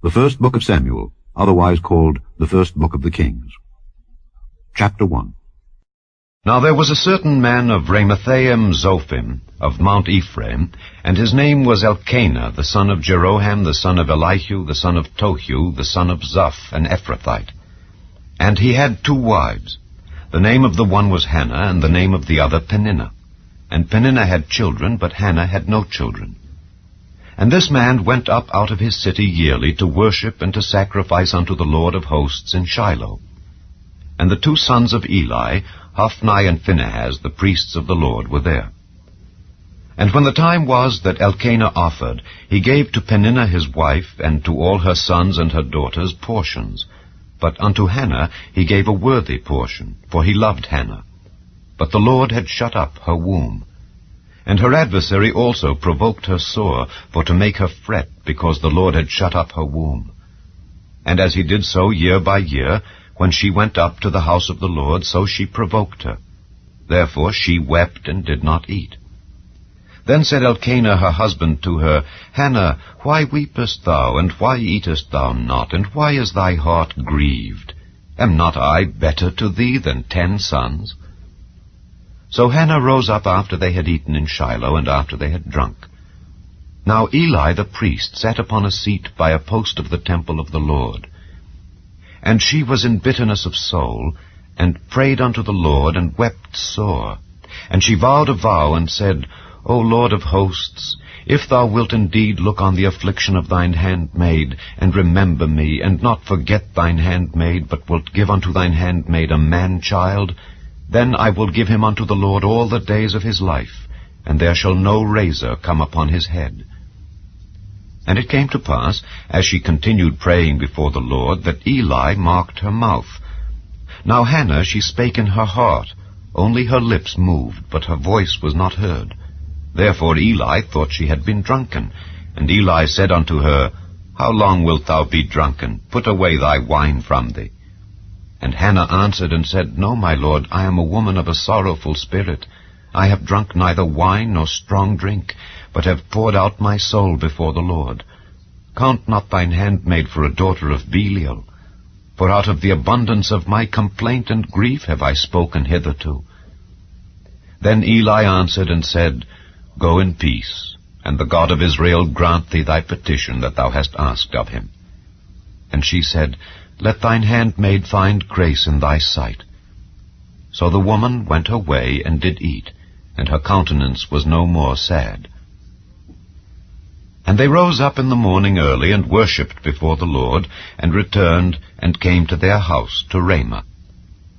The First Book of Samuel, otherwise called the First Book of the Kings. Chapter 1. Now there was a certain man of Ramathaim Zophim, of Mount Ephraim, and his name was Elkanah, the son of Jeroham, the son of Elihu, the son of Tohu, the son of Zuph, an Ephrathite. And he had 2 wives. The name of the one was Hannah, and the name of the other Peninnah. And Peninnah had children, but Hannah had no children. And this man went up out of his city yearly to worship and to sacrifice unto the Lord of hosts in Shiloh. And the 2 sons of Eli, Hophni and Phinehas, the priests of the Lord, were there. And when the time was that Elkanah offered, he gave to Peninnah his wife, and to all her sons and her daughters portions. But unto Hannah he gave a worthy portion, for he loved Hannah. But the Lord had shut up her womb. And her adversary also provoked her sore, for to make her fret, because the Lord had shut up her womb. And as he did so year by year, when she went up to the house of the Lord, so she provoked her. Therefore she wept and did not eat. Then said Elkanah her husband to her, Hannah, why weepest thou, and why eatest thou not, and why is thy heart grieved? Am not I better to thee than 10 sons? So Hannah rose up after they had eaten in Shiloh, and after they had drunk. Now Eli the priest sat upon a seat by a post of the temple of the Lord. And she was in bitterness of soul, and prayed unto the Lord, and wept sore. And she vowed a vow, and said, O Lord of hosts, if thou wilt indeed look on the affliction of thine handmaid, and remember me, and not forget thine handmaid, but wilt give unto thine handmaid a man-child, then I will give him unto the Lord all the days of his life, and there shall no razor come upon his head. And it came to pass, as she continued praying before the Lord, that Eli marked her mouth. Now Hannah she spake in her heart, only her lips moved, but her voice was not heard. Therefore Eli thought she had been drunken. And Eli said unto her, How long wilt thou be drunken? Put away thy wine from thee. And Hannah answered and said, No, my lord, I am a woman of a sorrowful spirit. I have drunk neither wine nor strong drink, but have poured out my soul before the Lord. Count not thine handmaid for a daughter of Belial, for out of the abundance of my complaint and grief have I spoken hitherto. Then Eli answered and said, Go in peace, and the God of Israel grant thee thy petition that thou hast asked of him. And she said, Let thine handmaid find grace in thy sight. So the woman went her way and did eat, and her countenance was no more sad. And they rose up in the morning early, and worshipped before the Lord, and returned, and came to their house to Ramah.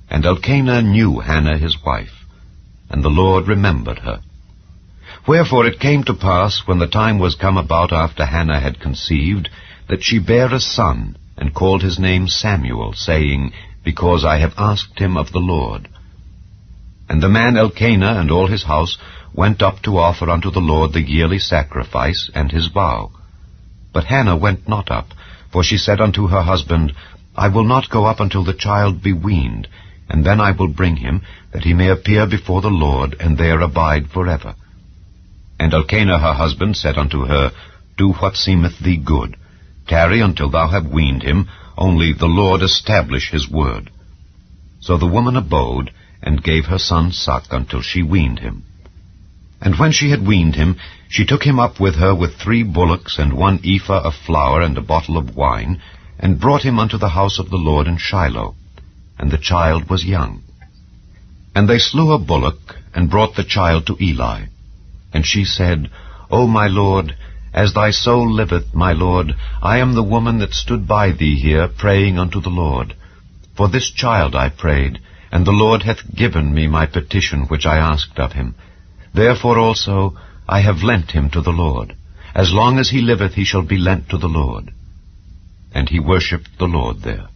And Elkanah knew Hannah his wife, and the Lord remembered her. Wherefore it came to pass, when the time was come about after Hannah had conceived, that she bare a son, and called his name Samuel, saying, Because I have asked him of the Lord. And the man Elkanah and all his house went up to offer unto the Lord the yearly sacrifice and his vow. But Hannah went not up, for she said unto her husband, I will not go up until the child be weaned, and then I will bring him, that he may appear before the Lord, and there abide forever. And Elkanah her husband said unto her, Do what seemeth thee good. Tarry until thou have weaned him, only the Lord establish his word. So the woman abode, and gave her son suck until she weaned him. And when she had weaned him, she took him up with her with 3 bullocks, and 1 ephah of flour, and a bottle of wine, and brought him unto the house of the Lord in Shiloh. And the child was young. And they slew a bullock, and brought the child to Eli. And she said, O my Lord, as thy soul liveth, my Lord, I am the woman that stood by thee here, praying unto the Lord. For this child I prayed, and the Lord hath given me my petition which I asked of him. Therefore also I have lent him to the Lord. As long as he liveth he shall be lent to the Lord. And he worshipped the Lord there.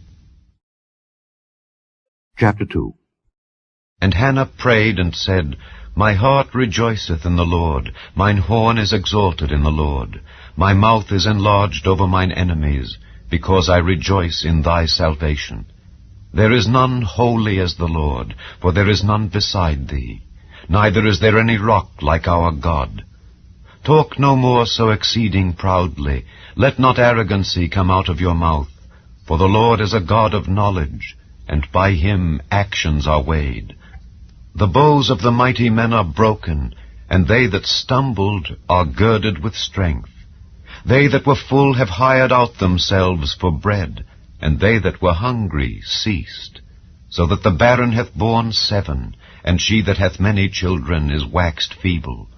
Chapter 2. And Hannah prayed and said, My heart rejoiceth in the Lord, mine horn is exalted in the Lord. My mouth is enlarged over mine enemies, because I rejoice in thy salvation. There is none holy as the Lord, for there is none beside thee. Neither is there any rock like our God. Talk no more so exceeding proudly. Let not arrogancy come out of your mouth. For the Lord is a God of knowledge, and by him actions are weighed. The bows of the mighty men are broken, and they that stumbled are girded with strength. They that were full have hired out themselves for bread, and they that were hungry ceased. So that the barren hath borne 7, and she that hath many children is waxed feeble.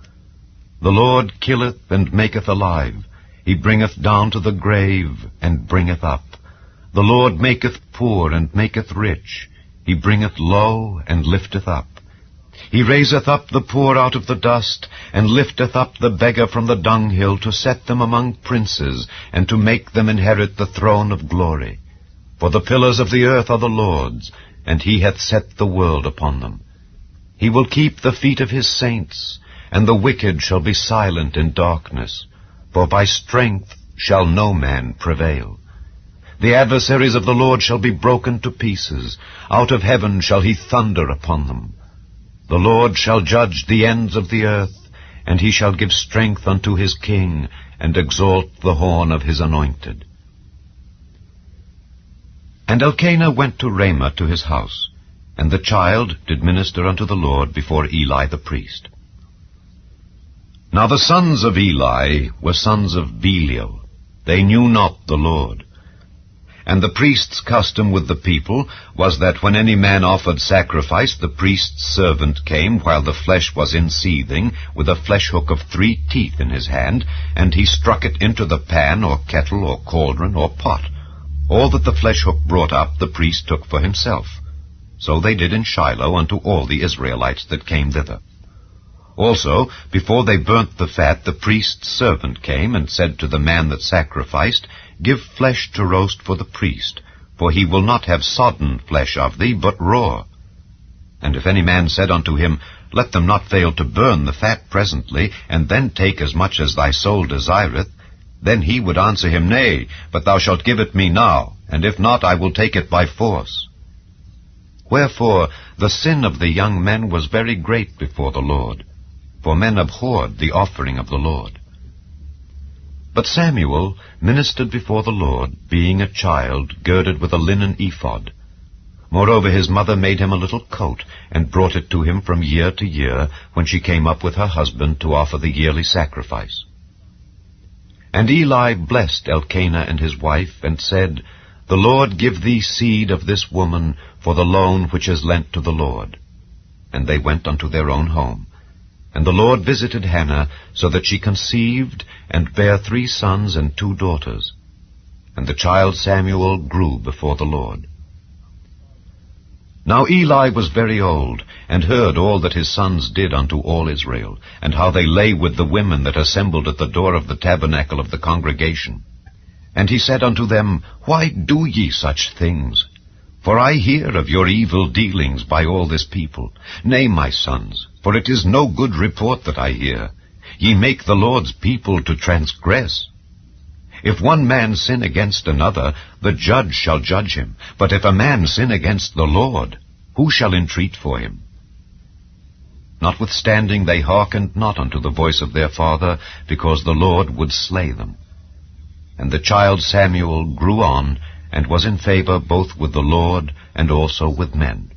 The Lord killeth and maketh alive. He bringeth down to the grave, and bringeth up. The Lord maketh poor, and maketh rich. He bringeth low, and lifteth up. He raiseth up the poor out of the dust, and lifteth up the beggar from the dunghill, to set them among princes, and to make them inherit the throne of glory. For the pillars of the earth are the Lord's, and he hath set the world upon them. He will keep the feet of his saints, and the wicked shall be silent in darkness, for by strength shall no man prevail. The adversaries of the Lord shall be broken to pieces. Out of heaven shall he thunder upon them. The Lord shall judge the ends of the earth, and he shall give strength unto his king, and exalt the horn of his anointed. And Elkanah went to Ramah to his house, and the child did minister unto the Lord before Eli the priest. Now the sons of Eli were sons of Belial. They knew not the Lord. And the priest's custom with the people was that when any man offered sacrifice, the priest's servant came while the flesh was in seething, with a flesh hook of 3 teeth in his hand, and he struck it into the pan or kettle or cauldron or pot. All that the flesh hook brought up the priest took for himself. So they did in Shiloh unto all the Israelites that came thither. Also, before they burnt the fat, the priest's servant came and said to the man that sacrificed, Give flesh to roast for the priest, for he will not have sodden flesh of thee, but raw. And if any man said unto him, Let them not fail to burn the fat presently, and then take as much as thy soul desireth, then he would answer him, Nay, but thou shalt give it me now, and if not, I will take it by force. Wherefore the sin of the young men was very great before the Lord, for men abhorred the offering of the Lord. But Samuel ministered before the Lord, being a child, girded with a linen ephod. Moreover his mother made him a little coat, and brought it to him from year to year, when she came up with her husband to offer the yearly sacrifice. And Eli blessed Elkanah and his wife, and said, The Lord give thee seed of this woman for the loan which is lent to the Lord. And they went unto their own home. And the Lord visited Hannah, so that she conceived, and bare 3 sons and 2 daughters. And the child Samuel grew before the Lord. Now Eli was very old, and heard all that his sons did unto all Israel, and how they lay with the women that assembled at the door of the tabernacle of the congregation. And he said unto them, Why do ye such things? For I hear of your evil dealings by all this people. Nay, my sons, for it is no good report that I hear. Ye make the Lord's people to transgress. If one man sin against another, the judge shall judge him. But if a man sin against the Lord, who shall entreat for him? Notwithstanding they hearkened not unto the voice of their father, because the Lord would slay them. And the child Samuel grew on, and was in favor both with the Lord and also with men.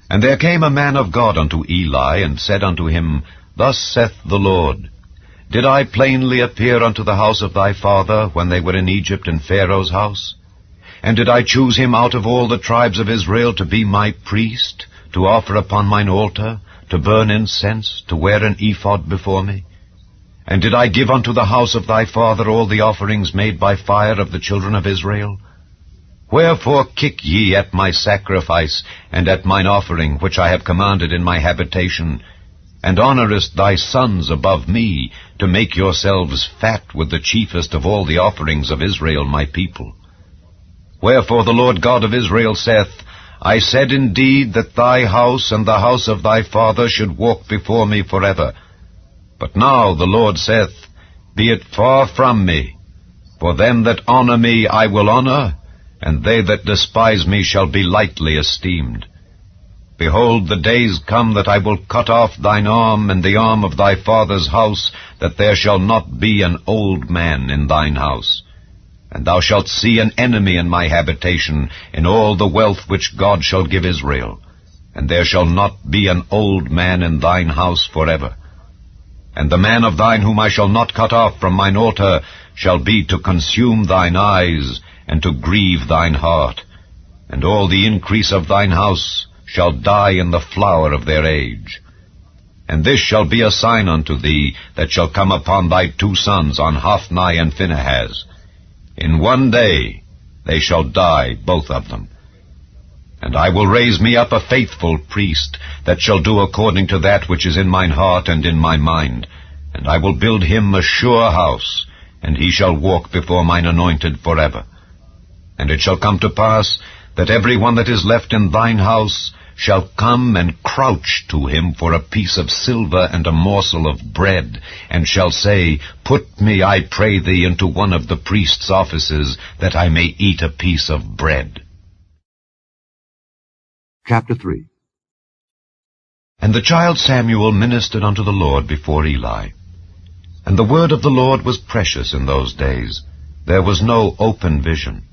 And there came a man of God unto Eli, and said unto him, Thus saith the Lord, Did I plainly appear unto the house of thy father, when they were in Egypt in Pharaoh's house? And did I choose him out of all the tribes of Israel to be my priest, to offer upon mine altar, to burn incense, to wear an ephod before me? And did I give unto the house of thy father all the offerings made by fire of the children of Israel? Wherefore kick ye at my sacrifice, and at mine offering, which I have commanded in my habitation, and honourest thy sons above me, to make yourselves fat with the chiefest of all the offerings of Israel my people? Wherefore the Lord God of Israel saith, I said indeed that thy house and the house of thy father should walk before me forever. But now the Lord saith, Be it far from me, for them that honour me I will honour, and they that despise me shall be lightly esteemed. Behold, the days come that I will cut off thine arm and the arm of thy father's house, that there shall not be an old man in thine house. And thou shalt see an enemy in my habitation, in all the wealth which God shall give Israel. And there shall not be an old man in thine house forever. And the man of thine whom I shall not cut off from mine altar shall be to consume thine eyes, and to grieve thine heart. And all the increase of thine house shall die in the flower of their age. And this shall be a sign unto thee, that shall come upon thy 2 sons, on Hophni and Phinehas. In one day they shall die, both of them. And I will raise me up a faithful priest, that shall do according to that which is in mine heart and in my mind. And I will build him a sure house, and he shall walk before mine anointed forever. And it shall come to pass, that every one that is left in thine house shall come and crouch to him for a piece of silver and a morsel of bread, and shall say, Put me, I pray thee, into one of the priest's offices, that I may eat a piece of bread. Chapter 3. And the child Samuel ministered unto the Lord before Eli. And the word of the Lord was precious in those days. There was no open vision.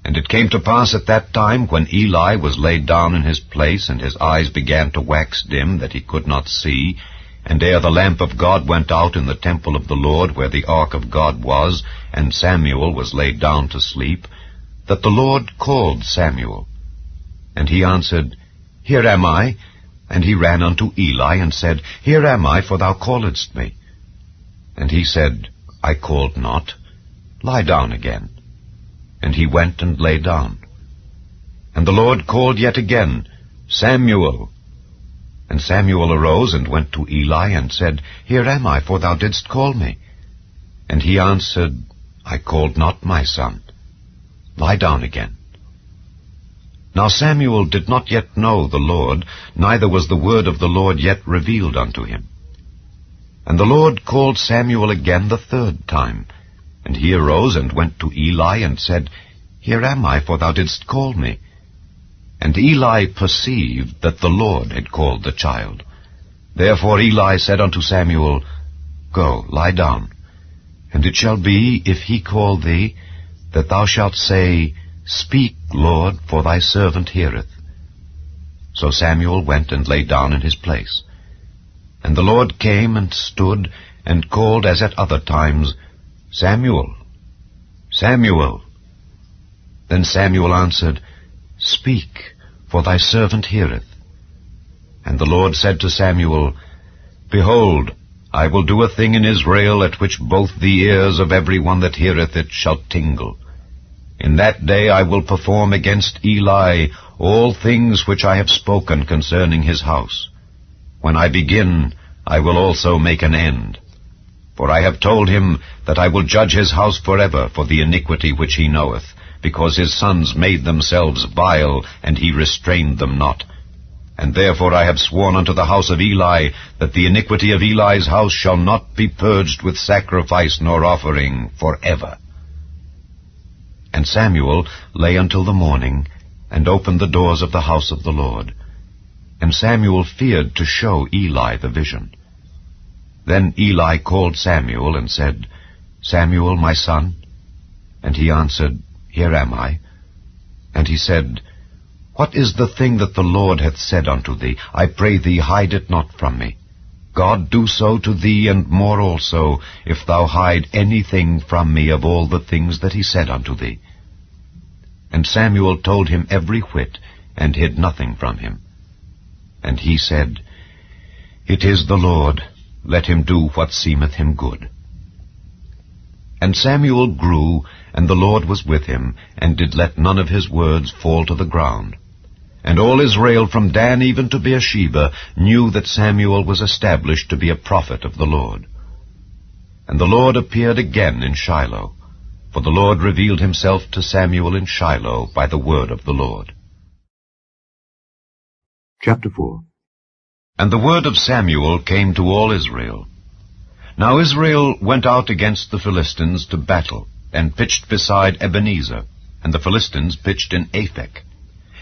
And it came to pass at that time, when Eli was laid down in his place, and his eyes began to wax dim, that he could not see, and ere the lamp of God went out in the temple of the Lord, where the ark of God was, and Samuel was laid down to sleep, that the Lord called Samuel. And he answered, Here am I. And he ran unto Eli, and said, Here am I, for thou calledst me. And he said, I called not. Lie down again. And he went and lay down. And the Lord called yet again, Samuel. And Samuel arose and went to Eli, and said, Here am I, for thou didst call me. And he answered, I called not, my son. Lie down again. Now Samuel did not yet know the Lord, neither was the word of the Lord yet revealed unto him. And the Lord called Samuel again the 3rd time. And he arose and went to Eli, and said, Here am I, for thou didst call me. And Eli perceived that the Lord had called the child. Therefore Eli said unto Samuel, Go, lie down. And it shall be, if he call thee, that thou shalt say, Speak, Lord, for thy servant heareth. So Samuel went and lay down in his place. And the Lord came and stood, and called as at other times, Samuel, Samuel. Then Samuel answered, Speak, for thy servant heareth. And the Lord said to Samuel, Behold, I will do a thing in Israel, at which both the ears of every one that heareth it shall tingle. In that day I will perform against Eli all things which I have spoken concerning his house. When I begin, I will also make an end. For I have told him that I will judge his house forever for the iniquity which he knoweth, because his sons made themselves vile, and he restrained them not. And therefore I have sworn unto the house of Eli, that the iniquity of Eli's house shall not be purged with sacrifice nor offering forever. And Samuel lay until the morning, and opened the doors of the house of the Lord. And Samuel feared to show Eli the vision. Then Eli called Samuel, and said, Samuel, my son? And he answered, Here am I. And he said, What is the thing that the Lord hath said unto thee? I pray thee, hide it not from me. God do so to thee, and more also, if thou hide anything from me of all the things that he said unto thee. And Samuel told him every whit, and hid nothing from him. And he said, It is the Lord, let him do what seemeth him good. And Samuel grew, and the Lord was with him, and did let none of his words fall to the ground. And all Israel from Dan even to Beersheba knew that Samuel was established to be a prophet of the Lord. And the Lord appeared again in Shiloh, for the Lord revealed himself to Samuel in Shiloh by the word of the Lord. Chapter 4. And the word of Samuel came to all Israel. Now Israel went out against the Philistines to battle, and pitched beside Ebenezer, and the Philistines pitched in Aphek.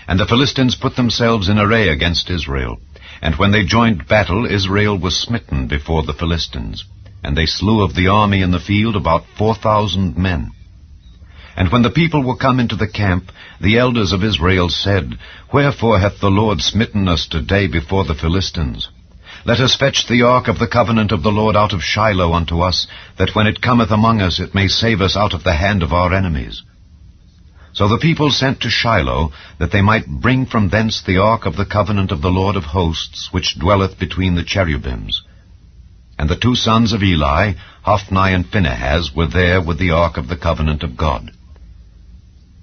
And the Philistines put themselves in array against Israel. And when they joined battle, Israel was smitten before the Philistines. And they slew of the army in the field about 4,000 men. And when the people were come into the camp, the elders of Israel said, Wherefore hath the Lord smitten us today before the Philistines? Let us fetch the ark of the covenant of the Lord out of Shiloh unto us, that when it cometh among us it may save us out of the hand of our enemies. So the people sent to Shiloh, that they might bring from thence the ark of the covenant of the Lord of hosts, which dwelleth between the cherubims. And the 2 sons of Eli, Hophni and Phinehas, were there with the ark of the covenant of God.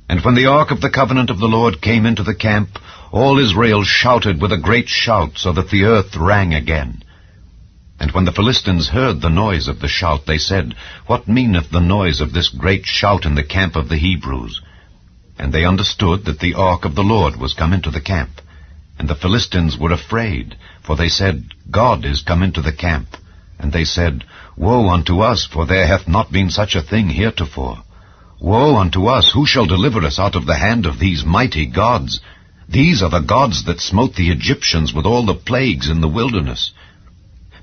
And when the ark of the covenant of the Lord came into the camp, all Israel shouted with a great shout, so that the earth rang again. And when the Philistines heard the noise of the shout, they said, What meaneth the noise of this great shout in the camp of the Hebrews? And they understood that the ark of the Lord was come into the camp. And the Philistines were afraid, for they said, God is come into the camp. And they said, Woe unto us, for there hath not been such a thing heretofore. Woe unto us, who shall deliver us out of the hand of these mighty gods? These are the gods that smote the Egyptians with all the plagues in the wilderness.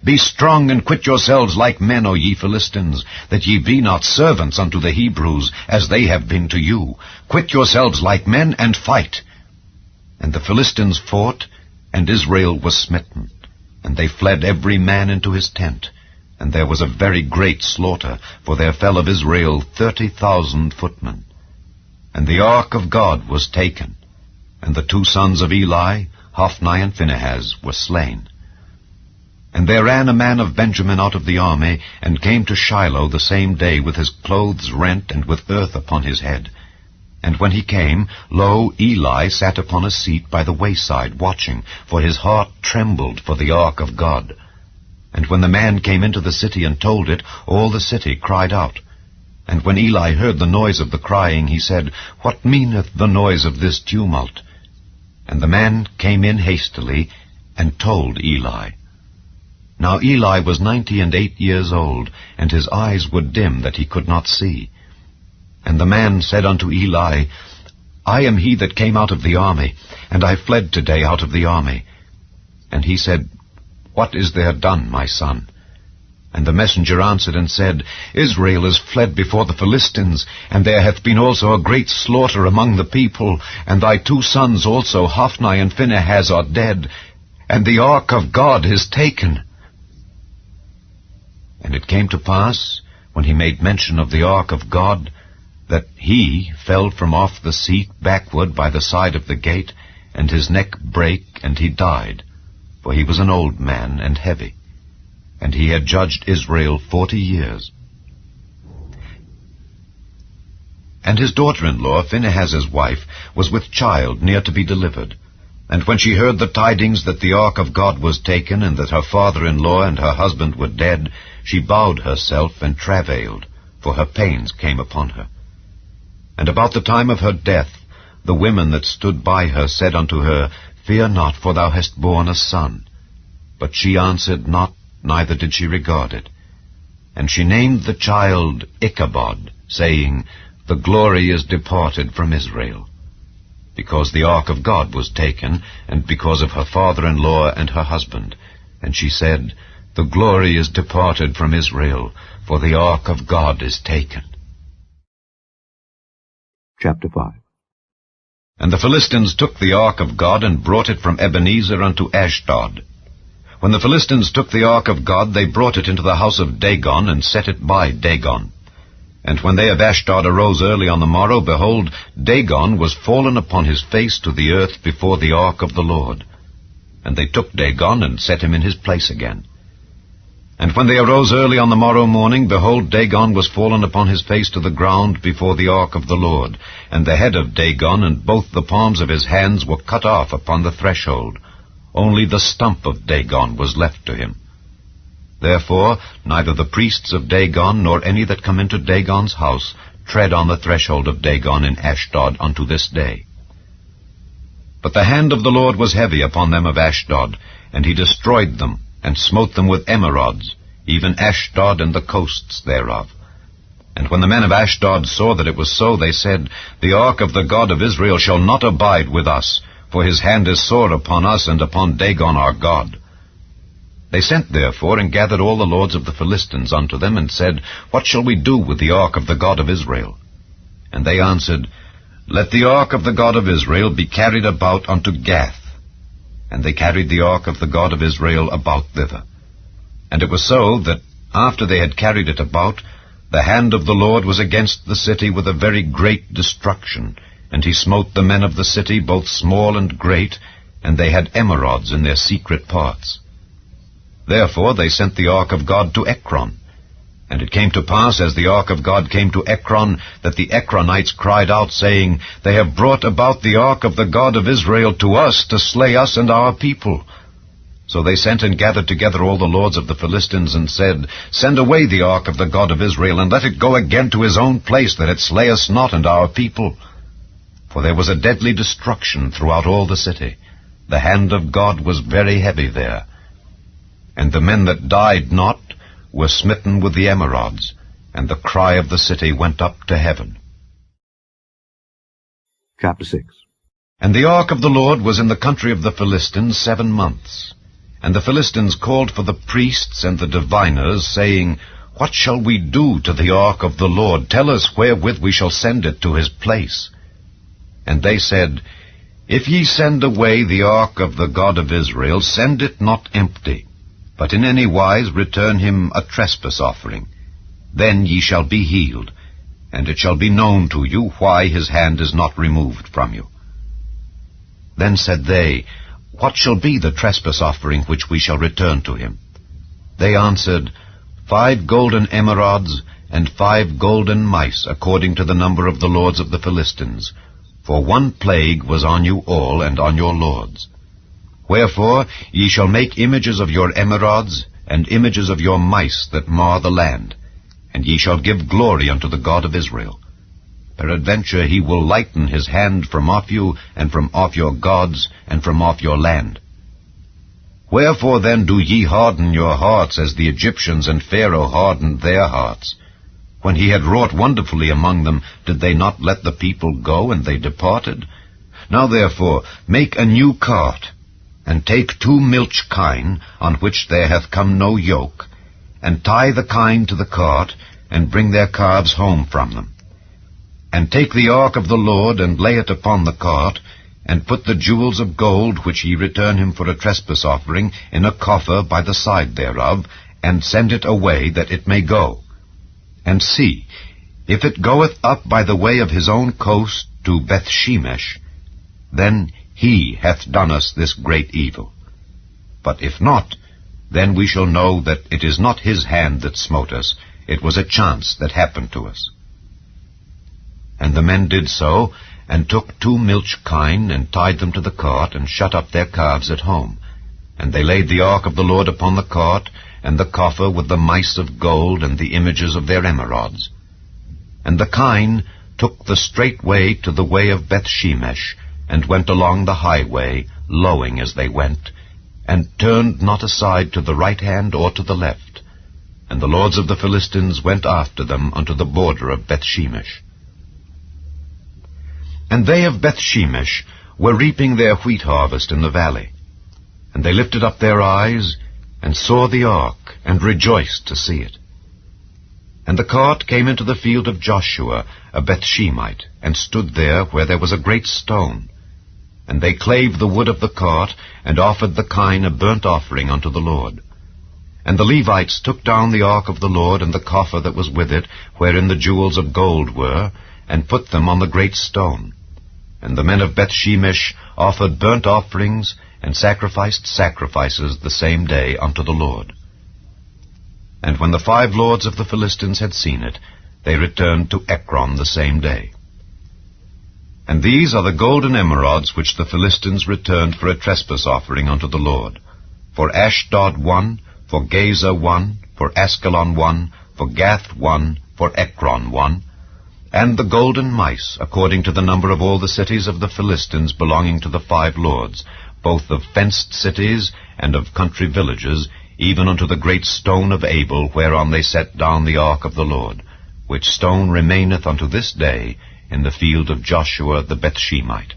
Be strong and quit yourselves like men, O ye Philistines, that ye be not servants unto the Hebrews, as they have been to you. Quit yourselves like men, and fight. And the Philistines fought, and Israel was smitten. And they fled every man into his tent. And there was a very great slaughter, for there fell of Israel 30,000 footmen. And the ark of God was taken, and the 2 sons of Eli, Hophni and Phinehas, were slain. And there ran a man of Benjamin out of the army, and came to Shiloh the same day with his clothes rent and with earth upon his head. And when he came, lo, Eli sat upon a seat by the wayside, watching, for his heart trembled for the ark of God. And when the man came into the city and told it, all the city cried out. And when Eli heard the noise of the crying, he said, What meaneth the noise of this tumult? And the man came in hastily, and told Eli. Now Eli was 98 years old, and his eyes were dim that he could not see. And the man said unto Eli, I am he that came out of the army, and I fled today out of the army. And he said, What is there done, my son? And the messenger answered and said, Israel is fled before the Philistines, and there hath been also a great slaughter among the people, and thy 2 sons also, Hophni and Phinehas, are dead, and the ark of God is taken. And it came to pass, when he made mention of the ark of God, that he fell from off the seat backward by the side of the gate, and his neck brake, and he died, for he was an old man and heavy. And he had judged Israel 40 years. And his daughter-in-law, Phinehas's wife, was with child near to be delivered. And when she heard the tidings that the ark of God was taken, and that her father-in-law and her husband were dead, she bowed herself and travailed, for her pains came upon her. And about the time of her death, the women that stood by her said unto her, Fear not, for thou hast borne a son. But she answered not, neither did she regard it. And she named the child Ichabod, saying, The glory is departed from Israel. Because the ark of God was taken, and because of her father-in-law and her husband. And she said, The glory is departed from Israel, for the ark of God is taken. Chapter 5. And the Philistines took the ark of God, and brought it from Ebenezer unto Ashdod. When the Philistines took the ark of God, they brought it into the house of Dagon, and set it by Dagon. And when they of Ashdod arose early on the morrow, behold, Dagon was fallen upon his face to the earth before the ark of the Lord. And they took Dagon, and set him in his place again. And when they arose early on the morrow morning, behold, Dagon was fallen upon his face to the ground before the ark of the Lord. And the head of Dagon and both the palms of his hands were cut off upon the threshold. Only the stump of Dagon was left to him. Therefore neither the priests of Dagon nor any that come into Dagon's house tread on the threshold of Dagon in Ashdod unto this day. But the hand of the Lord was heavy upon them of Ashdod, and he destroyed them, and smote them with emerods, even Ashdod and the coasts thereof. And when the men of Ashdod saw that it was so, they said, The ark of the God of Israel shall not abide with us, for his hand is sore upon us and upon Dagon our god. They sent therefore and gathered all the lords of the Philistines unto them, and said, What shall we do with the ark of the God of Israel? And they answered, Let the ark of the God of Israel be carried about unto Gath. And they carried the ark of the God of Israel about thither. And it was so that, after they had carried it about, the hand of the Lord was against the city with a very great destruction, and he smote the men of the city, both small and great, and they had emerods in their secret parts. Therefore they sent the ark of God to Ekron. And it came to pass, as the ark of God came to Ekron, that the Ekronites cried out, saying, They have brought about the ark of the God of Israel to us, to slay us and our people. So they sent and gathered together all the lords of the Philistines, and said, Send away the ark of the God of Israel, and let it go again to his own place, that it slay us not and our people. For there was a deadly destruction throughout all the city. The hand of God was very heavy there. And the men that died not were smitten with the emerods, and the cry of the city went up to heaven. Chapter 6. And the ark of the Lord was in the country of the Philistines 7 months. And the Philistines called for the priests and the diviners, saying, What shall we do to the ark of the Lord? Tell us wherewith we shall send it to his place. And they said, If ye send away the ark of the God of Israel, send it not empty, but in any wise return him a trespass offering. Then ye shall be healed, and it shall be known to you why his hand is not removed from you. Then said they, What shall be the trespass offering which we shall return to him? They answered, 5 golden emerods, and 5 golden mice, according to the number of the lords of the Philistines. For 1 plague was on you all, and on your lords. Wherefore ye shall make images of your emerods, and images of your mice that mar the land, and ye shall give glory unto the God of Israel. Peradventure he will lighten his hand from off you, and from off your gods, and from off your land. Wherefore then do ye harden your hearts, as the Egyptians and Pharaoh hardened their hearts? When he had wrought wonderfully among them, did they not let the people go, and they departed? Now therefore make a new cart, and take 2 milch kine, on which there hath come no yoke, and tie the kine to the cart, and bring their calves home from them. And take the ark of the Lord, and lay it upon the cart, and put the jewels of gold, which ye return him for a trespass offering, in a coffer by the side thereof, and send it away, that it may go. And see, if it goeth up by the way of his own coast to Bethshemesh, then he hath done us this great evil. But if not, then we shall know that it is not his hand that smote us, it was a chance that happened to us. And the men did so, and took 2 milch kine, and tied them to the cart, and shut up their calves at home. And they laid the ark of the Lord upon the cart, and the coffer with the mice of gold, and the images of their emerods. And the kine took the straight way to the way of Bethshemesh, and went along the highway, lowing as they went, and turned not aside to the right hand or to the left. And the lords of the Philistines went after them unto the border of Bethshemesh. And they of Bethshemesh were reaping their wheat harvest in the valley. And they lifted up their eyes, and saw the ark, and rejoiced to see it. And the cart came into the field of Joshua, a Bethshemite, and stood there where there was a great stone. And they clave the wood of the cart, and offered the kine a burnt offering unto the Lord. And the Levites took down the ark of the Lord, and the coffer that was with it, wherein the jewels of gold were, and put them on the great stone. And the men of Bethshemesh offered burnt offerings, and sacrificed sacrifices the same day unto the Lord. And when the 5 lords of the Philistines had seen it, they returned to Ekron the same day. And these are the golden emerods which the Philistines returned for a trespass offering unto the Lord. For Ashdod 1, for Gaza 1, for Askelon 1, for Gath 1, for Ekron 1, and the golden mice, according to the number of all the cities of the Philistines belonging to the 5 lords, both of fenced cities and of country villages, even unto the great stone of Abel, whereon they set down the ark of the Lord, which stone remaineth unto this day in the field of Joshua the Bethshemite.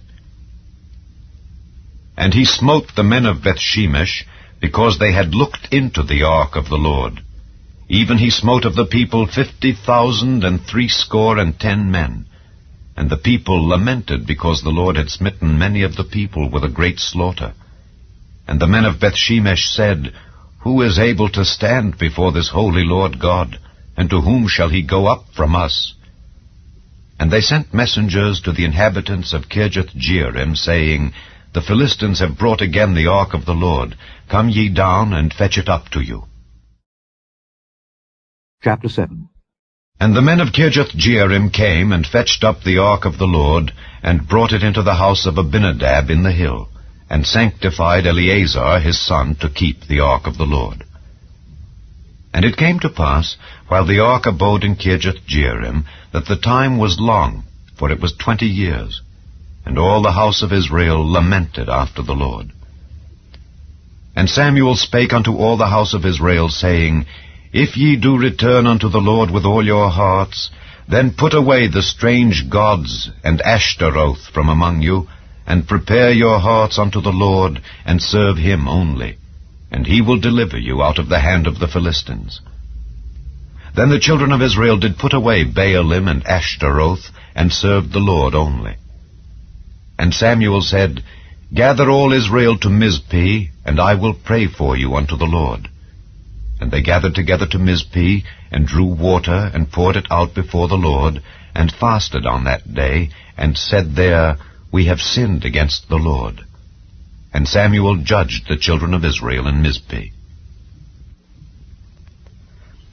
And he smote the men of Bethshemesh, because they had looked into the ark of the Lord. Even he smote of the people 50,060 men. And the people lamented, because the Lord had smitten many of the people with a great slaughter. And the men of Bethshemesh said, Who is able to stand before this holy Lord God? And to whom shall he go up from us? And they sent messengers to the inhabitants of Kirjath-jearim, saying, The Philistines have brought again the ark of the Lord. Come ye down, and fetch it up to you. Chapter 7. And the men of Kirjath-jearim came, and fetched up the ark of the Lord, and brought it into the house of Abinadab in the hill, and sanctified Eleazar his son to keep the ark of the Lord. And it came to pass, while the ark abode in Kirjath-jearim, that the time was long, for it was 20 years. And all the house of Israel lamented after the Lord. And Samuel spake unto all the house of Israel, saying, If ye do return unto the Lord with all your hearts, then put away the strange gods and Ashtaroth from among you, and prepare your hearts unto the Lord, and serve him only, and he will deliver you out of the hand of the Philistines. Then the children of Israel did put away Baalim and Ashtaroth, and served the Lord only. And Samuel said, Gather all Israel to Mizpeh, and I will pray for you unto the Lord. And they gathered together to Mizpeh, and drew water, and poured it out before the Lord, and fasted on that day, and said there, We have sinned against the Lord. And Samuel judged the children of Israel in Mizpeh.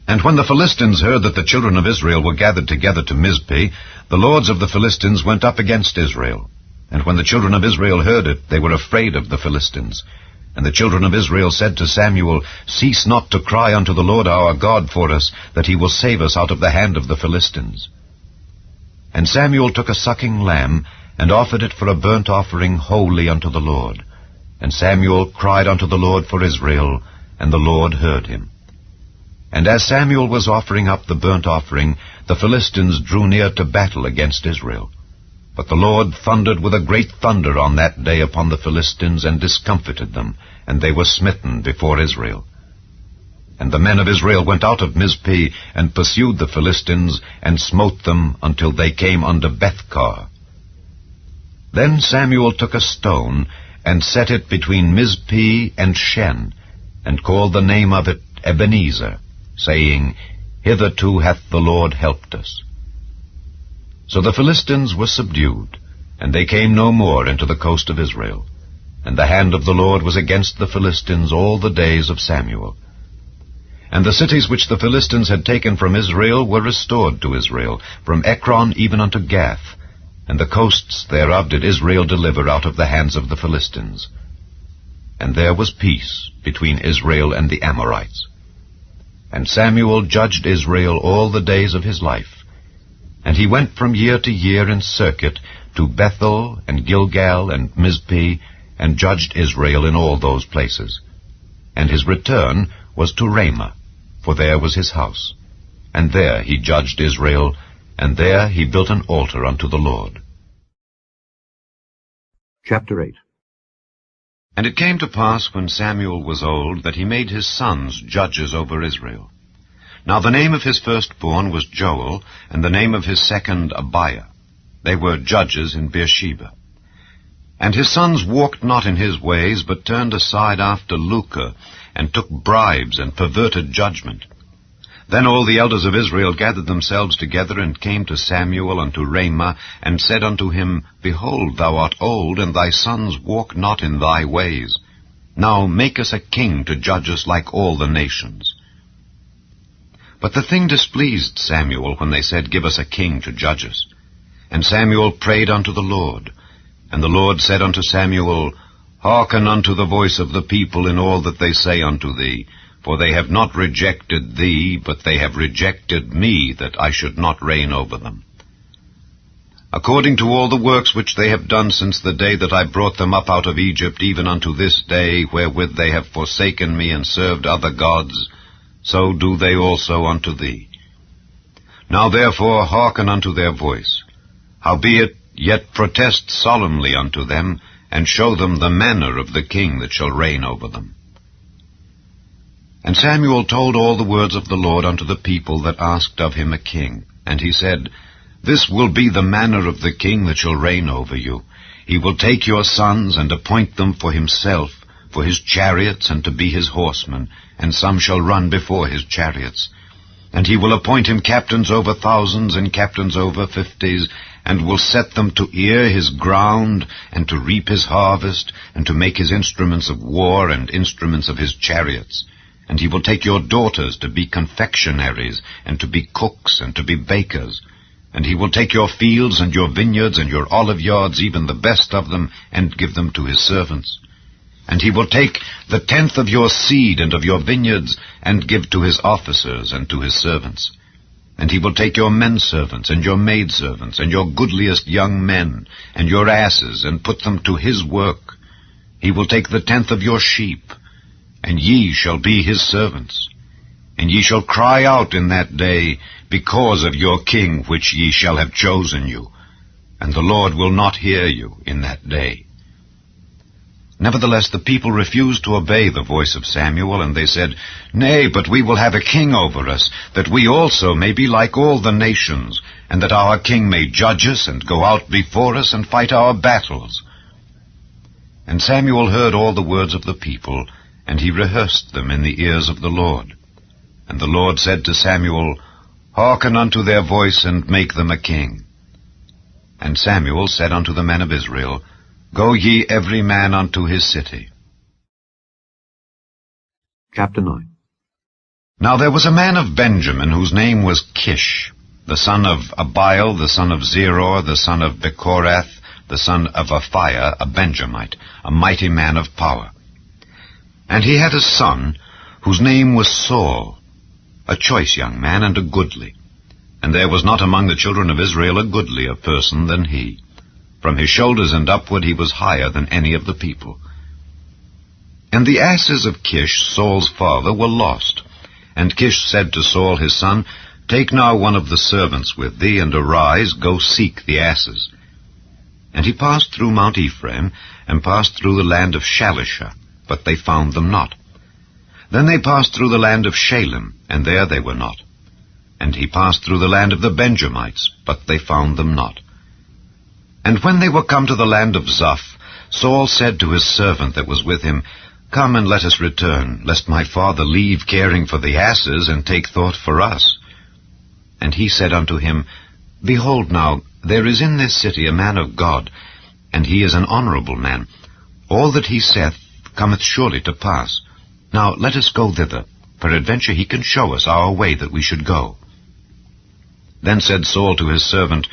And when the Philistines heard that the children of Israel were gathered together to Mizpeh, the lords of the Philistines went up against Israel. And when the children of Israel heard it, they were afraid of the Philistines. And the children of Israel said to Samuel, Cease not to cry unto the Lord our God for us, that he will save us out of the hand of the Philistines. And Samuel took a sucking lamb, and offered it for a burnt offering wholly unto the Lord. And Samuel cried unto the Lord for Israel, and the Lord heard him. And as Samuel was offering up the burnt offering, the Philistines drew near to battle against Israel. But the Lord thundered with a great thunder on that day upon the Philistines, and discomfited them, and they were smitten before Israel. And the men of Israel went out of Mizpeh, and pursued the Philistines, and smote them until they came unto Bethkar. Then Samuel took a stone, and set it between Mizpeh and Shen, and called the name of it Ebenezer, saying, Hitherto hath the Lord helped us. So the Philistines were subdued, and they came no more into the coast of Israel. And the hand of the Lord was against the Philistines all the days of Samuel. And the cities which the Philistines had taken from Israel were restored to Israel, from Ekron even unto Gath, and the coasts thereof did Israel deliver out of the hands of the Philistines. And there was peace between Israel and the Amorites. And Samuel judged Israel all the days of his life. And he went from year to year in circuit to Bethel and Gilgal and Mizpeh, and judged Israel in all those places. And his return was to Ramah, for there was his house. And there he judged Israel, and there he built an altar unto the Lord. Chapter 8. And it came to pass, when Samuel was old, that he made his sons judges over Israel. Now the name of his firstborn was Joel, and the name of his second Abiah. They were judges in Beersheba. And his sons walked not in his ways, but turned aside after lucre, and took bribes, and perverted judgment. Then all the elders of Israel gathered themselves together, and came to Samuel unto Ramah, and said unto him, Behold, thou art old, and thy sons walk not in thy ways. Now make us a king to judge us like all the nations. But the thing displeased Samuel when they said, Give us a king to judge us. And Samuel prayed unto the Lord. And the Lord said unto Samuel, Hearken unto the voice of the people in all that they say unto thee, for they have not rejected thee, but they have rejected me, that I should not reign over them. According to all the works which they have done since the day that I brought them up out of Egypt, even unto this day, wherewith they have forsaken me and served other gods, so do they also unto thee. Now therefore hearken unto their voice. Howbeit, yet protest solemnly unto them, and show them the manner of the king that shall reign over them. And Samuel told all the words of the Lord unto the people that asked of him a king. And he said, This will be the manner of the king that shall reign over you. He will take your sons, and appoint them for himself, for his chariots, and to be his horsemen, and some shall run before his chariots. And he will appoint him captains over thousands, and captains over 50s, and will set them to ear his ground, and to reap his harvest, and to make his instruments of war, and instruments of his chariots. And he will take your daughters to be confectionaries, and to be cooks, and to be bakers. And he will take your fields, and your vineyards, and your olive yards, even the best of them, and give them to his servants. And he will take the 10th of your seed and of your vineyards, and give to his officers and to his servants. And he will take your menservants, and your maidservants, and your goodliest young men, and your asses, and put them to his work. He will take the 10th of your sheep, and ye shall be his servants. And ye shall cry out in that day, because of your king which ye shall have chosen you. And the Lord will not hear you in that day. Nevertheless the people refused to obey the voice of Samuel, and they said, Nay, but we will have a king over us, that we also may be like all the nations, and that our king may judge us, and go out before us, and fight our battles. And Samuel heard all the words of the people, and he rehearsed them in the ears of the Lord. And the Lord said to Samuel, Hearken unto their voice, and make them a king. And Samuel said unto the men of Israel, Go ye every man unto his city. Chapter 9. Now there was a man of Benjamin, whose name was Kish, the son of Abiel, the son of Zeror, the son of Bechorath, the son of Aphiah, a Benjamite, a mighty man of power. And he had a son, whose name was Saul, a choice young man, and a goodly. And there was not among the children of Israel a goodlier person than he. From his shoulders and upward he was higher than any of the people. And the asses of Kish, Saul's father, were lost. And Kish said to Saul his son, Take now one of the servants with thee, and arise, go seek the asses. And he passed through Mount Ephraim, and passed through the land of Shalisha, but they found them not. Then they passed through the land of Shalem, and there they were not. And he passed through the land of the Benjamites, but they found them not. And when they were come to the land of Zuph, Saul said to his servant that was with him, Come and let us return, lest my father leave caring for the asses, and take thought for us. And he said unto him, Behold now, there is in this city a man of God, and he is an honorable man. All that he saith cometh surely to pass. Now let us go thither. Peradventure he can show us our way that we should go. Then said Saul to his servant,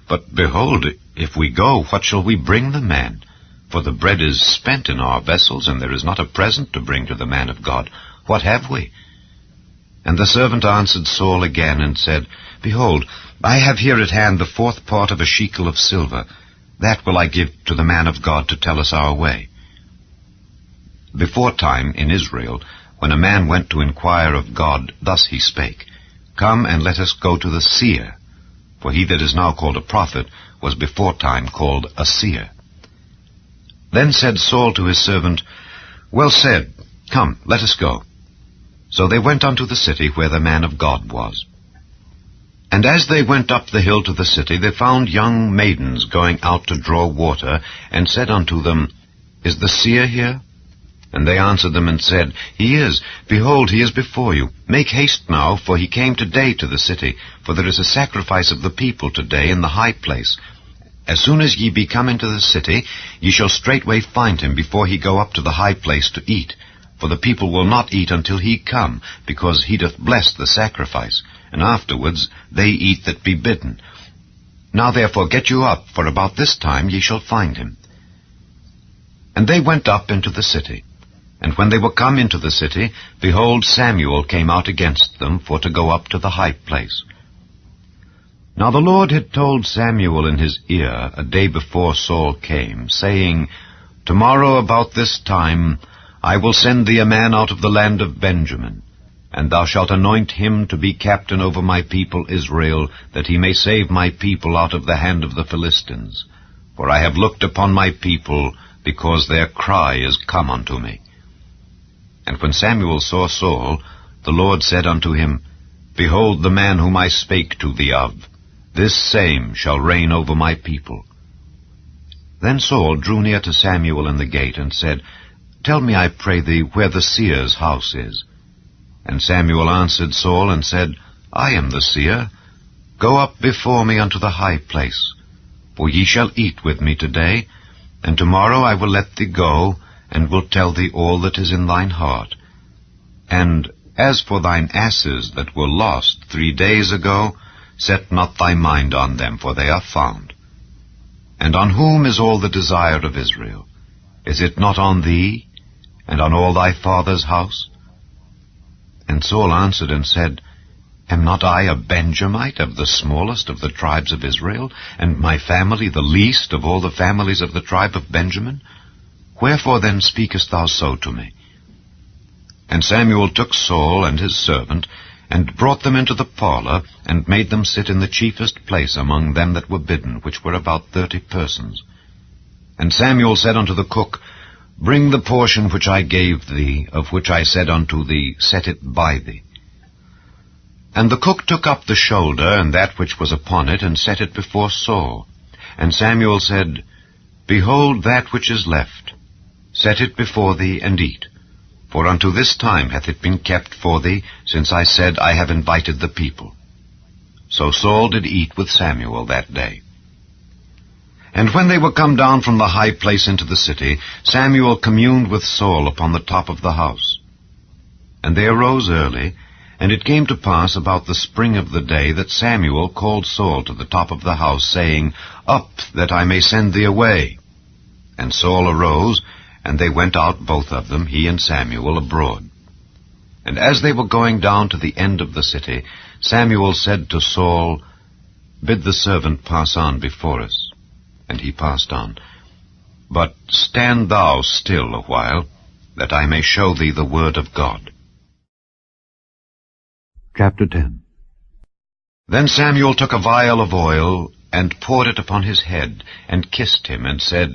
But behold, if we go, what shall we bring the man? For the bread is spent in our vessels, and there is not a present to bring to the man of God. What have we? And the servant answered Saul again, and said, Behold, I have here at hand the 4th part of a shekel of silver. That will I give to the man of God to tell us our way. Before time in Israel, when a man went to inquire of God, thus he spake, Come and let us go to the seer. For he that is now called a prophet was before time called a seer. Then said Saul to his servant, Well said, come, let us go. So they went unto the city where the man of God was. And as they went up the hill to the city, they found young maidens going out to draw water, and said unto them, Is the seer here? And they answered them and said, He is. Behold, he is before you. Make haste now, for he came today to the city, for there is a sacrifice of the people today in the high place. As soon as ye be come into the city, ye shall straightway find him before he go up to the high place to eat. For the people will not eat until he come, because he doth bless the sacrifice, and afterwards they eat that be bidden. Now therefore get you up, for about this time ye shall find him. And they went up into the city. And when they were come into the city, behold, Samuel came out against them for to go up to the high place. Now the Lord had told Samuel in his ear a day before Saul came, saying, Tomorrow about this time I will send thee a man out of the land of Benjamin, and thou shalt anoint him to be captain over my people Israel, that he may save my people out of the hand of the Philistines. For I have looked upon my people, because their cry is come unto me. And when Samuel saw Saul, the Lord said unto him, Behold the man whom I spake to thee of, this same shall reign over my people. Then Saul drew near to Samuel in the gate, and said, Tell me, I pray thee, where the seer's house is. And Samuel answered Saul, and said, I am the seer. Go up before me unto the high place, for ye shall eat with me today, and tomorrow I will let thee go, and will tell thee all that is in thine heart. And as for thine asses that were lost 3 days ago, set not thy mind on them, for they are found. And on whom is all the desire of Israel? Is it not on thee, and on all thy father's house? And Saul answered and said, Am not I a Benjamite, of the smallest of the tribes of Israel, and my family the least of all the families of the tribe of Benjamin? Wherefore then speakest thou so to me? And Samuel took Saul and his servant, and brought them into the parlor, and made them sit in the chiefest place among them that were bidden, which were about 30 persons. And Samuel said unto the cook, Bring the portion which I gave thee, of which I said unto thee, Set it by thee. And the cook took up the shoulder, and that which was upon it, and set it before Saul. And Samuel said, Behold that which is left. Set it before thee, and eat. For unto this time hath it been kept for thee, since I said, I have invited the people. So Saul did eat with Samuel that day. And when they were come down from the high place into the city, Samuel communed with Saul upon the top of the house. And they arose early, and it came to pass about the spring of the day that Samuel called Saul to the top of the house, saying, Up, that I may send thee away. And Saul arose, and they went out both of them, he and Samuel, abroad. And as they were going down to the end of the city, Samuel said to Saul, Bid the servant pass on before us. And he passed on. But stand thou still a while, that I may show thee the word of God. Chapter 10. Then Samuel took a vial of oil, and poured it upon his head, and kissed him, and said,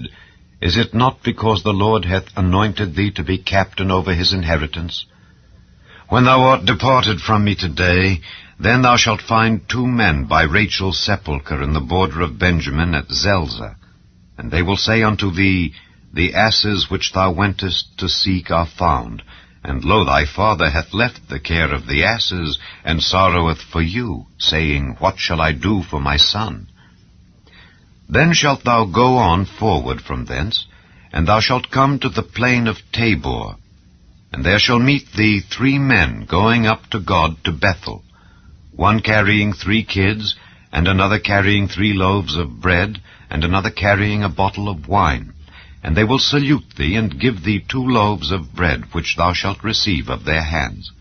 Is it not because the Lord hath anointed thee to be captain over his inheritance? When thou art departed from me today, then thou shalt find 2 men by Rachel's sepulchre in the border of Benjamin at Zelzah. And they will say unto thee, The asses which thou wentest to seek are found, and lo, thy father hath left the care of the asses, and sorroweth for you, saying, What shall I do for my son? Then shalt thou go on forward from thence, and thou shalt come to the plain of Tabor. And there shall meet thee 3 men going up to God to Bethel, one carrying 3 kids, and another carrying 3 loaves of bread, and another carrying a bottle of wine. And they will salute thee, and give thee 2 loaves of bread, which thou shalt receive of their hands.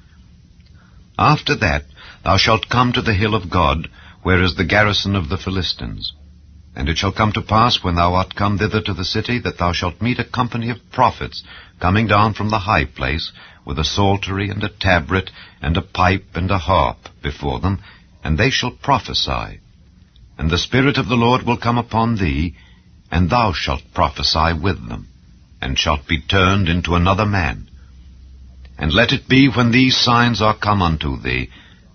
After that thou shalt come to the hill of God, where is the garrison of the Philistines. And it shall come to pass, when thou art come thither to the city, that thou shalt meet a company of prophets coming down from the high place, with a psaltery and a tabret, and a pipe and a harp before them, and they shall prophesy. And the Spirit of the Lord will come upon thee, and thou shalt prophesy with them, and shalt be turned into another man. And let it be, when these signs are come unto thee,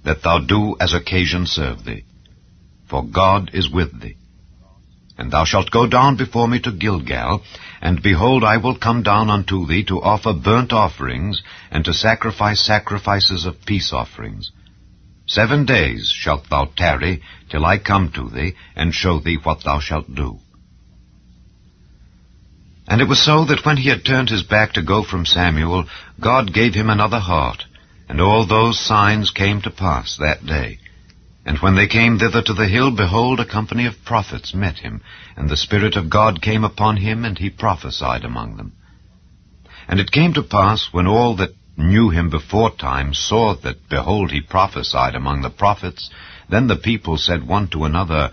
that thou do as occasion serve thee. For God is with thee. And thou shalt go down before me to Gilgal, and behold, I will come down unto thee to offer burnt offerings, and to sacrifice sacrifices of peace offerings. 7 days shalt thou tarry, till I come to thee, and show thee what thou shalt do. And it was so that when he had turned his back to go from Samuel, God gave him another heart, and all those signs came to pass that day. And when they came thither to the hill, behold, a company of prophets met him, and the Spirit of God came upon him, and he prophesied among them. And it came to pass, when all that knew him beforetime saw that, behold, he prophesied among the prophets, then the people said one to another,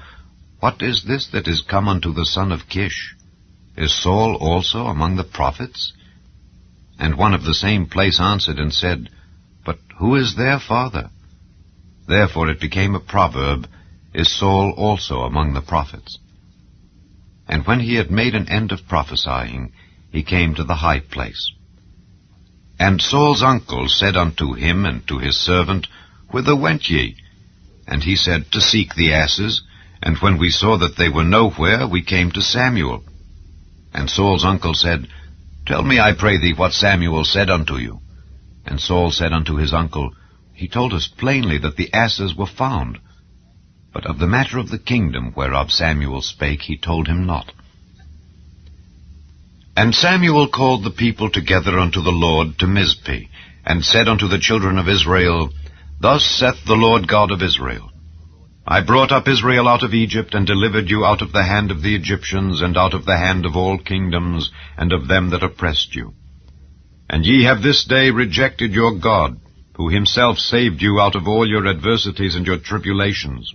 What is this that is come unto the son of Kish? Is Saul also among the prophets? And one of the same place answered and said, But who is their father? Therefore it became a proverb, Is Saul also among the prophets? And when he had made an end of prophesying, he came to the high place. And Saul's uncle said unto him and to his servant, Whither went ye? And he said, To seek the asses. And when we saw that they were nowhere, we came to Samuel. And Saul's uncle said, Tell me, I pray thee, what Samuel said unto you. And Saul said unto his uncle, He told us plainly that the asses were found. But of the matter of the kingdom whereof Samuel spake, he told him not. And Samuel called the people together unto the Lord to Mizpeh, and said unto the children of Israel, Thus saith the Lord God of Israel, I brought up Israel out of Egypt, and delivered you out of the hand of the Egyptians, and out of the hand of all kingdoms, and of them that oppressed you. And ye have this day rejected your God, who himself saved you out of all your adversities and your tribulations.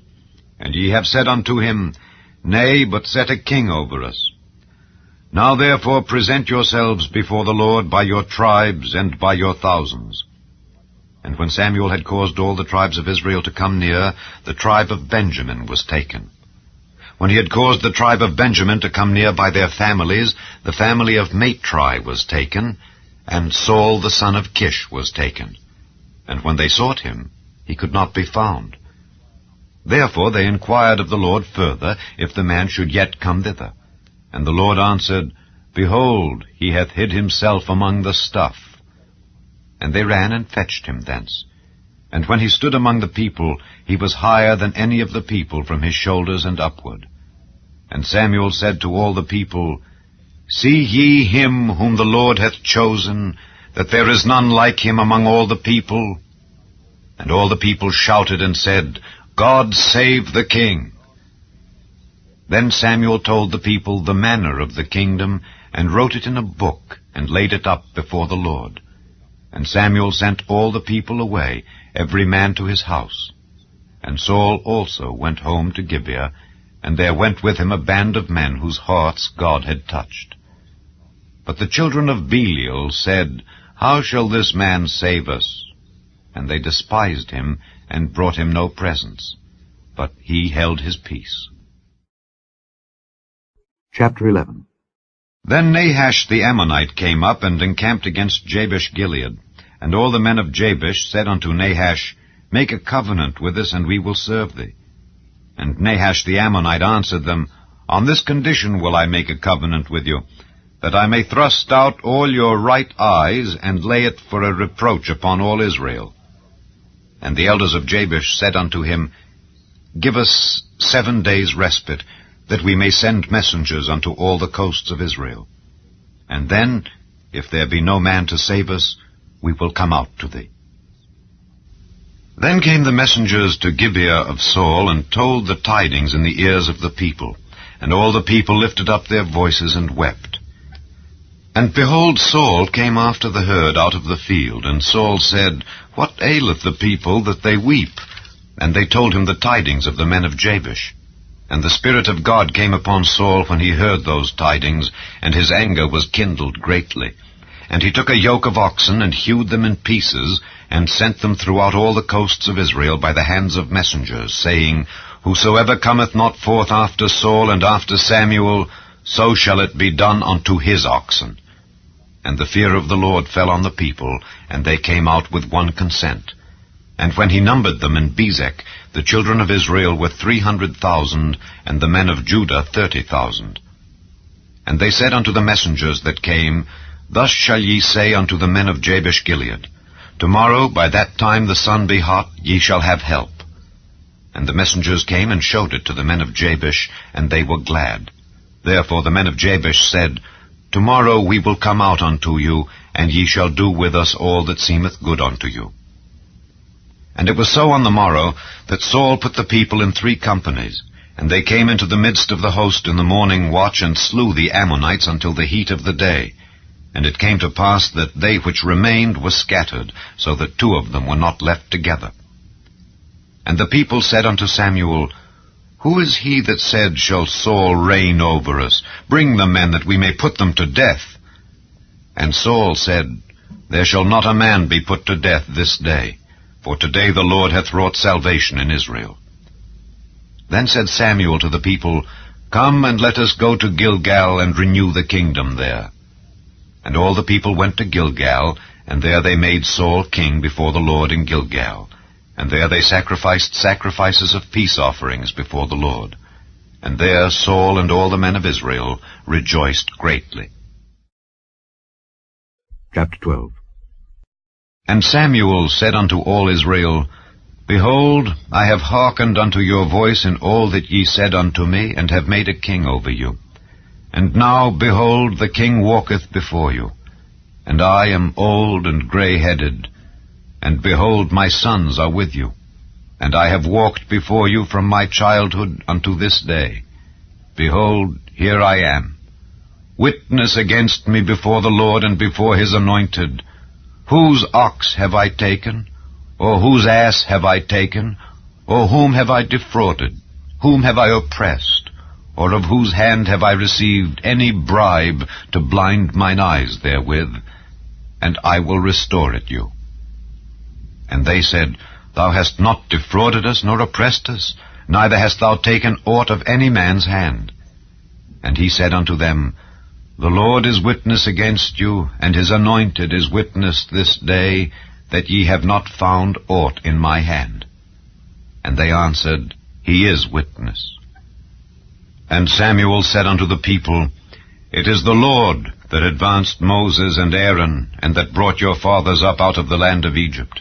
And ye have said unto him, Nay, but set a king over us. Now therefore present yourselves before the Lord by your tribes and by your thousands. And when Samuel had caused all the tribes of Israel to come near, the tribe of Benjamin was taken. When he had caused the tribe of Benjamin to come near by their families, the family of Matri was taken, and Saul the son of Kish was taken. And when they sought him, he could not be found. Therefore they inquired of the Lord further, if the man should yet come thither. And the Lord answered, Behold, he hath hid himself among the stuff. And they ran and fetched him thence. And when he stood among the people, he was higher than any of the people from his shoulders and upward. And Samuel said to all the people, See ye him whom the Lord hath chosen, that there is none like him among all the people? And all the people shouted and said, God save the king. Then Samuel told the people the manner of the kingdom, and wrote it in a book, and laid it up before the Lord. And Samuel sent all the people away, every man to his house. And Saul also went home to Gibeah, and there went with him a band of men whose hearts God had touched. But the children of Belial said, How shall this man save us? And they despised him, and brought him no presents. But he held his peace. Chapter 11. Then Nahash the Ammonite came up and encamped against Jabesh-Gilead. And all the men of Jabesh said unto Nahash, Make a covenant with us, and we will serve thee. And Nahash the Ammonite answered them, On this condition will I make a covenant with you, that I may thrust out all your right eyes, and lay it for a reproach upon all Israel. And the elders of Jabesh said unto him, Give us 7 days' respite, that we may send messengers unto all the coasts of Israel. And then, if there be no man to save us, we will come out to thee. Then came the messengers to Gibeah of Saul, and told the tidings in the ears of the people. And all the people lifted up their voices and wept. And behold, Saul came after the herd out of the field. And Saul said, What aileth the people that they weep? And they told him the tidings of the men of Jabesh. And the Spirit of God came upon Saul when he heard those tidings, and his anger was kindled greatly. And he took a yoke of oxen, and hewed them in pieces, and sent them throughout all the coasts of Israel by the hands of messengers, saying, Whosoever cometh not forth after Saul and after Samuel, so shall it be done unto his oxen. And the fear of the Lord fell on the people, and they came out with one consent. And when he numbered them in Bezek, the children of Israel were 300,000, and the men of Judah 30,000. And they said unto the messengers that came, Thus shall ye say unto the men of Jabesh-Gilead, Tomorrow by that time the sun be hot, ye shall have help. And the messengers came and showed it to the men of Jabesh, and they were glad. Therefore the men of Jabesh said, Tomorrow we will come out unto you, and ye shall do with us all that seemeth good unto you. And it was so on the morrow that Saul put the people in 3 companies, and they came into the midst of the host in the morning watch, and slew the Ammonites until the heat of the day. And it came to pass that they which remained were scattered, so that 2 of them were not left together. And the people said unto Samuel, Who is he that said, Shall Saul reign over us? Bring the men, that we may put them to death. And Saul said, There shall not a man be put to death this day, for today the Lord hath wrought salvation in Israel. Then said Samuel to the people, Come and let us go to Gilgal, and renew the kingdom there. And all the people went to Gilgal, and there they made Saul king before the Lord in Gilgal. And there they sacrificed sacrifices of peace offerings before the Lord. And there Saul and all the men of Israel rejoiced greatly. Chapter 12. And Samuel said unto all Israel, Behold, I have hearkened unto your voice in all that ye said unto me, and have made a king over you. And now, behold, the king walketh before you. And I am old and grey-headed. And behold, my sons are with you. And I have walked before you from my childhood unto this day. Behold, here I am. Witness against me before the Lord and before his anointed. Whose ox have I taken? Or whose ass have I taken? Or whom have I defrauded? Whom have I oppressed? Or of whose hand have I received any bribe to blind mine eyes therewith? And I will restore it you. And they said, Thou hast not defrauded us, nor oppressed us, neither hast thou taken aught of any man's hand. And he said unto them, The Lord is witness against you, and his anointed is witness this day, that ye have not found aught in my hand. And they answered, He is witness. And Samuel said unto the people, It is the Lord that advanced Moses and Aaron, and that brought your fathers up out of the land of Egypt.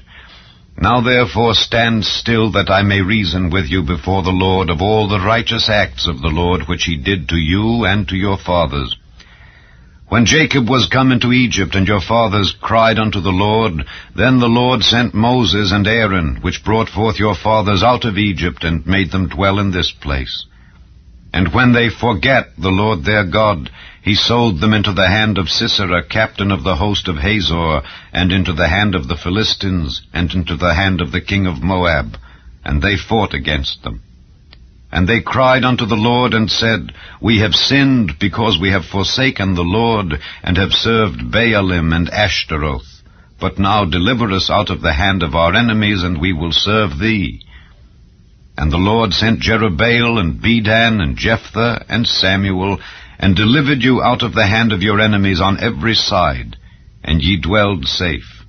Now therefore stand still, that I may reason with you before the Lord of all the righteous acts of the Lord which he did to you and to your fathers. When Jacob was come into Egypt, and your fathers cried unto the Lord, then the Lord sent Moses and Aaron, which brought forth your fathers out of Egypt, and made them dwell in this place. And when they forgat the Lord their God, he sold them into the hand of Sisera, captain of the host of Hazor, and into the hand of the Philistines, and into the hand of the king of Moab, and they fought against them. And they cried unto the Lord, and said, We have sinned, because we have forsaken the Lord, and have served Baalim and Ashtaroth. But now deliver us out of the hand of our enemies, and we will serve thee. And the Lord sent Jerubbaal, and Bedan, and Jephthah, and Samuel, and delivered you out of the hand of your enemies on every side, and ye dwelled safe.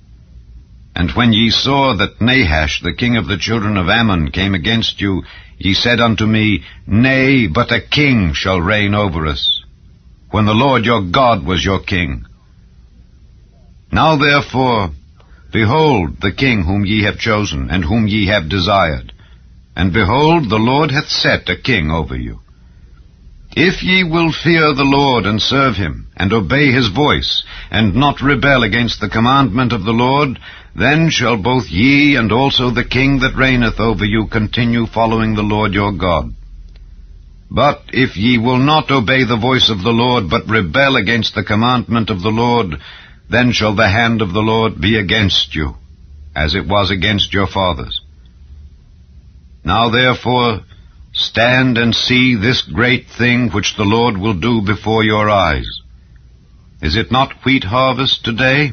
And when ye saw that Nahash, the king of the children of Ammon, came against you, ye said unto me, Nay, but a king shall reign over us, when the Lord your God was your king. Now therefore, behold the king whom ye have chosen, and whom ye have desired. And behold, the Lord hath set a king over you. If ye will fear the Lord, and serve him, and obey his voice, and not rebel against the commandment of the Lord, then shall both ye and also the king that reigneth over you continue following the Lord your God. But if ye will not obey the voice of the Lord, but rebel against the commandment of the Lord, then shall the hand of the Lord be against you, as it was against your fathers. Now therefore stand and see this great thing which the Lord will do before your eyes. Is it not wheat harvest today?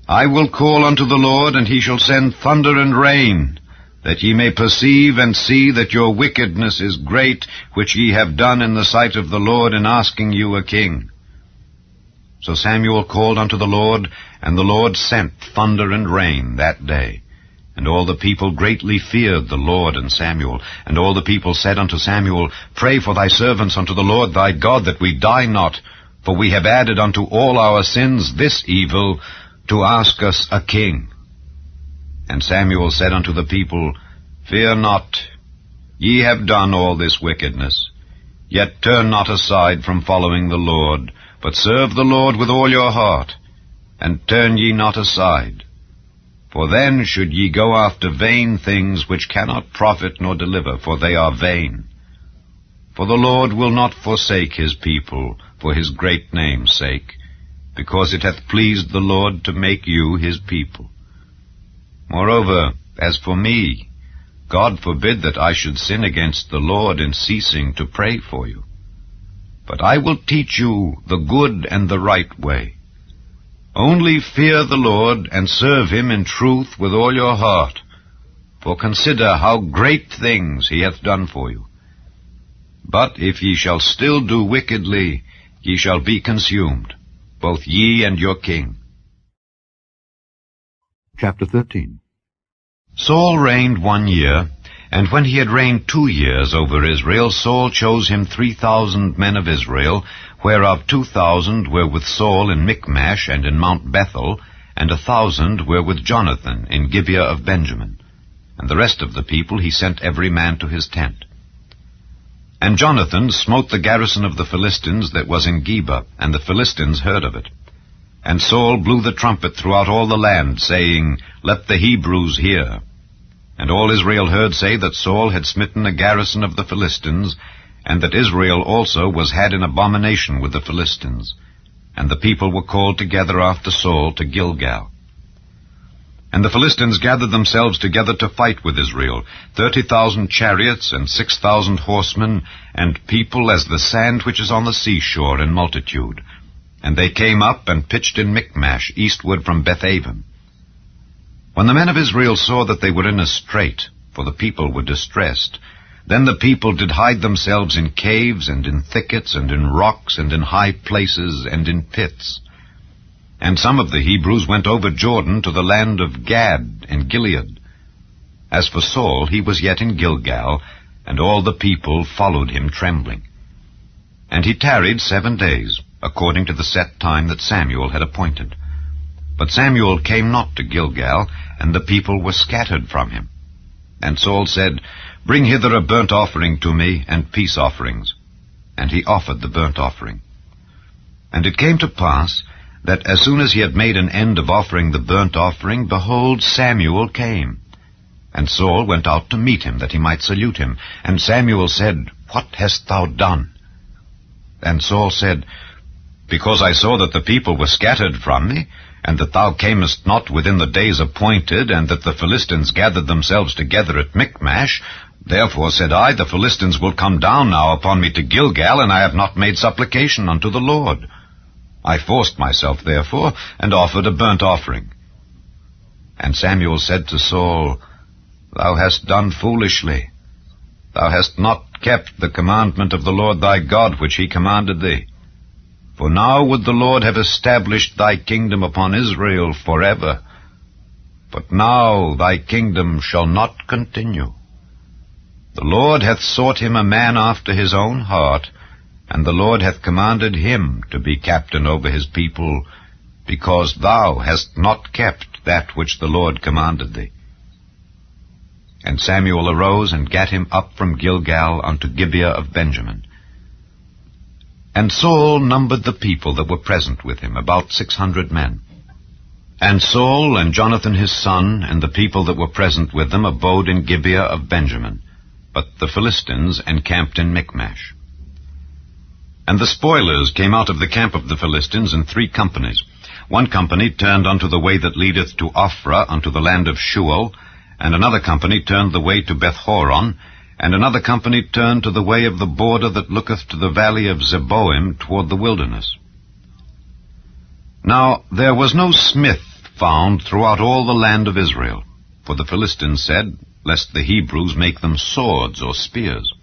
I will call unto the Lord, and he shall send thunder and rain, that ye may perceive and see that your wickedness is great, which ye have done in the sight of the Lord in asking you a king. So Samuel called unto the Lord, and the Lord sent thunder and rain that day. And all the people greatly feared the Lord and Samuel. And all the people said unto Samuel, Pray for thy servants unto the Lord thy God, that we die not, for we have added unto all our sins this evil, to ask us a king. And Samuel said unto the people, Fear not, ye have done all this wickedness. Yet turn not aside from following the Lord, but serve the Lord with all your heart, and turn ye not aside. For then should ye go after vain things which cannot profit nor deliver, for they are vain. For the Lord will not forsake his people for his great name's sake, because it hath pleased the Lord to make you his people. Moreover, as for me, God forbid that I should sin against the Lord in ceasing to pray for you. But I will teach you the good and the right way. Only fear the Lord, and serve him in truth with all your heart. For consider how great things he hath done for you. But if ye shall still do wickedly, ye shall be consumed. both ye and your king. Chapter 13. Saul reigned 1 year, and when he had reigned 2 years over Israel, Saul chose him 3,000 men of Israel, whereof 2,000 were with Saul in Michmash and in Mount Bethel, and 1,000 were with Jonathan in Gibeah of Benjamin. And the rest of the people he sent every man to his tent. And Jonathan smote the garrison of the Philistines that was in Geba, and the Philistines heard of it. And Saul blew the trumpet throughout all the land, saying, Let the Hebrews hear. And all Israel heard say that Saul had smitten a garrison of the Philistines, and that Israel also was had in abomination with the Philistines. And the people were called together after Saul to Gilgal. And the Philistines gathered themselves together to fight with Israel, 30,000 chariots and 6,000 horsemen, and people as the sand which is on the seashore in multitude. And they came up and pitched in Michmash, eastward from Bethaven. When the men of Israel saw that they were in a strait, for the people were distressed, then the people did hide themselves in caves, and in thickets, and in rocks, and in high places, and in pits. And some of the Hebrews went over Jordan to the land of Gad and Gilead. As for Saul, he was yet in Gilgal, and all the people followed him trembling. And he tarried 7 days, according to the set time that Samuel had appointed. But Samuel came not to Gilgal, and the people were scattered from him. And Saul said, Bring hither a burnt offering to me, and peace offerings. And he offered the burnt offering. And it came to pass, that as soon as he had made an end of offering the burnt offering, behold, Samuel came. And Saul went out to meet him, that he might salute him. And Samuel said, What hast thou done? And Saul said, Because I saw that the people were scattered from me, and that thou camest not within the days appointed, and that the Philistines gathered themselves together at Michmash, therefore said I, The Philistines will come down now upon me to Gilgal, and I have not made supplication unto the Lord. I forced myself, therefore, and offered a burnt offering. And Samuel said to Saul, Thou hast done foolishly. Thou hast not kept the commandment of the Lord thy God, which he commanded thee. For now would the Lord have established thy kingdom upon Israel forever. But now thy kingdom shall not continue. The Lord hath sought him a man after his own heart, and the Lord hath commanded him to be captain over his people, because thou hast not kept that which the Lord commanded thee. And Samuel arose and gat him up from Gilgal unto Gibeah of Benjamin. And Saul numbered the people that were present with him, about 600 men. And Saul and Jonathan his son, and the people that were present with them, abode in Gibeah of Benjamin, but the Philistines encamped in Michmash. And the spoilers came out of the camp of the Philistines in 3 companies. 1 company turned unto the way that leadeth to Ophrah, unto the land of Shual, and another company turned the way to Bethhoron, and another company turned to the way of the border that looketh to the valley of Zeboim toward the wilderness. Now there was no smith found throughout all the land of Israel, for the Philistines said, Lest the Hebrews make them swords or spears.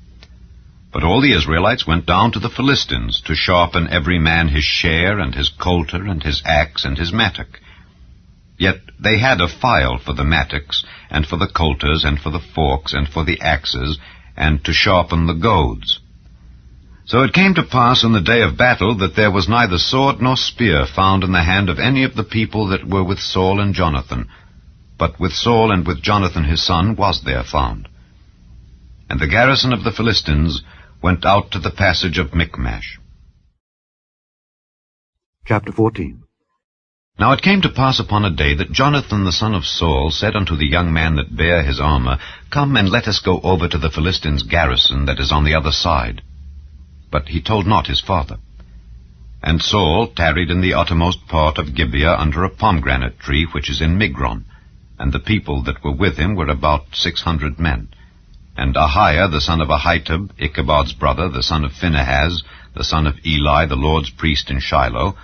But all the Israelites went down to the Philistines to sharpen every man his share, and his coulter, and his axe, and his mattock. Yet they had a file for the mattocks, and for the coulters, and for the forks, and for the axes, and to sharpen the goads. So it came to pass in the day of battle that there was neither sword nor spear found in the hand of any of the people that were with Saul and Jonathan, but with Saul and with Jonathan his son was there found. And the garrison of the Philistines went out to the passage of Michmash. Chapter 14. Now it came to pass upon a day that Jonathan the son of Saul said unto the young man that bare his armor, Come and let us go over to the Philistines' garrison that is on the other side. But he told not his father. And Saul tarried in the uttermost part of Gibeah under a pomegranate tree which is in Migron, and the people that were with him were about 600 men. And Ahiah the son of Ahitub, Ichabod's brother, the son of Phinehas, the son of Eli, the Lord's priest in Shiloh,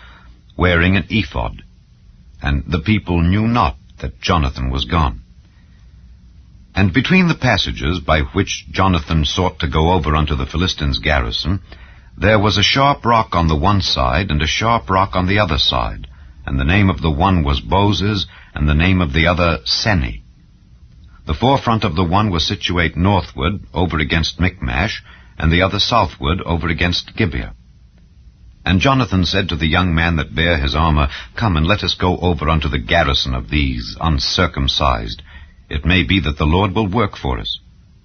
wearing an ephod. And the people knew not that Jonathan was gone. And between the passages by which Jonathan sought to go over unto the Philistines' garrison, There was a sharp rock on the one side, and a sharp rock on the other side, and the name of the one was Boses, and the name of the other Seni. The forefront of the one was situate northward, over against Michmash, and the other southward, over against Gibeah. And Jonathan said to the young man that bare his armor, Come, and let us go over unto the garrison of these uncircumcised. It may be that the Lord will work for us,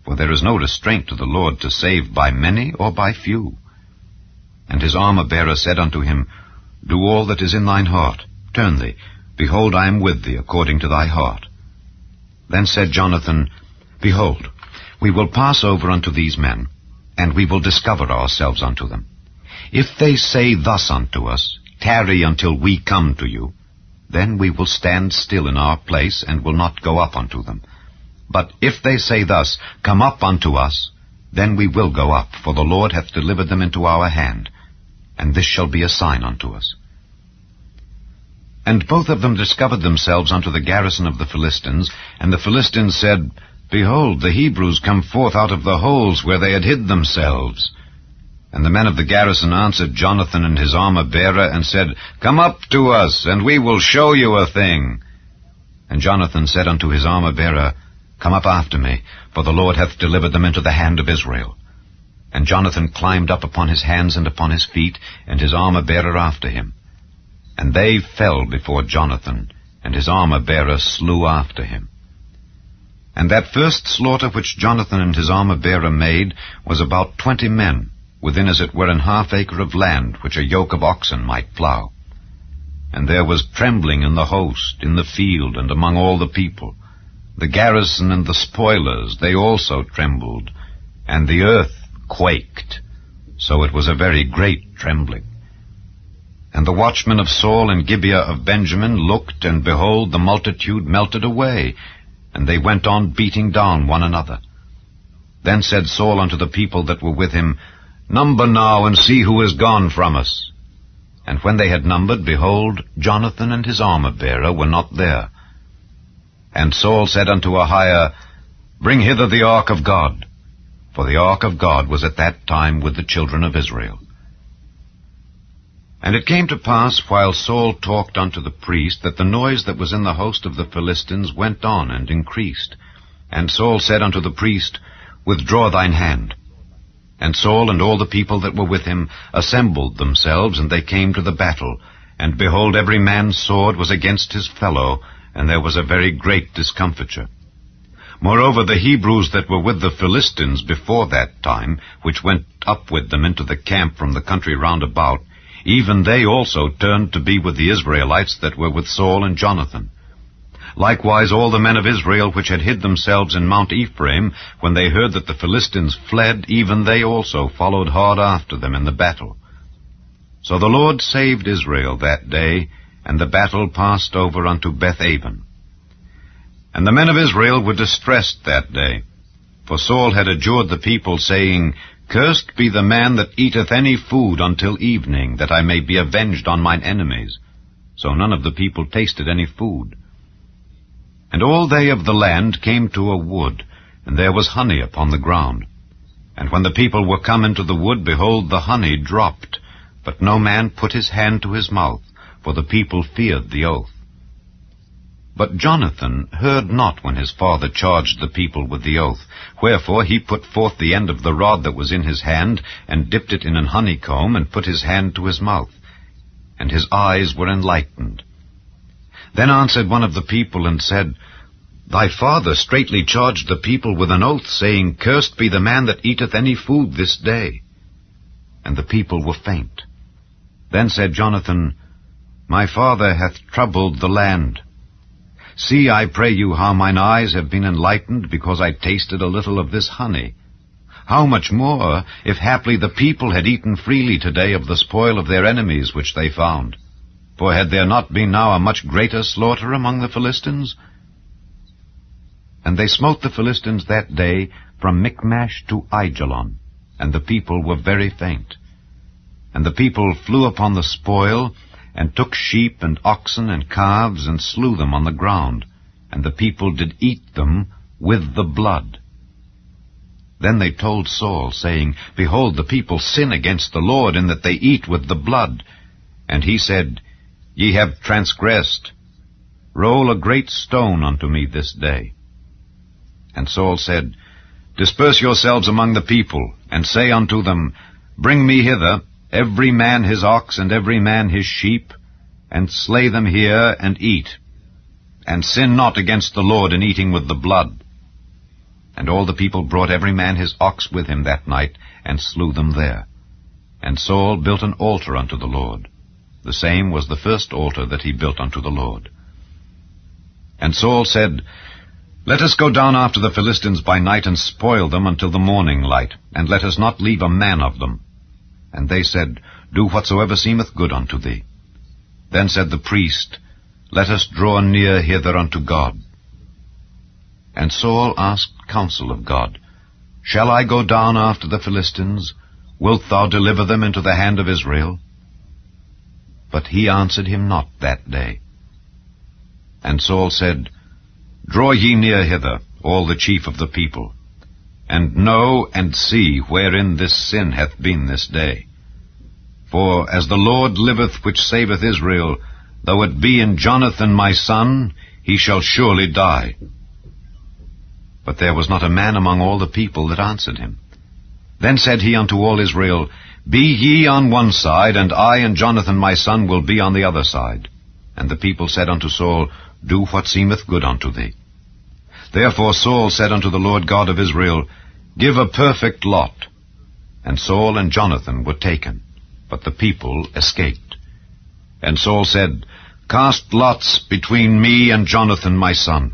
for there is no restraint to the Lord to save by many or by few. And his armor-bearer said unto him, Do all that is in thine heart. Turn thee. Behold, I am with thee according to thy heart. Then said Jonathan, Behold, we will pass over unto these men, and we will discover ourselves unto them. If they say thus unto us, Tarry until we come to you, then we will stand still in our place, and will not go up unto them. But if they say thus, Come up unto us, then we will go up, for the Lord hath delivered them into our hand, and this shall be a sign unto us. And both of them discovered themselves unto the garrison of the Philistines, and the Philistines said, Behold, the Hebrews come forth out of the holes where they had hid themselves. And the men of the garrison answered Jonathan and his armor-bearer, and said, Come up to us, and we will show you a thing. And Jonathan said unto his armor-bearer, Come up after me, for the Lord hath delivered them into the hand of Israel. And Jonathan climbed up upon his hands and upon his feet, and his armor-bearer after him. And they fell before Jonathan, and his armor-bearer slew after him. And that first slaughter which Jonathan and his armor-bearer made was about 20 men, within as it were an half acre of land, which a yoke of oxen might plough. And there was trembling in the host, in the field, and among all the people. The garrison and the spoilers, they also trembled, and the earth quaked. So it was a very great trembling. And the watchmen of Saul and Gibeah of Benjamin looked, and behold, the multitude melted away, and they went on beating down one another. Then said Saul unto the people that were with him, Number now, and see who is gone from us. And when they had numbered, behold, Jonathan and his armor-bearer were not there. And Saul said unto Ahiah, Bring hither the ark of God. For the ark of God was at that time with the children of Israel. And it came to pass, while Saul talked unto the priest, that the noise that was in the host of the Philistines went on and increased. And Saul said unto the priest, Withdraw thine hand. And Saul and all the people that were with him assembled themselves, and they came to the battle. And behold, every man's sword was against his fellow, and there was a very great discomfiture. Moreover, the Hebrews that were with the Philistines before that time, which went up with them into the camp from the country round about, even they also turned to be with the Israelites that were with Saul and Jonathan. Likewise all the men of Israel which had hid themselves in Mount Ephraim, when they heard that the Philistines fled, even they also followed hard after them in the battle. So the Lord saved Israel that day, and the battle passed over unto Beth-aven. And the men of Israel were distressed that day, for Saul had adjured the people, saying, Cursed be the man that eateth any food until evening, that I may be avenged on mine enemies. So none of the people tasted any food. And all they of the land came to a wood, and there was honey upon the ground. And when the people were come into the wood, behold, the honey dropped, but no man put his hand to his mouth, for the people feared the oath. But Jonathan heard not when his father charged the people with the oath. Wherefore he put forth the end of the rod that was in his hand, and dipped it in an honeycomb, and put his hand to his mouth. And his eyes were enlightened. Then answered one of the people, and said, Thy father straitly charged the people with an oath, saying, Cursed be the man that eateth any food this day. And the people were faint. Then said Jonathan, My father hath troubled the land. See, I pray you, how mine eyes have been enlightened, because I tasted a little of this honey. How much more, if haply the people had eaten freely today of the spoil of their enemies which they found? For had there not been now a much greater slaughter among the Philistines? And they smote the Philistines that day from Michmash to Aijalon, and the people were very faint. And the people flew upon the spoil, and took sheep and oxen and calves, and slew them on the ground, and the people did eat them with the blood. Then they told Saul, saying, Behold, the people sin against the Lord, in that they eat with the blood. And he said, Ye have transgressed. Roll a great stone unto me this day. And Saul said, Disperse yourselves among the people, and say unto them, Bring me hither every man his ox, and every man his sheep, and slay them here, and eat. And sin not against the Lord in eating with the blood. And all the people brought every man his ox with him that night, and slew them there. And Saul built an altar unto the Lord. The same was the first altar that he built unto the Lord. And Saul said, Let us go down after the Philistines by night, and spoil them until the morning light, and let us not leave a man of them. And they said, Do whatsoever seemeth good unto thee. Then said the priest, Let us draw near hither unto God. And Saul asked counsel of God, Shall I go down after the Philistines? Wilt thou deliver them into the hand of Israel? But he answered him not that day. And Saul said, Draw ye near hither, all the chief of the people, and know and see wherein this sin hath been this day. For as the Lord liveth which saveth Israel, though it be in Jonathan my son, he shall surely die. But there was not a man among all the people that answered him. Then said he unto all Israel, Be ye on one side, and I and Jonathan my son will be on the other side. And the people said unto Saul, Do what seemeth good unto thee. Therefore Saul said unto the Lord God of Israel, Give a perfect lot. And Saul and Jonathan were taken, but the people escaped. And Saul said, Cast lots between me and Jonathan my son.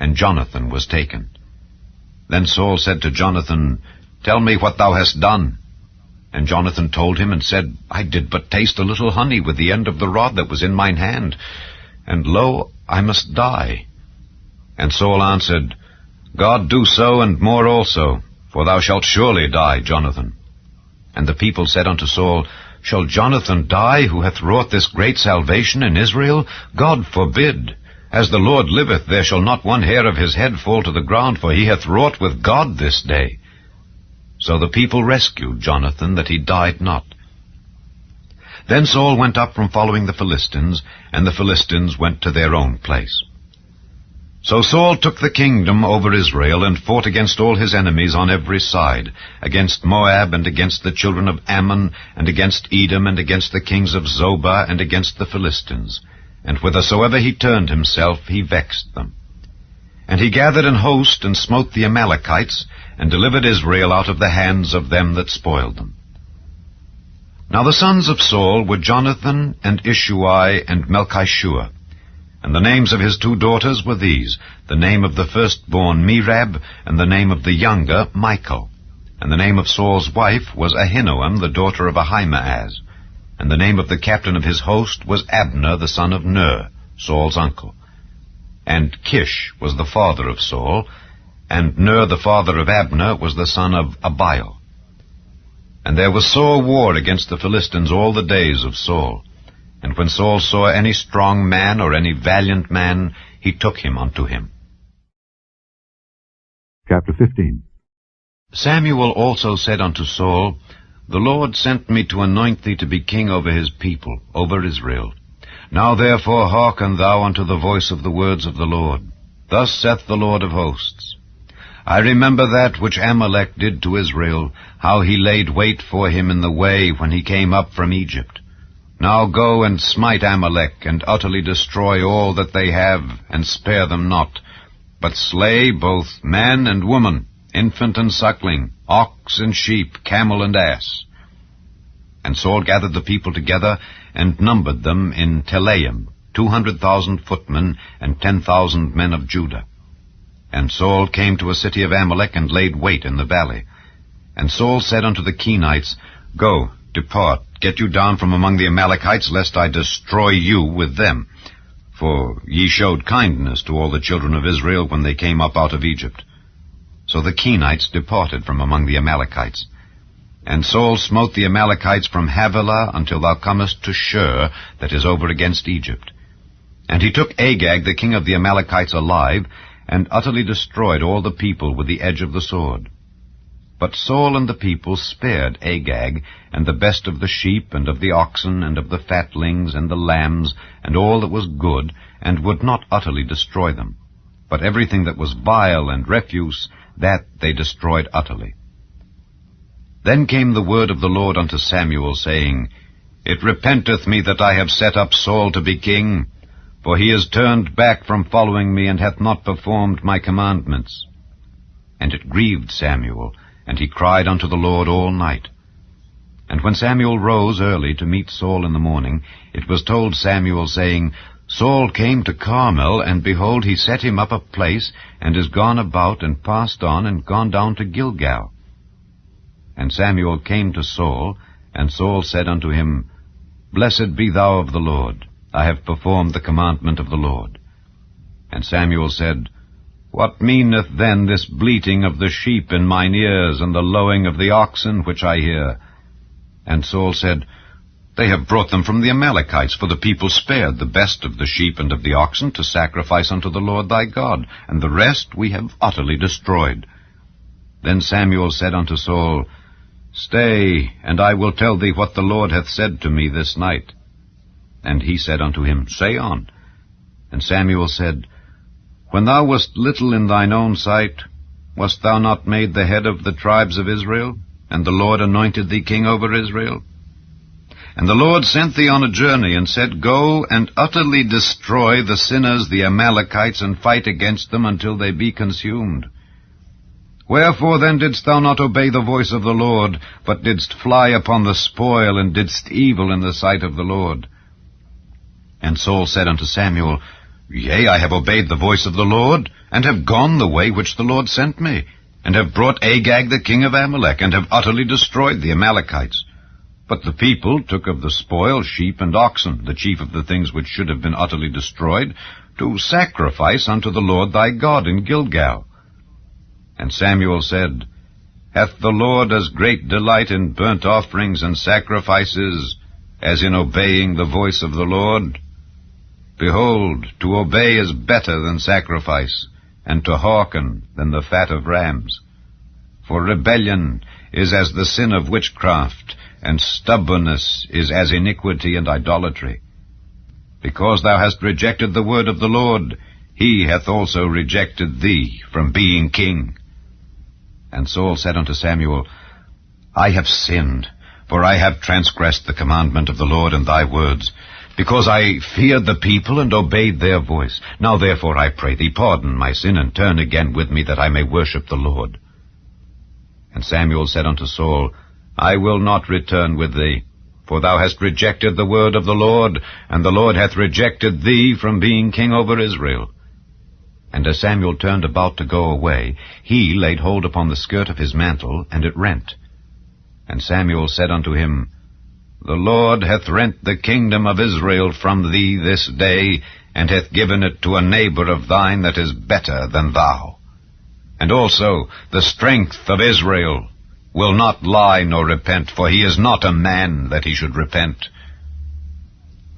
And Jonathan was taken. Then Saul said to Jonathan, Tell me what thou hast done. And Jonathan told him, and said, I did but taste a little honey with the end of the rod that was in mine hand, and lo, I must die. And Saul answered, God do so, and more also, for thou shalt surely die, Jonathan. And the people said unto Saul, Shall Jonathan die, who hath wrought this great salvation in Israel? God forbid. As the Lord liveth, there shall not one hair of his head fall to the ground, for he hath wrought with God this day. So the people rescued Jonathan, that he died not. Then Saul went up from following the Philistines, and the Philistines went to their own place. So Saul took the kingdom over Israel, and fought against all his enemies on every side, against Moab, and against the children of Ammon, and against Edom, and against the kings of Zobah, and against the Philistines. And whithersoever he turned himself, he vexed them. And he gathered an host, and smote the Amalekites, and delivered Israel out of the hands of them that spoiled them. Now the sons of Saul were Jonathan, and Ishuai, and Melchishua. And the names of his 2 daughters were these, the name of the firstborn Merab, and the name of the younger Michal. And the name of Saul's wife was Ahinoam, the daughter of Ahimaaz. And the name of the captain of his host was Abner, the son of Ner, Saul's uncle. And Kish was the father of Saul, and Ner the father of Abner was the son of Abiel. And there was sore war against the Philistines all the days of Saul. And when Saul saw any strong man or any valiant man, he took him unto him. Chapter 15. Samuel also said unto Saul, The Lord sent me to anoint thee to be king over his people, over Israel. Now therefore hearken thou unto the voice of the words of the Lord. Thus saith the Lord of hosts, I remember that which Amalek did to Israel, how he laid wait for him in the way when he came up from Egypt. Now go and smite Amalek, and utterly destroy all that they have, and spare them not, but slay both man and woman, infant and suckling, ox and sheep, camel and ass. And Saul gathered the people together, and numbered them in Telaim, 200,000 footmen, and 10,000 men of Judah. And Saul came to a city of Amalek, and laid wait in the valley. And Saul said unto the Kenites, Go, depart, get you down from among the Amalekites, lest I destroy you with them. For ye showed kindness to all the children of Israel when they came up out of Egypt. So the Kenites departed from among the Amalekites. And Saul smote the Amalekites from Havilah until thou comest to Shur, that is over against Egypt. And he took Agag the king of the Amalekites alive, and utterly destroyed all the people with the edge of the sword. But Saul and the people spared Agag, and the best of the sheep, and of the oxen, and of the fatlings, and the lambs, and all that was good, and would not utterly destroy them. But everything that was vile and refuse, that they destroyed utterly. Then came the word of the Lord unto Samuel, saying, It repenteth me that I have set up Saul to be king, for he is turned back from following me, and hath not performed my commandments. And it grieved Samuel, and he cried unto the Lord all night. And when Samuel rose early to meet Saul in the morning, it was told Samuel, saying, Saul came to Carmel, and behold, he set him up a place, and is gone about, and passed on, and gone down to Gilgal. And Samuel came to Saul, and Saul said unto him, Blessed be thou of the Lord, I have performed the commandment of the Lord. And Samuel said, What meaneth then this bleating of the sheep in mine ears, and the lowing of the oxen which I hear? And Saul said, They have brought them from the Amalekites, for the people spared the best of the sheep and of the oxen to sacrifice unto the Lord thy God, and the rest we have utterly destroyed. Then Samuel said unto Saul, Stay, and I will tell thee what the Lord hath said to me this night. And he said unto him, Say on. And Samuel said, When thou wast little in thine own sight, wast thou not made the head of the tribes of Israel? And the Lord anointed thee king over Israel? And the Lord sent thee on a journey, and said, Go and utterly destroy the sinners, the Amalekites, and fight against them until they be consumed. Wherefore then didst thou not obey the voice of the Lord, but didst fly upon the spoil, and didst evil in the sight of the Lord? And Saul said unto Samuel, Yea, I have obeyed the voice of the Lord, and have gone the way which the Lord sent me, and have brought Agag the king of Amalek, and have utterly destroyed the Amalekites. But the people took of the spoil sheep and oxen, the chief of the things which should have been utterly destroyed, to sacrifice unto the Lord thy God in Gilgal. And Samuel said, Hath the Lord as great delight in burnt offerings and sacrifices as in obeying the voice of the Lord? Behold, to obey is better than sacrifice, and to hearken than the fat of rams. For rebellion is as the sin of witchcraft, and stubbornness is as iniquity and idolatry. Because thou hast rejected the word of the Lord, he hath also rejected thee from being king. And Saul said unto Samuel, I have sinned, for I have transgressed the commandment of the Lord and thy words, because I feared the people and obeyed their voice. Now therefore I pray thee, pardon my sin, and turn again with me, that I may worship the Lord. And Samuel said unto Saul, I will not return with thee, for thou hast rejected the word of the Lord, and the Lord hath rejected thee from being king over Israel. And as Samuel turned about to go away, he laid hold upon the skirt of his mantle, and it rent. And Samuel said unto him, The Lord hath rent the kingdom of Israel from thee this day, and hath given it to a neighbor of thine that is better than thou. And also the strength of Israel will not lie nor repent, for he is not a man that he should repent.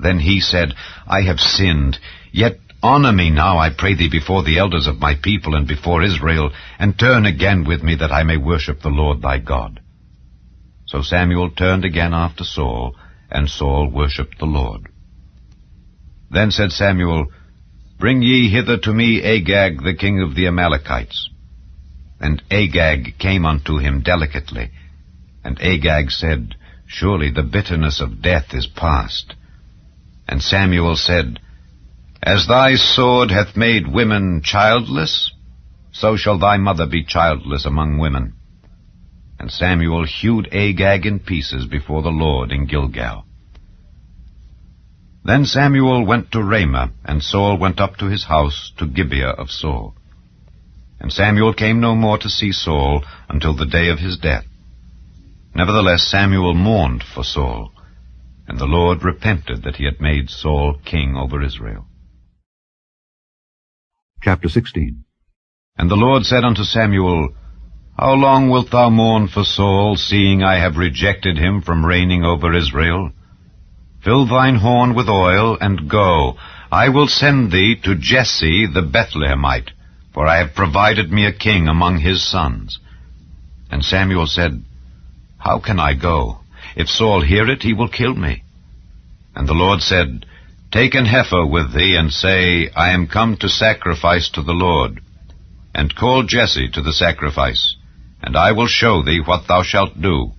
Then he said, I have sinned, yet honor me now, I pray thee, before the elders of my people and before Israel, and turn again with me, that I may worship the Lord thy God. So Samuel turned again after Saul, and Saul worshipped the Lord. Then said Samuel, Bring ye hither to me Agag the king of the Amalekites. And Agag came unto him delicately. And Agag said, Surely the bitterness of death is past. And Samuel said, As thy sword hath made women childless, so shall thy mother be childless among women. And Samuel hewed Agag in pieces before the Lord in Gilgal. Then Samuel went to Ramah, and Saul went up to his house to Gibeah of Saul. And Samuel came no more to see Saul until the day of his death. Nevertheless Samuel mourned for Saul, and the Lord repented that he had made Saul king over Israel. Chapter 16. And the Lord said unto Samuel, How long wilt thou mourn for Saul, seeing I have rejected him from reigning over Israel? Fill thine horn with oil, and go. I will send thee to Jesse the Bethlehemite, for I have provided me a king among his sons. And Samuel said, How can I go? If Saul hear it, he will kill me. And the Lord said, Take an heifer with thee, and say, I am come to sacrifice to the Lord. And call Jesse to the sacrifice, and I will show thee what thou shalt do.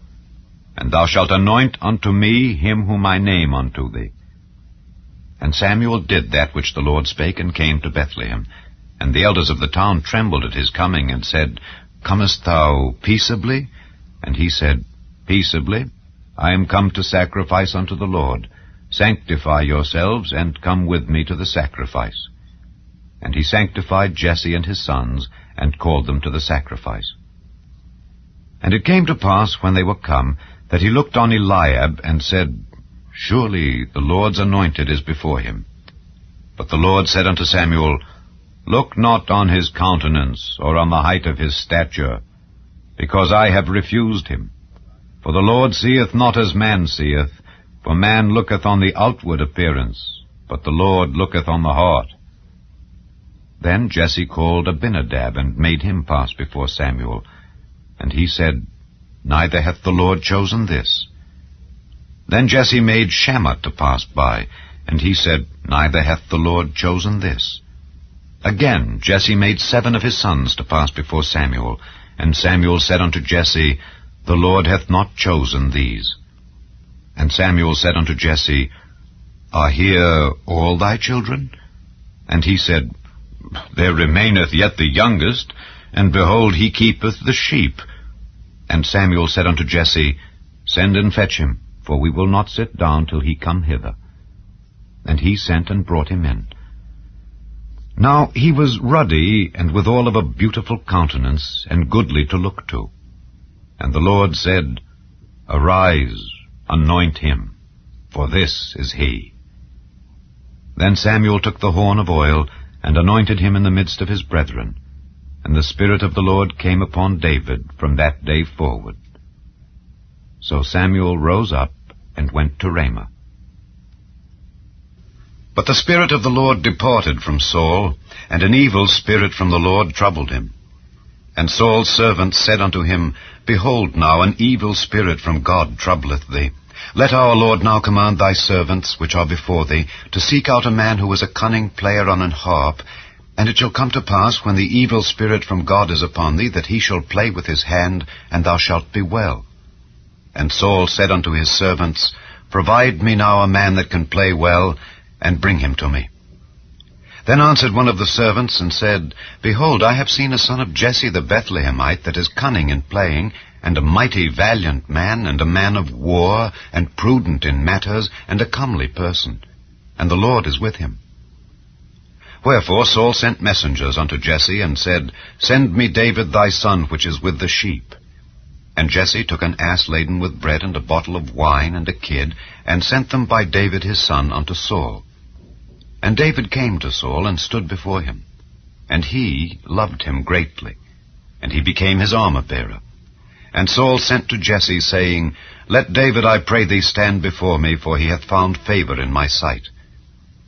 And thou shalt anoint unto me him whom I name unto thee. And Samuel did that which the Lord spake, and came to Bethlehem. And the elders of the town trembled at his coming, and said, Comest thou peaceably? And he said, Peaceably. I am come to sacrifice unto the Lord. Sanctify yourselves, and come with me to the sacrifice. And he sanctified Jesse and his sons, and called them to the sacrifice. And it came to pass, when they were come, that he looked on Eliab, and said, Surely the Lord's anointed is before him. But the Lord said unto Samuel, Look not on his countenance, or on the height of his stature, because I have refused him. For the Lord seeth not as man seeth, for man looketh on the outward appearance, but the Lord looketh on the heart. Then Jesse called Abinadab, and made him pass before Samuel. And he said, Neither hath the Lord chosen this. Then Jesse made Shammah to pass by, and he said, Neither hath the Lord chosen this. Again Jesse made 7 of his sons to pass before Samuel. And Samuel said unto Jesse, The Lord hath not chosen these. And Samuel said unto Jesse, Are here all thy children? And he said, There remaineth yet the youngest, and behold, he keepeth the sheep. And Samuel said unto Jesse, Send and fetch him, for we will not sit down till he come hither. And he sent and brought him in. Now he was ruddy, and withal of a beautiful countenance, and goodly to look to. And the Lord said, Arise, anoint him, for this is he. Then Samuel took the horn of oil, and anointed him in the midst of his brethren. And the Spirit of the Lord came upon David from that day forward. So Samuel rose up, and went to Ramah. But the Spirit of the Lord departed from Saul, and an evil spirit from the Lord troubled him. And Saul's servants said unto him, Behold now, an evil spirit from God troubleth thee. Let our Lord now command thy servants, which are before thee, to seek out a man who is a cunning player on an harp. And it shall come to pass, when the evil spirit from God is upon thee, that he shall play with his hand, and thou shalt be well. And Saul said unto his servants, Provide me now a man that can play well, and bring him to me. Then answered one of the servants, and said, Behold, I have seen a son of Jesse the Bethlehemite, that is cunning in playing, and a mighty valiant man, and a man of war, and prudent in matters, and a comely person. And the Lord is with him. Wherefore Saul sent messengers unto Jesse, and said, Send me David thy son, which is with the sheep. And Jesse took an ass laden with bread, and a bottle of wine, and a kid, and sent them by David his son unto Saul. And David came to Saul, and stood before him. And he loved him greatly, and he became his armor-bearer. And Saul sent to Jesse, saying, Let David, I pray thee, stand before me, for he hath found favor in my sight.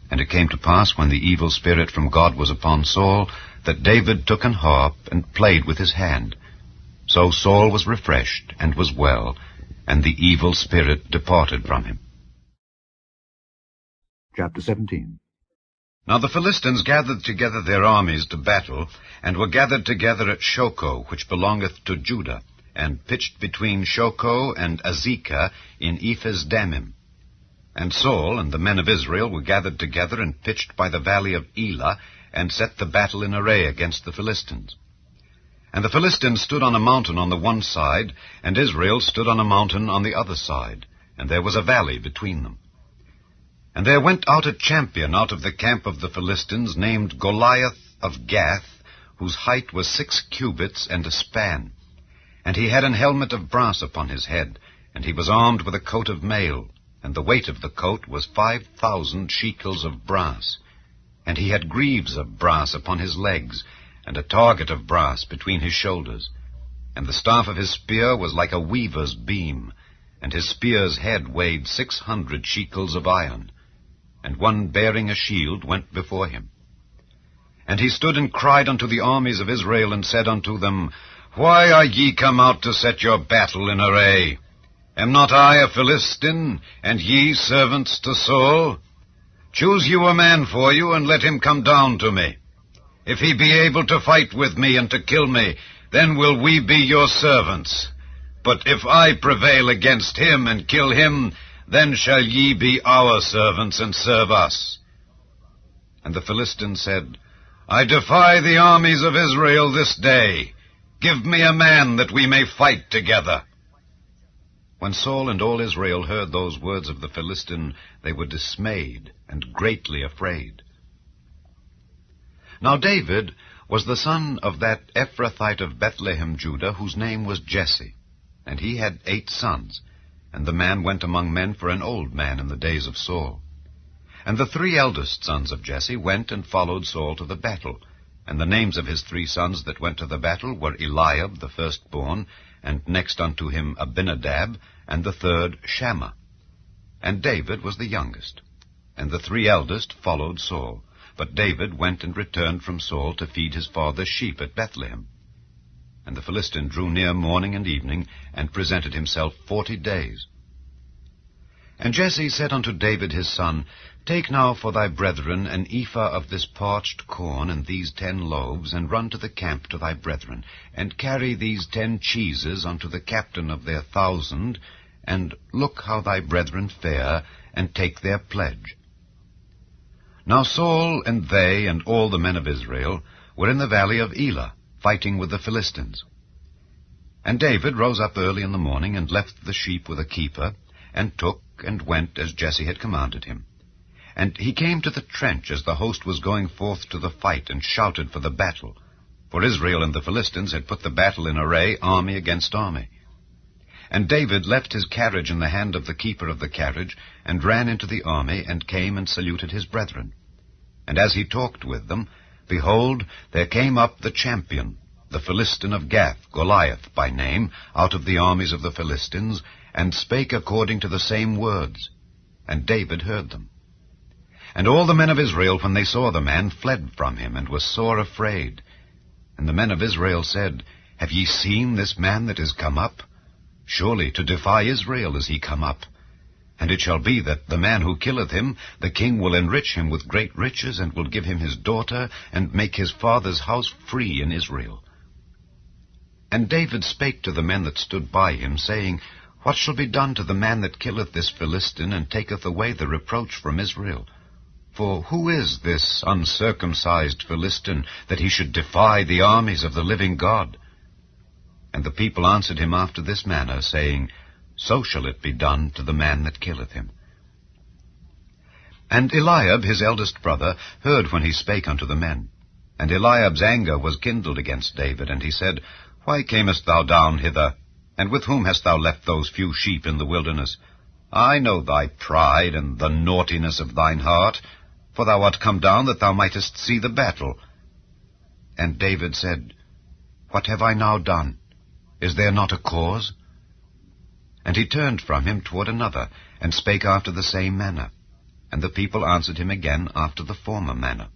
And it came to pass, when the evil spirit from God was upon Saul, that David took an harp, and played with his hand. So Saul was refreshed, and was well, and the evil spirit departed from him. Chapter 17. Now the Philistines gathered together their armies to battle, and were gathered together at Shochoh, which belongeth to Judah, and pitched between Shochoh and Azekah in Ephes-dammim. And Saul and the men of Israel were gathered together, and pitched by the valley of Elah, and set the battle in array against the Philistines. And the Philistines stood on a mountain on the one side, and Israel stood on a mountain on the other side, and there was a valley between them. And there went out a champion out of the camp of the Philistines, named Goliath of Gath, whose height was 6 cubits and a span. And he had an helmet of brass upon his head, and he was armed with a coat of mail, and the weight of the coat was 5,000 shekels of brass. And he had greaves of brass upon his legs, and a target of brass between his shoulders. And the staff of his spear was like a weaver's beam, and his spear's head weighed 600 shekels of iron. And one bearing a shield went before him. And he stood and cried unto the armies of Israel, and said unto them, Why are ye come out to set your battle in array? Am not I a Philistine, and ye servants to Saul? Choose you a man for you, and let him come down to me. If he be able to fight with me and to kill me, then will we be your servants. But if I prevail against him and kill him, then shall ye be our servants and serve us. And the Philistine said, I defy the armies of Israel this day. Give me a man that we may fight together. When Saul and all Israel heard those words of the Philistine, they were dismayed and greatly afraid. Now David was the son of that Ephrathite of Bethlehem, Judah, whose name was Jesse. And he had 8 sons, and the man went among men for an old man in the days of Saul. And the 3 eldest sons of Jesse went and followed Saul to the battle. And the names of his 3 sons that went to the battle were Eliab, the firstborn, and next unto him Abinadab, and the third Shammah. And David was the youngest. And the 3 eldest followed Saul. But David went and returned from Saul to feed his father's sheep at Bethlehem. And the Philistine drew near morning and evening, and presented himself 40 days. And Jesse said unto David his son, Take now for thy brethren an ephah of this parched corn, and these 10 loaves, and run to the camp to thy brethren, and carry these 10 cheeses unto the captain of their 1,000, and look how thy brethren fare, and take their pledge. Now Saul and they and all the men of Israel were in the valley of Elah, fighting with the Philistines. And David rose up early in the morning, and left the sheep with a keeper, and took and went as Jesse had commanded him. And he came to the trench as the host was going forth to the fight, and shouted for the battle. For Israel and the Philistines had put the battle in array, army against army. And David left his carriage in the hand of the keeper of the carriage, and ran into the army, and came and saluted his brethren. And as he talked with them, behold, there came up the champion, the Philistine of Gath, Goliath by name, out of the armies of the Philistines, and spake according to the same words. And David heard them. And all the men of Israel, when they saw the man, fled from him, and were sore afraid. And the men of Israel said, Have ye seen this man that is come up? Surely to defy Israel is he come up. And it shall be that the man who killeth him, the king will enrich him with great riches, and will give him his daughter, and make his father's house free in Israel. And David spake to the men that stood by him, saying, What shall be done to the man that killeth this Philistine, and taketh away the reproach from Israel? For who is this uncircumcised Philistine, that he should defy the armies of the living God? And the people answered him after this manner, saying, So shall it be done to the man that killeth him. And Eliab, his eldest brother, heard when he spake unto the men. And Eliab's anger was kindled against David, and he said, Why camest thou down hither? And with whom hast thou left those few sheep in the wilderness? I know thy pride and the naughtiness of thine heart, for thou art come down that thou mightest see the battle. And David said, What have I now done? Is there not a cause? And he turned from him toward another, and spake after the same manner. And the people answered him again after the former manner.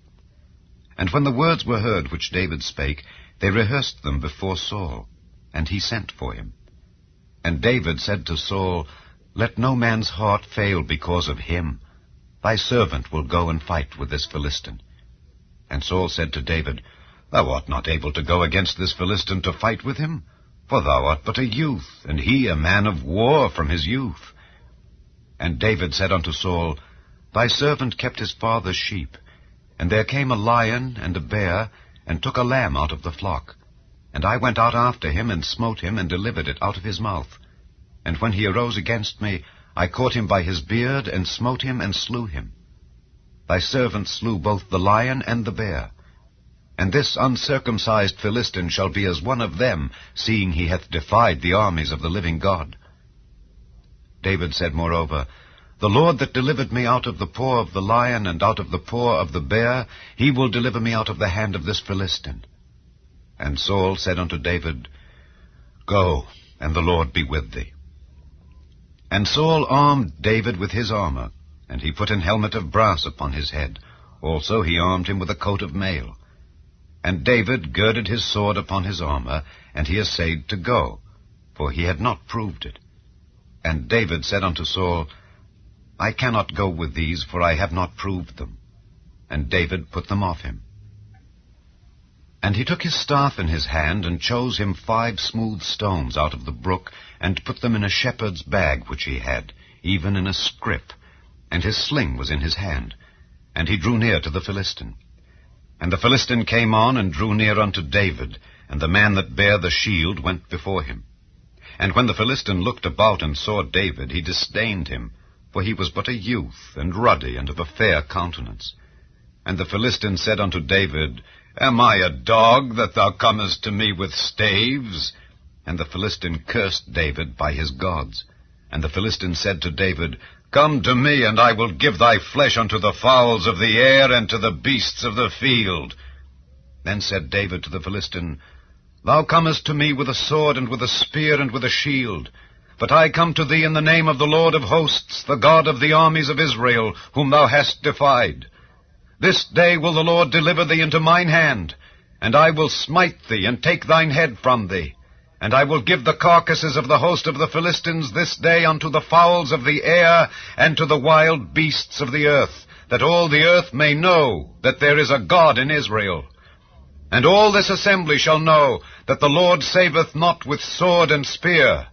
And when the words were heard which David spake, they rehearsed them before Saul, and he sent for him. And David said to Saul, Let no man's heart fail because of him. Thy servant will go and fight with this Philistine. And Saul said to David, Thou art not able to go against this Philistine to fight with him, for thou art but a youth, and he a man of war from his youth. And David said unto Saul, Thy servant kept his father's sheep, and there came a lion and a bear, and took a lamb out of the flock. And I went out after him, and smote him, and delivered it out of his mouth. And when he arose against me, I caught him by his beard, and smote him, and slew him. Thy servant slew both the lion and the bear. And this uncircumcised Philistine shall be as one of them, seeing he hath defied the armies of the living God. David said moreover, The Lord that delivered me out of the paw of the lion, and out of the paw of the bear, he will deliver me out of the hand of this Philistine. And Saul said unto David, Go, and the Lord be with thee. And Saul armed David with his armor, and he put an helmet of brass upon his head. Also he armed him with a coat of mail. And David girded his sword upon his armor, and he essayed to go, for he had not proved it. And David said unto Saul, I cannot go with these, for I have not proved them. And David put them off him. And he took his staff in his hand, and chose him 5 smooth stones out of the brook, and put them in a shepherd's bag which he had, even in a scrip, and his sling was in his hand. And he drew near to the Philistine. And the Philistine came on, and drew near unto David, and the man that bare the shield went before him. And when the Philistine looked about and saw David, he disdained him, for he was but a youth, and ruddy, and of a fair countenance. And the Philistine said unto David, Am I a dog, that thou comest to me with staves? And the Philistine cursed David by his gods. And the Philistine said to David, Come to me, and I will give thy flesh unto the fowls of the air, and to the beasts of the field. Then said David to the Philistine, Thou comest to me with a sword, and with a spear, and with a shield. But I come to thee in the name of the Lord of hosts, the God of the armies of Israel, whom thou hast defied. This day will the Lord deliver thee into mine hand, and I will smite thee, and take thine head from thee. And I will give the carcasses of the host of the Philistines this day unto the fowls of the air, and to the wild beasts of the earth, that all the earth may know that there is a God in Israel. And all this assembly shall know that the Lord saveth not with sword and spear,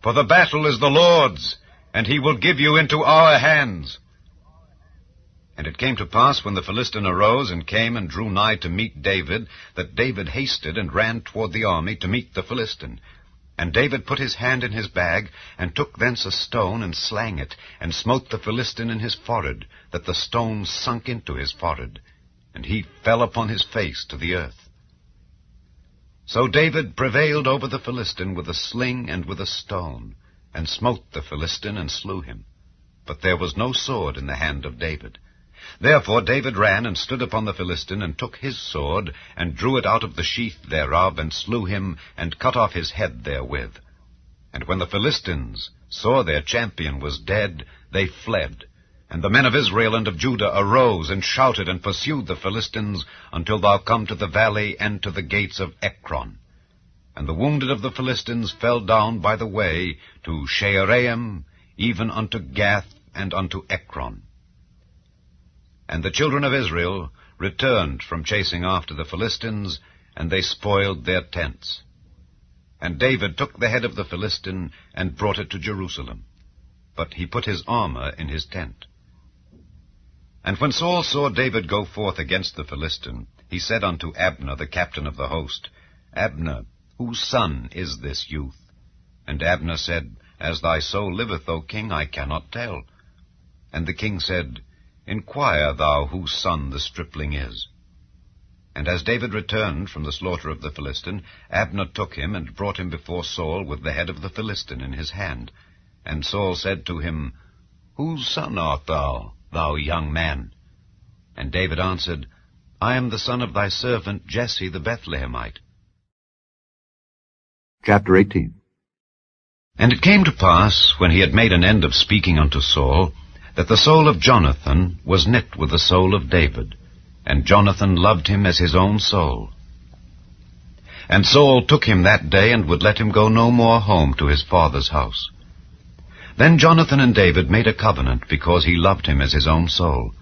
for the battle is the Lord's, and he will give you into our hands. And it came to pass, when the Philistine arose and came and drew nigh to meet David, that David hasted and ran toward the army to meet the Philistine. And David put his hand in his bag, and took thence a stone, and slang it, and smote the Philistine in his forehead, that the stone sunk into his forehead, and he fell upon his face to the earth. So David prevailed over the Philistine with a sling and with a stone, and smote the Philistine, and slew him. But there was no sword in the hand of David. Therefore David ran and stood upon the Philistine, and took his sword, and drew it out of the sheath thereof, and slew him, and cut off his head therewith. And when the Philistines saw their champion was dead, they fled. And the men of Israel and of Judah arose, and shouted, and pursued the Philistines, until thou come to the valley, and to the gates of Ekron. And the wounded of the Philistines fell down by the way to Shaaraim, even unto Gath, and unto Ekron. And the children of Israel returned from chasing after the Philistines, and they spoiled their tents. And David took the head of the Philistine, and brought it to Jerusalem. But he put his armor in his tent. And when Saul saw David go forth against the Philistine, he said unto Abner, the captain of the host, Abner, whose son is this youth? And Abner said, As thy soul liveth, O king, I cannot tell. And the king said, Inquire thou whose son the stripling is. And as David returned from the slaughter of the Philistine, Abner took him, and brought him before Saul with the head of the Philistine in his hand. And Saul said to him, Whose son art thou, thou young man? And David answered, I am the son of thy servant Jesse the Bethlehemite. Chapter 18. And it came to pass, when he had made an end of speaking unto Saul, that the soul of Jonathan was knit with the soul of David, and Jonathan loved him as his own soul. And Saul took him that day, and would let him go no more home to his father's house. Then Jonathan and David made a covenant, because he loved him as his own soul.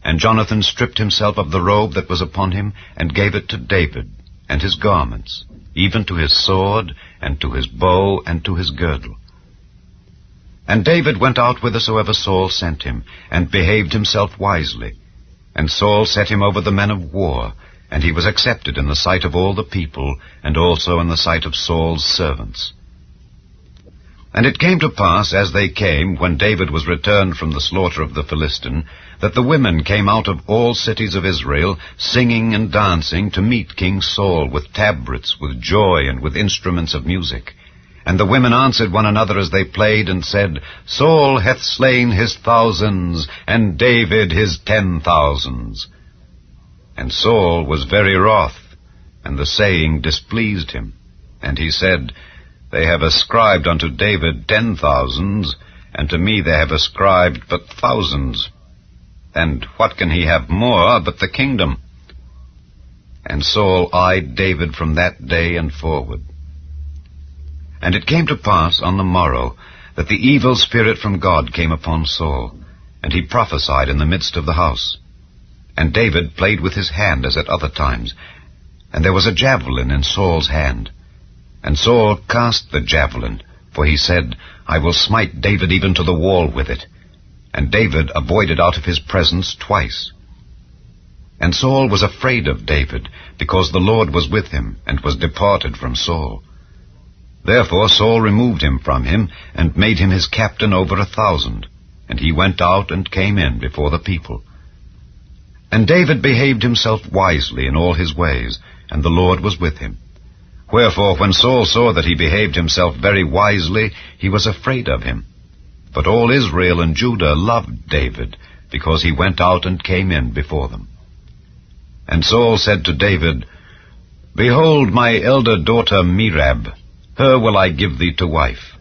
And Jonathan stripped himself of the robe that was upon him, and gave it to David, and his garments, even to his sword, and to his bow, and to his girdle. And David went out whithersoever Saul sent him, and behaved himself wisely. And Saul set him over the men of war, and he was accepted in the sight of all the people, and also in the sight of Saul's servants. And it came to pass, as they came, when David was returned from the slaughter of the Philistine, that the women came out of all cities of Israel, singing and dancing, to meet King Saul with tabrets, with joy, and with instruments of music. And the women answered one another as they played, and said, Saul hath slain his thousands, and David his 10,000s. And Saul was very wroth, and the saying displeased him. And he said, They have ascribed unto David 10,000s, and to me they have ascribed but thousands. And what can he have more but the kingdom? And Saul eyed David from that day and forward. And it came to pass on the morrow that the evil spirit from God came upon Saul, and he prophesied in the midst of the house. And David played with his hand as at other times, and there was a javelin in Saul's hand. And Saul cast the javelin, for he said, I will smite David even to the wall with it. And David avoided out of his presence twice. And Saul was afraid of David, because the Lord was with him, and was departed from Saul. Therefore Saul removed him from him, and made him his captain over 1,000. And he went out and came in before the people. And David behaved himself wisely in all his ways, and the Lord was with him. Wherefore when Saul saw that he behaved himself very wisely, he was afraid of him. But all Israel and Judah loved David, because he went out and came in before them. And Saul said to David, Behold, my elder daughter Merab, her will I give thee to wife.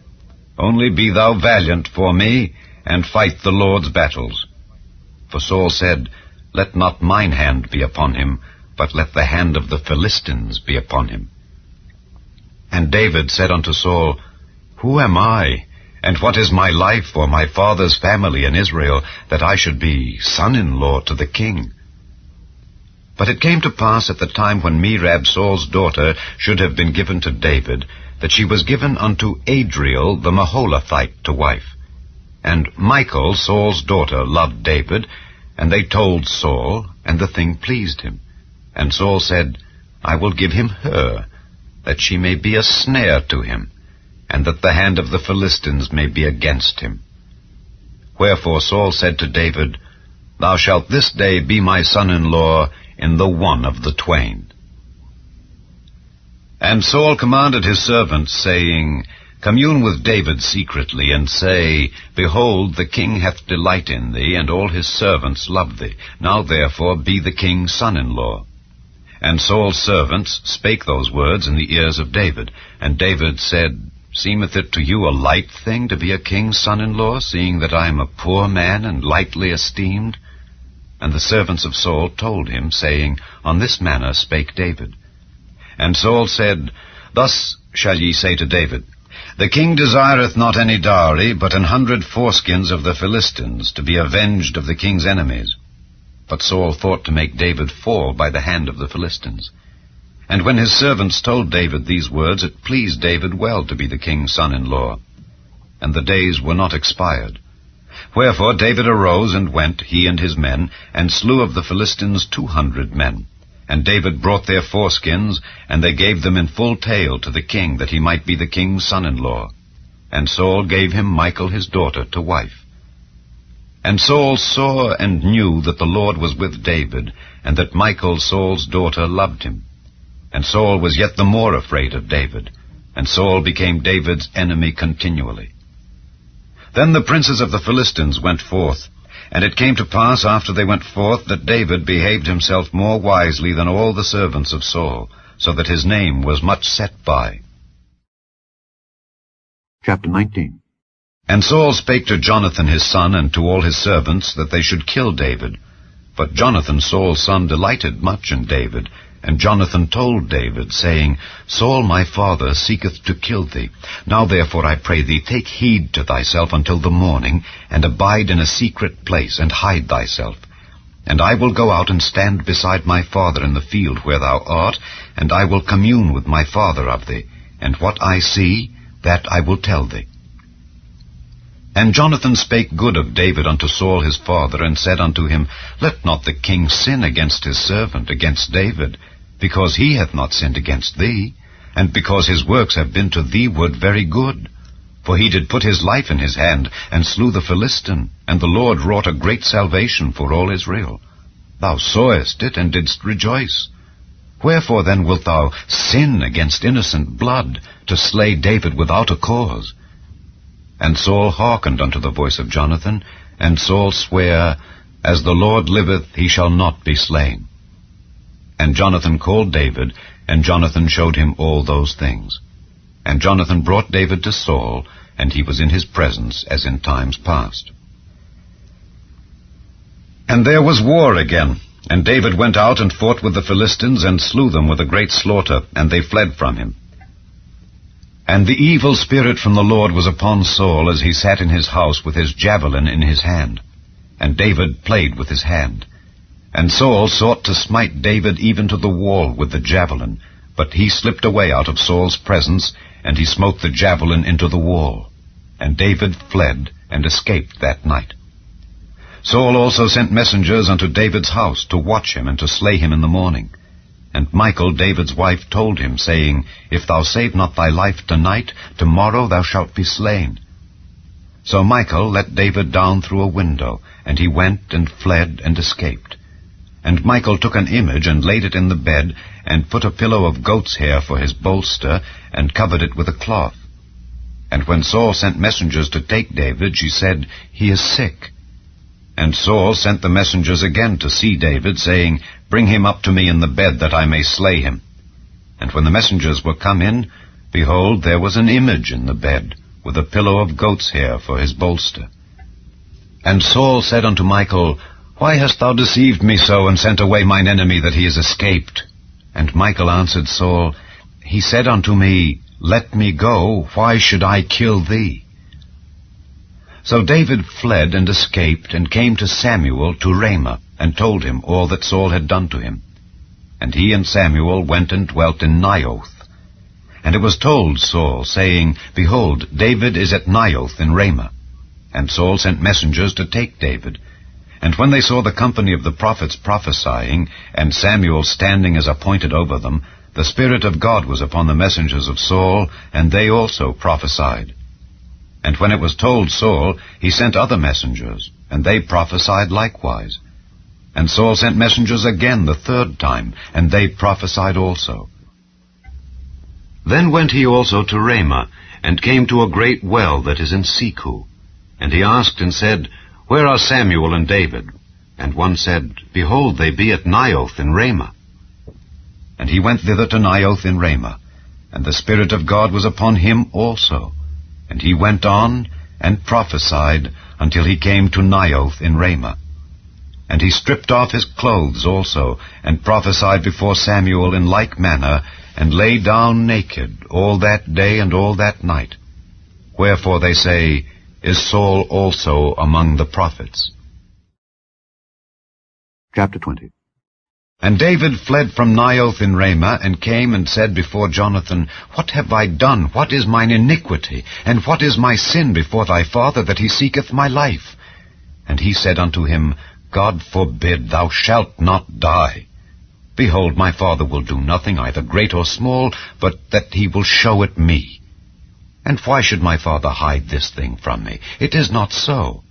Only be thou valiant for me, and fight the Lord's battles. For Saul said, Let not mine hand be upon him, but let the hand of the Philistines be upon him. And David said unto Saul, Who am I, and what is my life or my father's family in Israel, that I should be son-in-law to the king? But it came to pass at the time when Merab Saul's daughter should have been given to David, that she was given unto Adriel the Maholathite to wife. And Michal, Saul's daughter, loved David, and they told Saul, and the thing pleased him. And Saul said, I will give him her, that she may be a snare to him, and that the hand of the Philistines may be against him. Wherefore Saul said to David, Thou shalt this day be my son-in-law in the one of the twain. And Saul commanded his servants, saying, Commune with David secretly, and say, Behold, the king hath delight in thee, and all his servants love thee. Now therefore be the king's son-in-law. And Saul's servants spake those words in the ears of David. And David said, Seemeth it to you a light thing to be a king's son-in-law, seeing that I am a poor man and lightly esteemed? And the servants of Saul told him, saying, On this manner spake David. And Saul said, Thus shall ye say to David, The king desireth not any dowry, but 100 foreskins of the Philistines, to be avenged of the king's enemies. But Saul thought to make David fall by the hand of the Philistines. And when his servants told David these words, it pleased David well to be the king's son-in-law. And the days were not expired. Wherefore David arose and went, he and his men, and slew of the Philistines 200 men. And David brought their foreskins, and they gave them in full tale to the king, that he might be the king's son-in-law. And Saul gave him Michal his daughter to wife. And Saul saw and knew that the Lord was with David, and that Michal Saul's daughter loved him. And Saul was yet the more afraid of David, and Saul became David's enemy continually. Then the princes of the Philistines went forth, and it came to pass after they went forth that David behaved himself more wisely than all the servants of Saul, so that his name was much set by. Chapter 19. And Saul spake to Jonathan his son and to all his servants that they should kill David. But Jonathan Saul's son delighted much in David. And Jonathan told David, saying, Saul my father seeketh to kill thee. Now therefore I pray thee, take heed to thyself until the morning, and abide in a secret place, and hide thyself. And I will go out and stand beside my father in the field where thou art, and I will commune with my father of thee, and what I see, that I will tell thee. And Jonathan spake good of David unto Saul his father, and said unto him, Let not the king sin against his servant, against David, because he hath not sinned against thee, and because his works have been to thee-ward very good. For he did put his life in his hand, and slew the Philistine, and the Lord wrought a great salvation for all Israel. Thou sawest it, and didst rejoice. Wherefore then wilt thou sin against innocent blood, to slay David without a cause? And Saul hearkened unto the voice of Jonathan, and Saul sware, As the Lord liveth, he shall not be slain. And Jonathan called David, and Jonathan showed him all those things. And Jonathan brought David to Saul, and he was in his presence as in times past. And there was war again, And David went out and fought with the Philistines, and slew them with a great slaughter, and they fled from him. And the evil spirit from the Lord was upon Saul, as he sat in his house with his javelin in his hand. And David played with his hand. And Saul sought to smite David even to the wall with the javelin, but he slipped away out of Saul's presence, and he smote the javelin into the wall. And David fled, and escaped that night. Saul also sent messengers unto David's house, to watch him, and to slay him in the morning. And Michal, David's wife, told him, saying, If thou save not thy life tonight, tomorrow thou shalt be slain. So Michal let David down through a window, and he went and fled and escaped. And Michal took an image, and laid it in the bed, and put a pillow of goat's hair for his bolster, and covered it with a cloth. And when Saul sent messengers to take David, she said, He is sick. And Saul sent the messengers again to see David, saying, Bring him up to me in the bed, that I may slay him. And when the messengers were come in, behold, there was an image in the bed, with a pillow of goat's hair for his bolster. And Saul said unto Michal, Why hast thou deceived me so, and sent away mine enemy, that he is escaped? And Michal answered Saul, He said unto me, Let me go, why should I kill thee? So David fled and escaped, and came to Samuel to Ramah, and told him all that Saul had done to him. And he and Samuel went and dwelt in Naioth. And it was told Saul, saying, Behold, David is at Naioth in Ramah. And Saul sent messengers to take David. And when they saw the company of the prophets prophesying, and Samuel standing as appointed over them, the Spirit of God was upon the messengers of Saul, and they also prophesied. And when it was told Saul, he sent other messengers, and they prophesied likewise. And Saul sent messengers again the third time, and they prophesied also. Then went he also to Ramah, and came to a great well that is in Seku. And he asked and said, Where are Samuel and David? And one said, Behold, they be at Naioth in Ramah. And he went thither to Naioth in Ramah, and the Spirit of God was upon him also. And he went on and prophesied until he came to Naioth in Ramah. And he stripped off his clothes also, and prophesied before Samuel in like manner, and lay down naked all that day and all that night. Wherefore they say, Is Saul also among the prophets? Chapter 20. And David fled from Naioth in Ramah, and came and said before Jonathan, What have I done? What is mine iniquity? And what is my sin before thy father, that he seeketh my life? And he said unto him, God forbid, thou shalt not die. Behold, my father will do nothing, either great or small, but that he will show it me. And why should my father hide this thing from me? It is not so.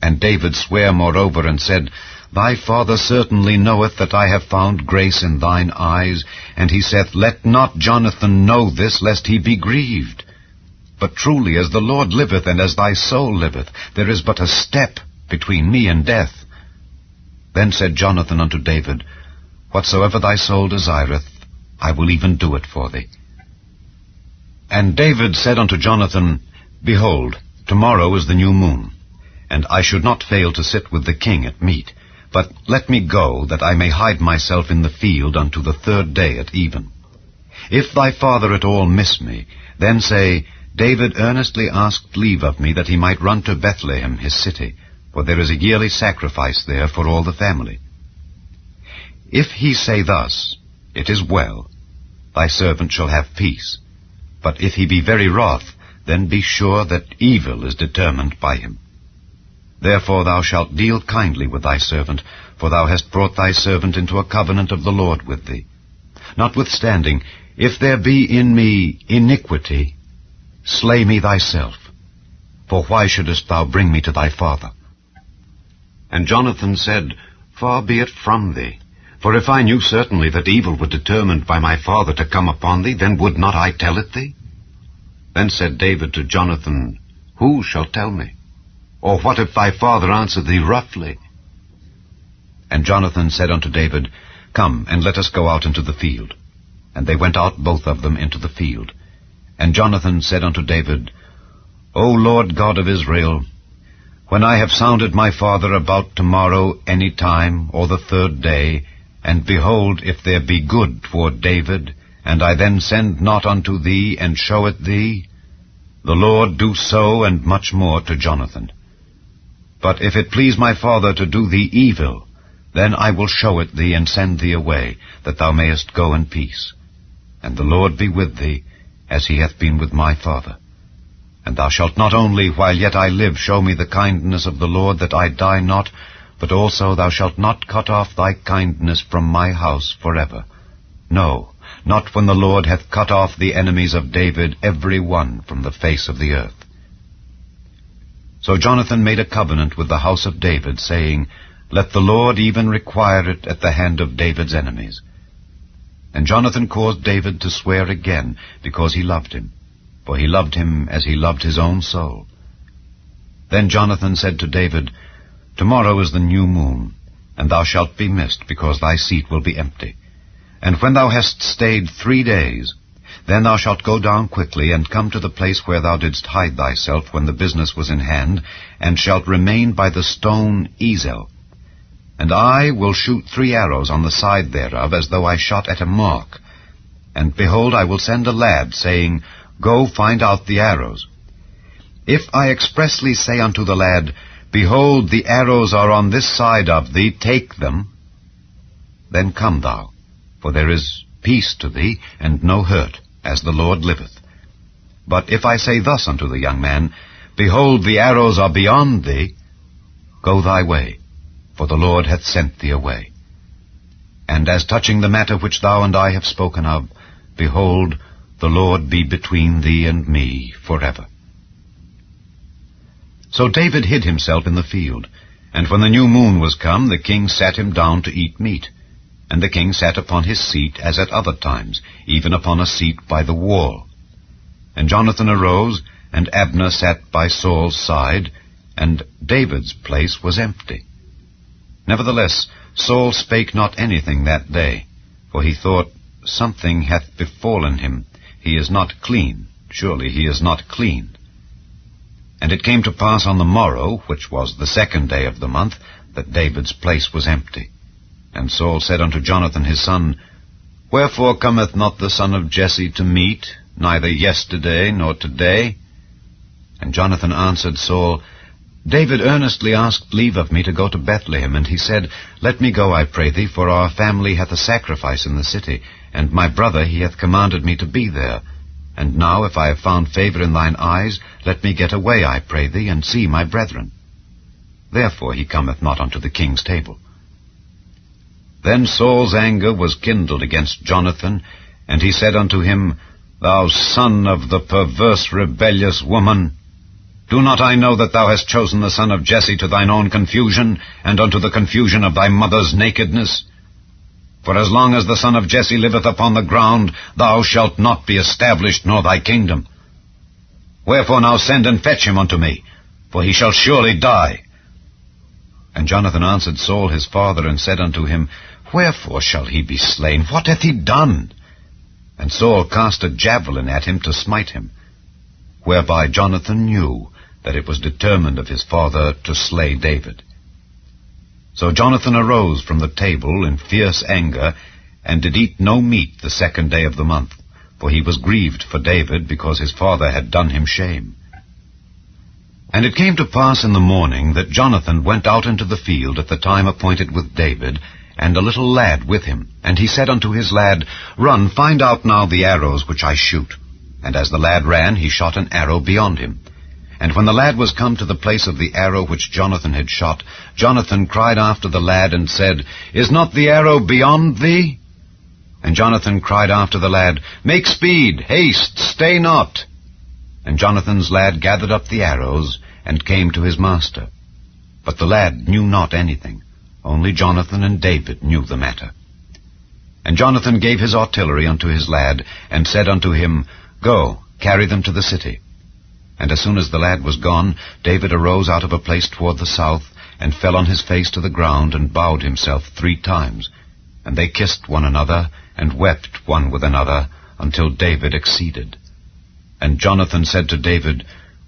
And David sware moreover, and said, Thy father certainly knoweth that I have found grace in thine eyes. And he saith, Let not Jonathan know this, lest he be grieved. But truly, as the Lord liveth, and as thy soul liveth, there is but a step between me and death. Then said Jonathan unto David, Whatsoever thy soul desireth, I will even do it for thee. And David said unto Jonathan, Behold, tomorrow is the new moon, and I should not fail to sit with the king at meat. But let me go, that I may hide myself in the field unto the third day at even. If thy father at all miss me, then say, David earnestly asked leave of me, that he might run to Bethlehem his city, for there is a yearly sacrifice there for all the family. If he say thus, It is well, thy servant shall have peace. But if he be very wroth, then be sure that evil is determined by him. Therefore thou shalt deal kindly with thy servant, for thou hast brought thy servant into a covenant of the Lord with thee. Notwithstanding, if there be in me iniquity, slay me thyself. For why shouldest thou bring me to thy father? And Jonathan said, Far be it from thee. For if I knew certainly that evil were determined by my father to come upon thee, then would not I tell it thee? Then said David to Jonathan, Who shall tell me? Or what if thy father answer thee roughly? And Jonathan said unto David, Come, and let us go out into the field. And they went out both of them into the field. And Jonathan said unto David, O Lord God of Israel, When I have sounded my father about tomorrow any time, or the third day, and behold, if there be good toward David, and I then send not unto thee, and show it thee, the Lord do so and much more to Jonathan. But if it please my father to do thee evil, then I will show it thee, and send thee away, that thou mayest go in peace. And the Lord be with thee, as he hath been with my father. And thou shalt not only, while yet I live, show me the kindness of the Lord, that I die not, but also thou shalt not cut off thy kindness from my house forever. No, not when the Lord hath cut off the enemies of David, every one from the face of the earth. So Jonathan made a covenant with the house of David, saying, Let the Lord even require it at the hand of David's enemies. And Jonathan caused David to swear again, because he loved him. For he loved him as he loved his own soul. Then Jonathan said to David, Tomorrow is the new moon, and thou shalt be missed, because thy seat will be empty. And when thou hast stayed 3 days, then thou shalt go down quickly, and come to the place where thou didst hide thyself when the business was in hand, and shalt remain by the stone Ezel. And I will shoot 3 arrows on the side thereof, as though I shot at a mark. And behold, I will send a lad, saying, Go find out the arrows. If I expressly say unto the lad, Behold, the arrows are on this side of thee, take them, then come thou, for there is peace to thee, and no hurt, as the Lord liveth. But if I say thus unto the young man, Behold, the arrows are beyond thee, go thy way, for the Lord hath sent thee away. And as touching the matter which thou and I have spoken of, behold, the Lord be between thee and me forever. So David hid himself in the field, and when the new moon was come, the king sat him down to eat meat. And the king sat upon his seat, as at other times, even upon a seat by the wall. And Jonathan arose, and Abner sat by Saul's side, and David's place was empty. Nevertheless, Saul spake not anything that day, for he thought, Something hath befallen him. He is not clean. Surely he is not clean. And it came to pass on the morrow, which was the 2nd day of the month, that David's place was empty. And Saul said unto Jonathan his son, Wherefore cometh not the son of Jesse to meat, neither yesterday nor today? And Jonathan answered Saul, David earnestly asked leave of me to go to Bethlehem, and he said, Let me go, I pray thee, for our family hath a sacrifice in the city, and my brother he hath commanded me to be there. And now, if I have found favor in thine eyes, let me get away, I pray thee, and see my brethren. Therefore he cometh not unto the king's table. Then Saul's anger was kindled against Jonathan, and he said unto him, Thou son of the perverse rebellious woman, do not I know that thou hast chosen the son of Jesse to thine own confusion, and unto the confusion of thy mother's nakedness? For as long as the son of Jesse liveth upon the ground, thou shalt not be established, nor thy kingdom. Wherefore now send and fetch him unto me, for he shall surely die. And Jonathan answered Saul his father, and said unto him, Wherefore shall he be slain? What hath he done? And Saul cast a javelin at him to smite him, whereby Jonathan knew that it was determined of his father to slay David. So Jonathan arose from the table in fierce anger, and did eat no meat the 2nd day of the month, for he was grieved for David, because his father had done him shame. And it came to pass in the morning that Jonathan went out into the field at the time appointed with David, and a little lad with him. And he said unto his lad, Run, find out now the arrows which I shoot. And as the lad ran, he shot an arrow beyond him. And when the lad was come to the place of the arrow which Jonathan had shot, Jonathan cried after the lad, and said, Is not the arrow beyond thee? And Jonathan cried after the lad, Make speed, haste, stay not. And Jonathan's lad gathered up the arrows, and came to his master. But the lad knew not anything, only Jonathan and David knew the matter. And Jonathan gave his artillery unto his lad, and said unto him, Go, carry them to the city. And as soon as the lad was gone, David arose out of a place toward the south, and fell on his face to the ground, and bowed himself 3 times. And they kissed one another, and wept one with another, until David exceeded. And Jonathan said to David,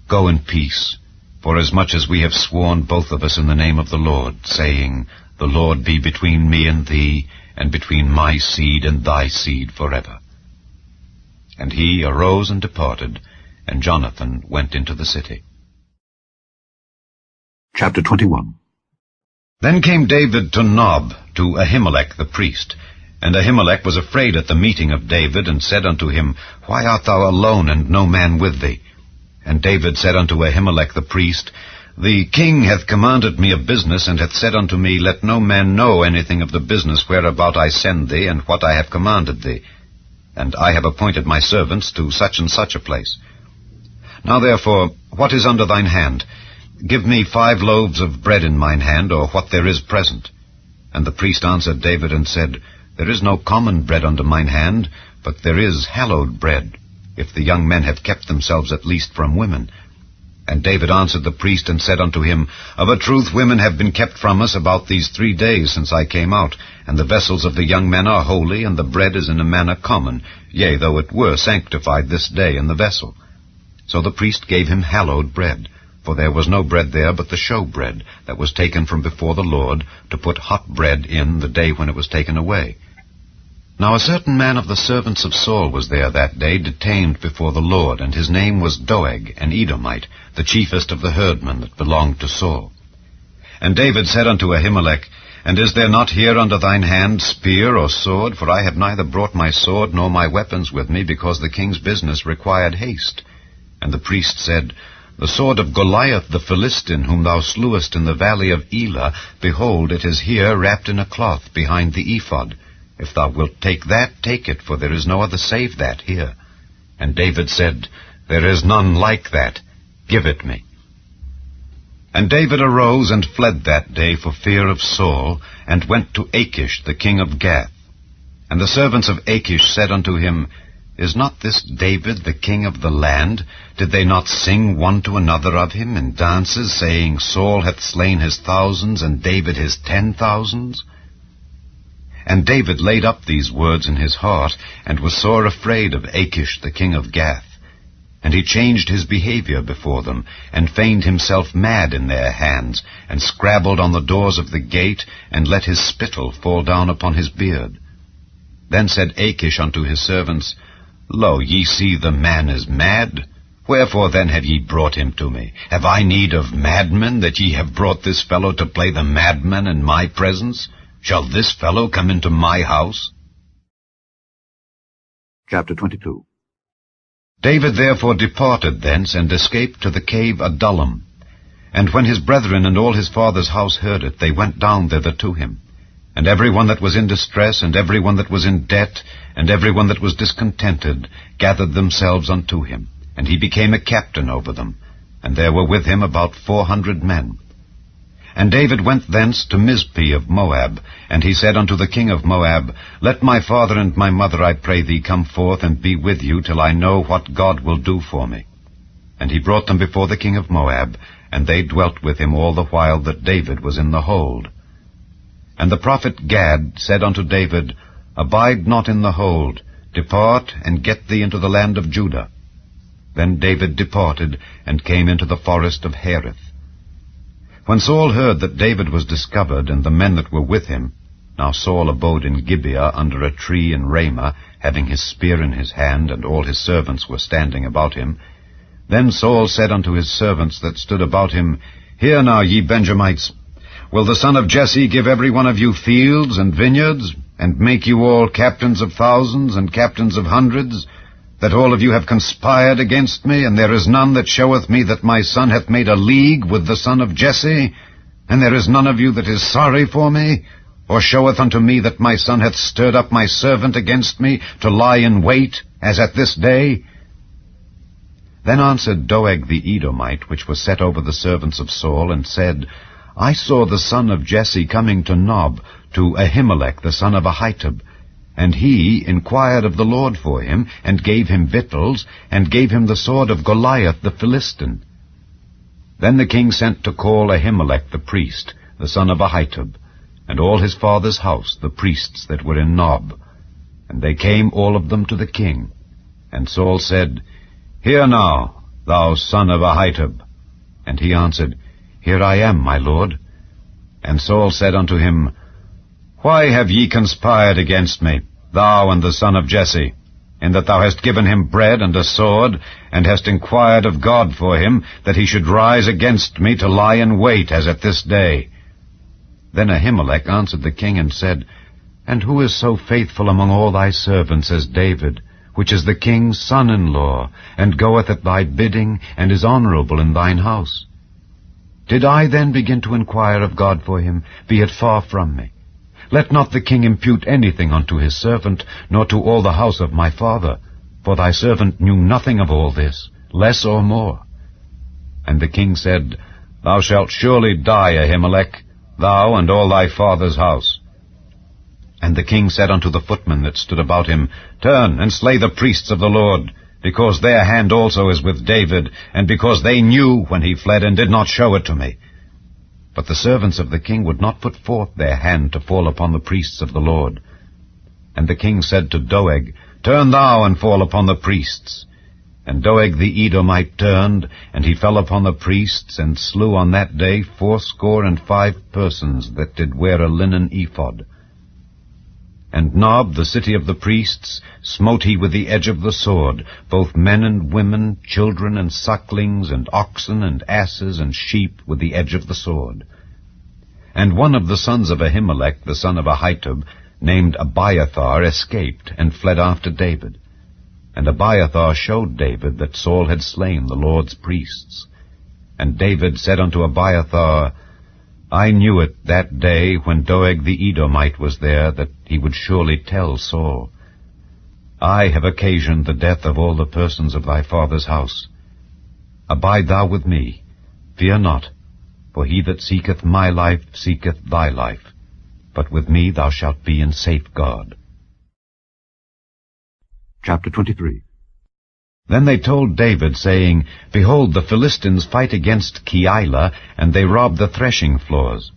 Go in peace, forasmuch as we have sworn both of us in the name of the Lord, saying, The Lord be between me and thee, and between my seed and thy seed forever. And he arose and departed, and Jonathan went into the city. Chapter 21. Then came David to Nob, to Ahimelech the priest. And Ahimelech was afraid at the meeting of David, and said unto him, Why art thou alone, and no man with thee? And David said unto Ahimelech the priest, The king hath commanded me a business, and hath said unto me, Let no man know anything of the business whereabout I send thee, and what I have commanded thee. And I have appointed my servants to such and such a place. Now therefore, what is under thine hand? Give me 5 loaves of bread in mine hand, or what there is present. And the priest answered David, and said, There is no common bread under mine hand, but there is hallowed bread, if the young men have kept themselves at least from women. And David answered the priest, and said unto him, Of a truth women have been kept from us about these 3 days since I came out, and the vessels of the young men are holy, and the bread is in a manner common, yea, though it were sanctified this day in the vessel. So the priest gave him hallowed bread, for there was no bread there but the show bread that was taken from before the Lord, to put hot bread in the day when it was taken away. Now a certain man of the servants of Saul was there that day, detained before the Lord, and his name was Doeg, an Edomite, the chiefest of the herdmen that belonged to Saul. And David said unto Ahimelech, And is there not here under thine hand spear or sword? For I have neither brought my sword nor my weapons with me, because the king's business required haste. And the priest said, The sword of Goliath the Philistine, whom thou slewest in the valley of Elah, behold, it is here wrapped in a cloth behind the ephod. If thou wilt take that, take it, for there is no other save that here. And David said, There is none like that. Give it me. And David arose and fled that day for fear of Saul, and went to Achish the king of Gath. And the servants of Achish said unto him, Is not this David the king of the land? Did they not sing one to another of him in dances, saying, Saul hath slain his thousands, and David his 10,000s? And David laid up these words in his heart, and was sore afraid of Achish the king of Gath. And he changed his behavior before them, and feigned himself mad in their hands, and scrabbled on the doors of the gate, and let his spittle fall down upon his beard. Then said Achish unto his servants, Lo, ye see the man is mad. Wherefore then have ye brought him to me? Have I need of madmen, that ye have brought this fellow to play the madman in my presence? Shall this fellow come into my house? Chapter 22. David therefore departed thence, and escaped to the cave Adullam. And when his brethren and all his father's house heard it, they went down thither to him. And every one that was in distress, and every one that was in debt, and every one that was discontented, gathered themselves unto him. And he became a captain over them. And there were with him about 400 men. And David went thence to Mizpeh of Moab, and he said unto the king of Moab, Let my father and my mother, I pray thee, come forth and be with you, till I know what God will do for me. And he brought them before the king of Moab, and they dwelt with him all the while that David was in the hold. And the prophet Gad said unto David, Abide not in the hold, depart, and get thee into the land of Judah. Then David departed, and came into the forest of Hereth. When Saul heard that David was discovered, and the men that were with him, now Saul abode in Gibeah under a tree in Ramah, having his spear in his hand, and all his servants were standing about him. Then Saul said unto his servants that stood about him, Hear now, ye Benjamites, will the son of Jesse give every one of you fields and vineyards, and make you all captains of thousands and captains of hundreds, that all of you have conspired against me, and there is none that showeth me that my son hath made a league with the son of Jesse, and there is none of you that is sorry for me, or showeth unto me that my son hath stirred up my servant against me, to lie in wait, as at this day? Then answered Doeg the Edomite, which was set over the servants of Saul, and said, I saw the son of Jesse coming to Nob, to Ahimelech the son of Ahitub, and he inquired of the Lord for him, and gave him victuals, and gave him the sword of Goliath the Philistine. Then the king sent to call Ahimelech the priest, the son of Ahitub, and all his father's house, the priests that were in Nob. And they came all of them to the king. And Saul said, Hear now, thou son of Ahitub. And he answered, Here I am, my lord. And Saul said unto him, Why have ye conspired against me, thou and the son of Jesse, in that thou hast given him bread and a sword, and hast inquired of God for him, that he should rise against me to lie in wait, as at this day? Then Ahimelech answered the king and said, And who is so faithful among all thy servants as David, which is the king's son-in-law, and goeth at thy bidding, and is honorable in thine house? Did I then begin to inquire of God for him? Be it far from me. Let not the king impute anything unto his servant, nor to all the house of my father, for thy servant knew nothing of all this, less or more. And the king said, Thou shalt surely die, Ahimelech, thou and all thy father's house. And the king said unto the footmen that stood about him, Turn and slay the priests of the Lord, because their hand also is with David, and because they knew when he fled and did not show it to me. But the servants of the king would not put forth their hand to fall upon the priests of the Lord. And the king said to Doeg, Turn thou and fall upon the priests. And Doeg the Edomite turned, and he fell upon the priests, and slew on that day 75 persons that did wear a linen ephod. And Nob, the city of the priests, smote he with the edge of the sword, both men and women, children and sucklings, and oxen and asses and sheep with the edge of the sword. And one of the sons of Ahimelech, the son of Ahitub, named Abiathar, escaped, and fled after David. And Abiathar showed David that Saul had slain the Lord's priests. And David said unto Abiathar, I knew it that day when Doeg the Edomite was there, that he would surely tell Saul. I have occasioned the death of all the persons of thy father's house. Abide thou with me, fear not, for he that seeketh my life seeketh thy life. But with me thou shalt be in safeguard. Chapter 23. Then they told David, saying, Behold, the Philistines fight against Keilah, and they rob the threshing floors.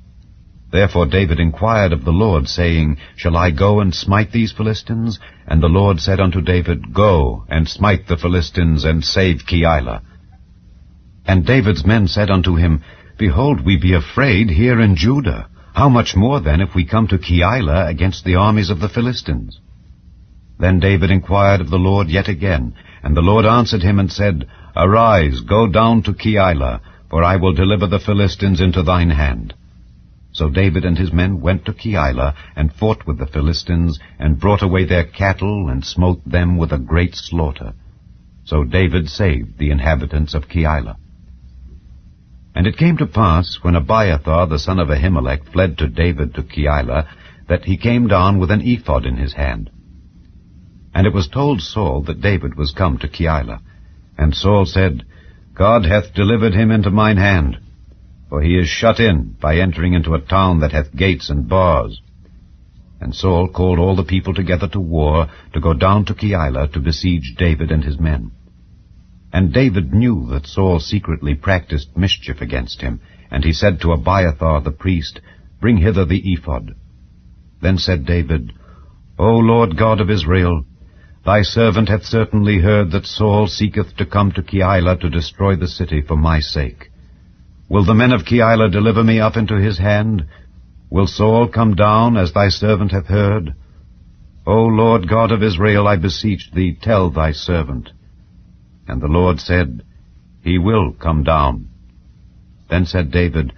Therefore David inquired of the Lord, saying, Shall I go and smite these Philistines? And the Lord said unto David, Go, and smite the Philistines, and save Keilah. And David's men said unto him, Behold, we be afraid here in Judah. How much more then if we come to Keilah against the armies of the Philistines? Then David inquired of the Lord yet again, and the Lord answered him and said, Arise, go down to Keilah, for I will deliver the Philistines into thine hand. So David and his men went to Keilah, and fought with the Philistines, and brought away their cattle, and smote them with a great slaughter. So David saved the inhabitants of Keilah. And it came to pass, when Abiathar the son of Ahimelech fled to David to Keilah, that he came down with an ephod in his hand. And it was told Saul that David was come to Keilah. And Saul said, God hath delivered him into mine hand, for he is shut in by entering into a town that hath gates and bars. And Saul called all the people together to war, to go down to Keilah to besiege David and his men. And David knew that Saul secretly practiced mischief against him, and he said to Abiathar the priest, Bring hither the ephod. Then said David, O Lord God of Israel, thy servant hath certainly heard that Saul seeketh to come to Keilah to destroy the city for my sake. Will the men of Keilah deliver me up into his hand? Will Saul come down, as thy servant hath heard? O Lord God of Israel, I beseech thee, tell thy servant. And the Lord said, He will come down. Then said David,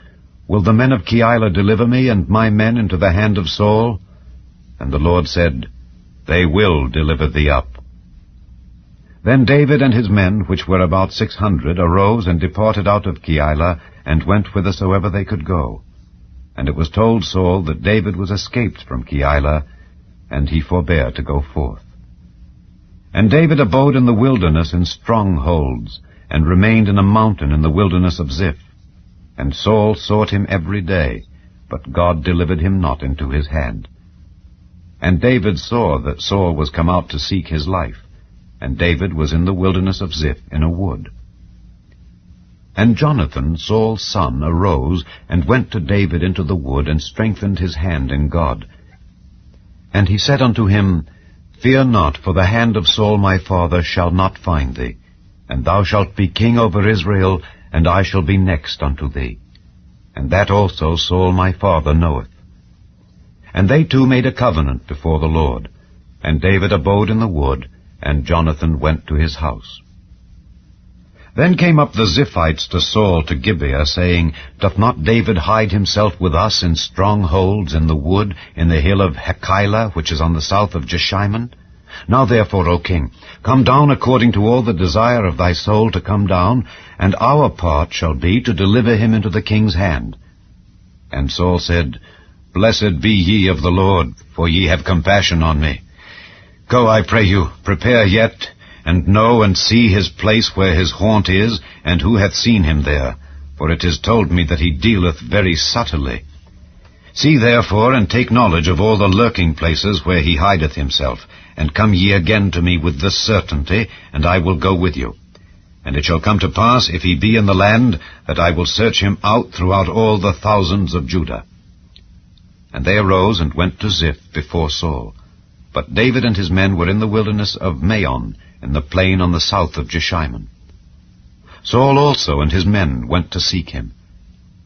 Will the men of Keilah deliver me and my men into the hand of Saul? And the Lord said, They will deliver thee up. Then David and his men, which were about 600, arose and departed out of Keilah, and went whithersoever they could go. And it was told Saul that David was escaped from Keilah, and he forbare to go forth. And David abode in the wilderness in strongholds, and remained in a mountain in the wilderness of Ziph. And Saul sought him every day, but God delivered him not into his hand. And David saw that Saul was come out to seek his life, and David was in the wilderness of Ziph in a wood. And Jonathan, Saul's son, arose, and went to David into the wood, and strengthened his hand in God. And he said unto him, Fear not, for the hand of Saul my father shall not find thee, and thou shalt be king over Israel, and I shall be next unto thee. And that also Saul my father knoweth. And they two made a covenant before the Lord. And David abode in the wood, and Jonathan went to his house. Then came up the Ziphites to Saul to Gibeah, saying, Doth not David hide himself with us in strongholds in the wood, in the hill of Hachilah, which is on the south of Jeshimon? Now therefore, O king, come down according to all the desire of thy soul to come down, and our part shall be to deliver him into the king's hand. And Saul said, Blessed be ye of the Lord, for ye have compassion on me. Go, I pray you, prepare yet, and know and see his place where his haunt is, and who hath seen him there, for it is told me that he dealeth very subtilly. See therefore, and take knowledge of all the lurking places where he hideth himself, and come ye again to me with this certainty, and I will go with you. And it shall come to pass, if he be in the land, that I will search him out throughout all the thousands of Judah. And they arose and went to Ziph before Saul. But David and his men were in the wilderness of Maon, in the plain on the south of Jeshimon. Saul also and his men went to seek him.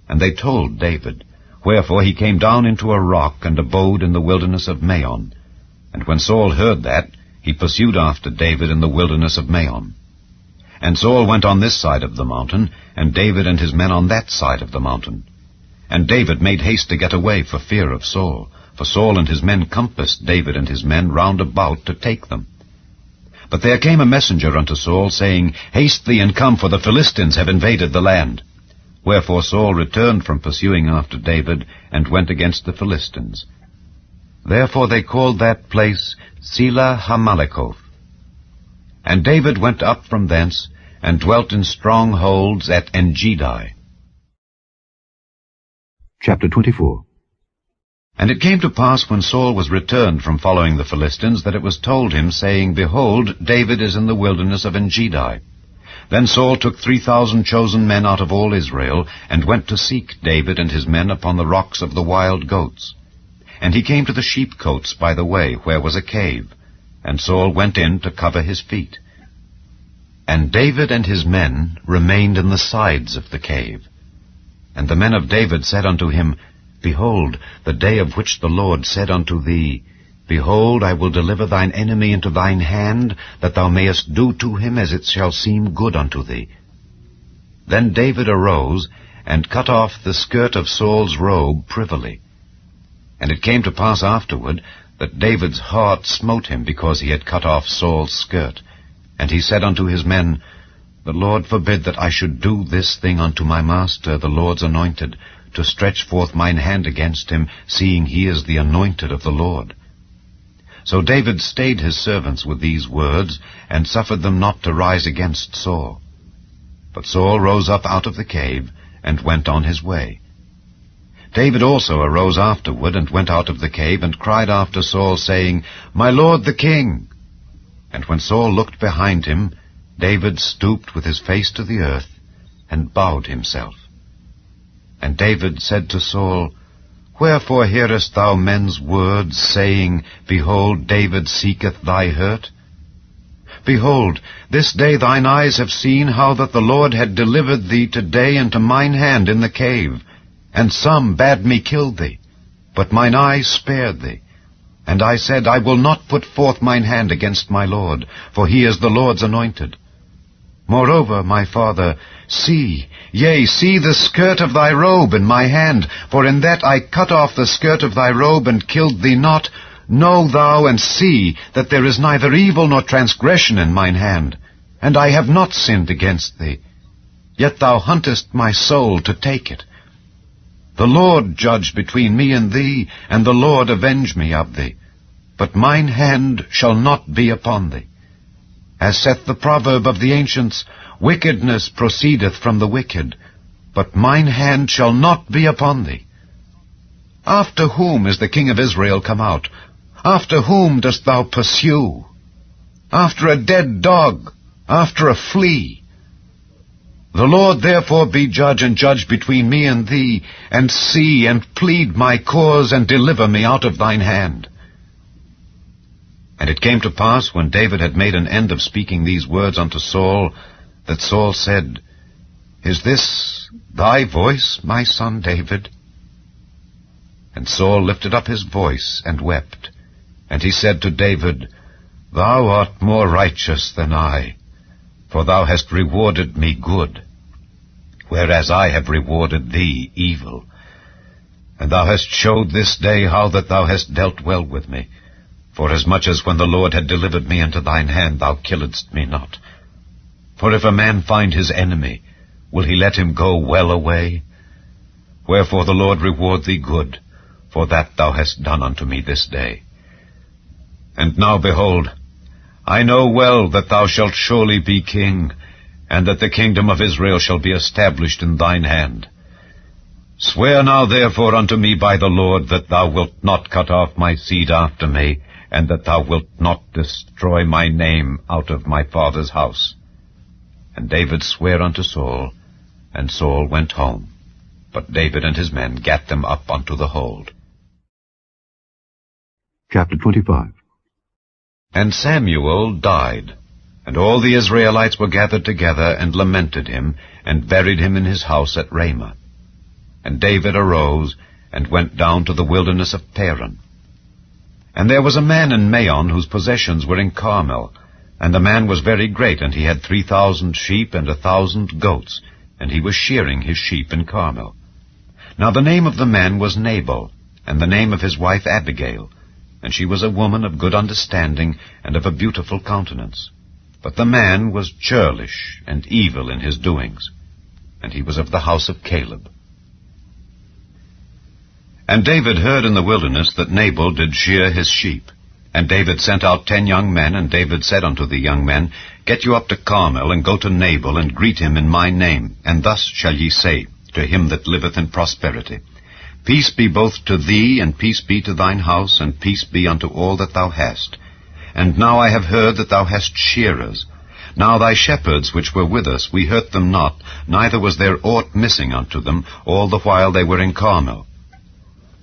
And they told David, wherefore he came down into a rock, and abode in the wilderness of Maon. And when Saul heard that, he pursued after David in the wilderness of Maon. And Saul went on this side of the mountain, and David and his men on that side of the mountain. And David made haste to get away for fear of Saul, for Saul and his men compassed David and his men round about to take them. But there came a messenger unto Saul, saying, Haste thee and come, for the Philistines have invaded the land. Wherefore Saul returned from pursuing after David, and went against the Philistines. Therefore they called that place Selah Hamalekoth. And David went up from thence, and dwelt in strongholds at Engedi. Chapter 24. And it came to pass, when Saul was returned from following the Philistines, that it was told him, saying, Behold, David is in the wilderness of Engedi. Then Saul took 3,000 chosen men out of all Israel, and went to seek David and his men upon the rocks of the wild goats. And he came to the sheepcotes by the way, where was a cave. And Saul went in to cover his feet. And David and his men remained in the sides of the cave. And the men of David said unto him, Behold, the day of which the Lord said unto thee, Behold, I will deliver thine enemy into thine hand, that thou mayest do to him as it shall seem good unto thee. Then David arose, and cut off the skirt of Saul's robe privily. And it came to pass afterward, that David's heart smote him, because he had cut off Saul's skirt. And he said unto his men, The Lord forbid that I should do this thing unto my master, the Lord's anointed, to stretch forth mine hand against him, seeing he is the anointed of the Lord. So David stayed his servants with these words, and suffered them not to rise against Saul. But Saul rose up out of the cave, and went on his way. David also arose afterward, and went out of the cave, and cried after Saul, saying, My lord the king! And when Saul looked behind him, David stooped with his face to the earth, and bowed himself. And David said to Saul, Wherefore hearest thou men's words, saying, Behold, David seeketh thy hurt? Behold, this day thine eyes have seen how that the Lord had delivered thee today into mine hand in the cave, and some bade me kill thee, but mine eyes spared thee. And I said, I will not put forth mine hand against my Lord, for he is the Lord's anointed. Moreover, my father, see the skirt of thy robe in my hand, for in that I cut off the skirt of thy robe and killed thee not. Know thou and see that there is neither evil nor transgression in mine hand, and I have not sinned against thee. Yet thou huntest my soul to take it. The Lord judge between me and thee, and the Lord avenge me of thee. But mine hand shall not be upon thee. As saith the proverb of the ancients, Wickedness proceedeth from the wicked, but mine hand shall not be upon thee. After whom is the king of Israel come out? After whom dost thou pursue? After a dead dog, after a flea. The Lord therefore be judge, and judge between me and thee, and see, and plead my cause, and deliver me out of thine hand. And it came to pass, when David had made an end of speaking these words unto Saul, that Saul said, Is this thy voice, my son David? And Saul lifted up his voice and wept. And he said to David, Thou art more righteous than I, for thou hast rewarded me good, whereas I have rewarded thee evil. And thou hast showed this day how that thou hast dealt well with me, forasmuch as when the Lord had delivered me into thine hand, thou killedst me not. For if a man find his enemy, will he let him go well away? Wherefore the Lord reward thee good, for that thou hast done unto me this day. And now, behold, I know well that thou shalt surely be king, and that the kingdom of Israel shall be established in thine hand. Swear now therefore unto me by the Lord that thou wilt not cut off my seed after me, and that thou wilt not destroy my name out of my father's house. And David sware unto Saul, and Saul went home. But David and his men gat them up unto the hold. Chapter 25. And Samuel died, and all the Israelites were gathered together, and lamented him, and buried him in his house at Ramah. And David arose, and went down to the wilderness of Paran. And there was a man in Maon, whose possessions were in Carmel. And the man was very great, and he had 3,000 sheep and 1,000 goats, and he was shearing his sheep in Carmel. Now the name of the man was Nabal, and the name of his wife Abigail, and she was a woman of good understanding, and of a beautiful countenance. But the man was churlish and evil in his doings, and he was of the house of Caleb. And David heard in the wilderness that Nabal did shear his sheep. And David sent out 10 young men, and David said unto the young men, Get you up to Carmel, and go to Nabal, and greet him in my name, and thus shall ye say to him that liveth in prosperity, Peace be both to thee, and peace be to thine house, and peace be unto all that thou hast. And now I have heard that thou hast shearers. Now thy shepherds which were with us, we hurt them not, neither was there aught missing unto them, all the while they were in Carmel.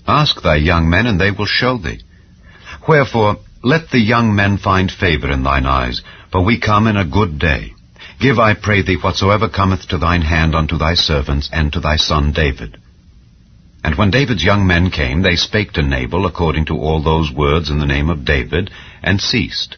Ask thy young men, and they will show thee. Wherefore, let the young men find favor in thine eyes, for we come in a good day. Give, I pray thee, whatsoever cometh to thine hand unto thy servants, and to thy son David. And when David's young men came, they spake to Nabal according to all those words in the name of David, and ceased.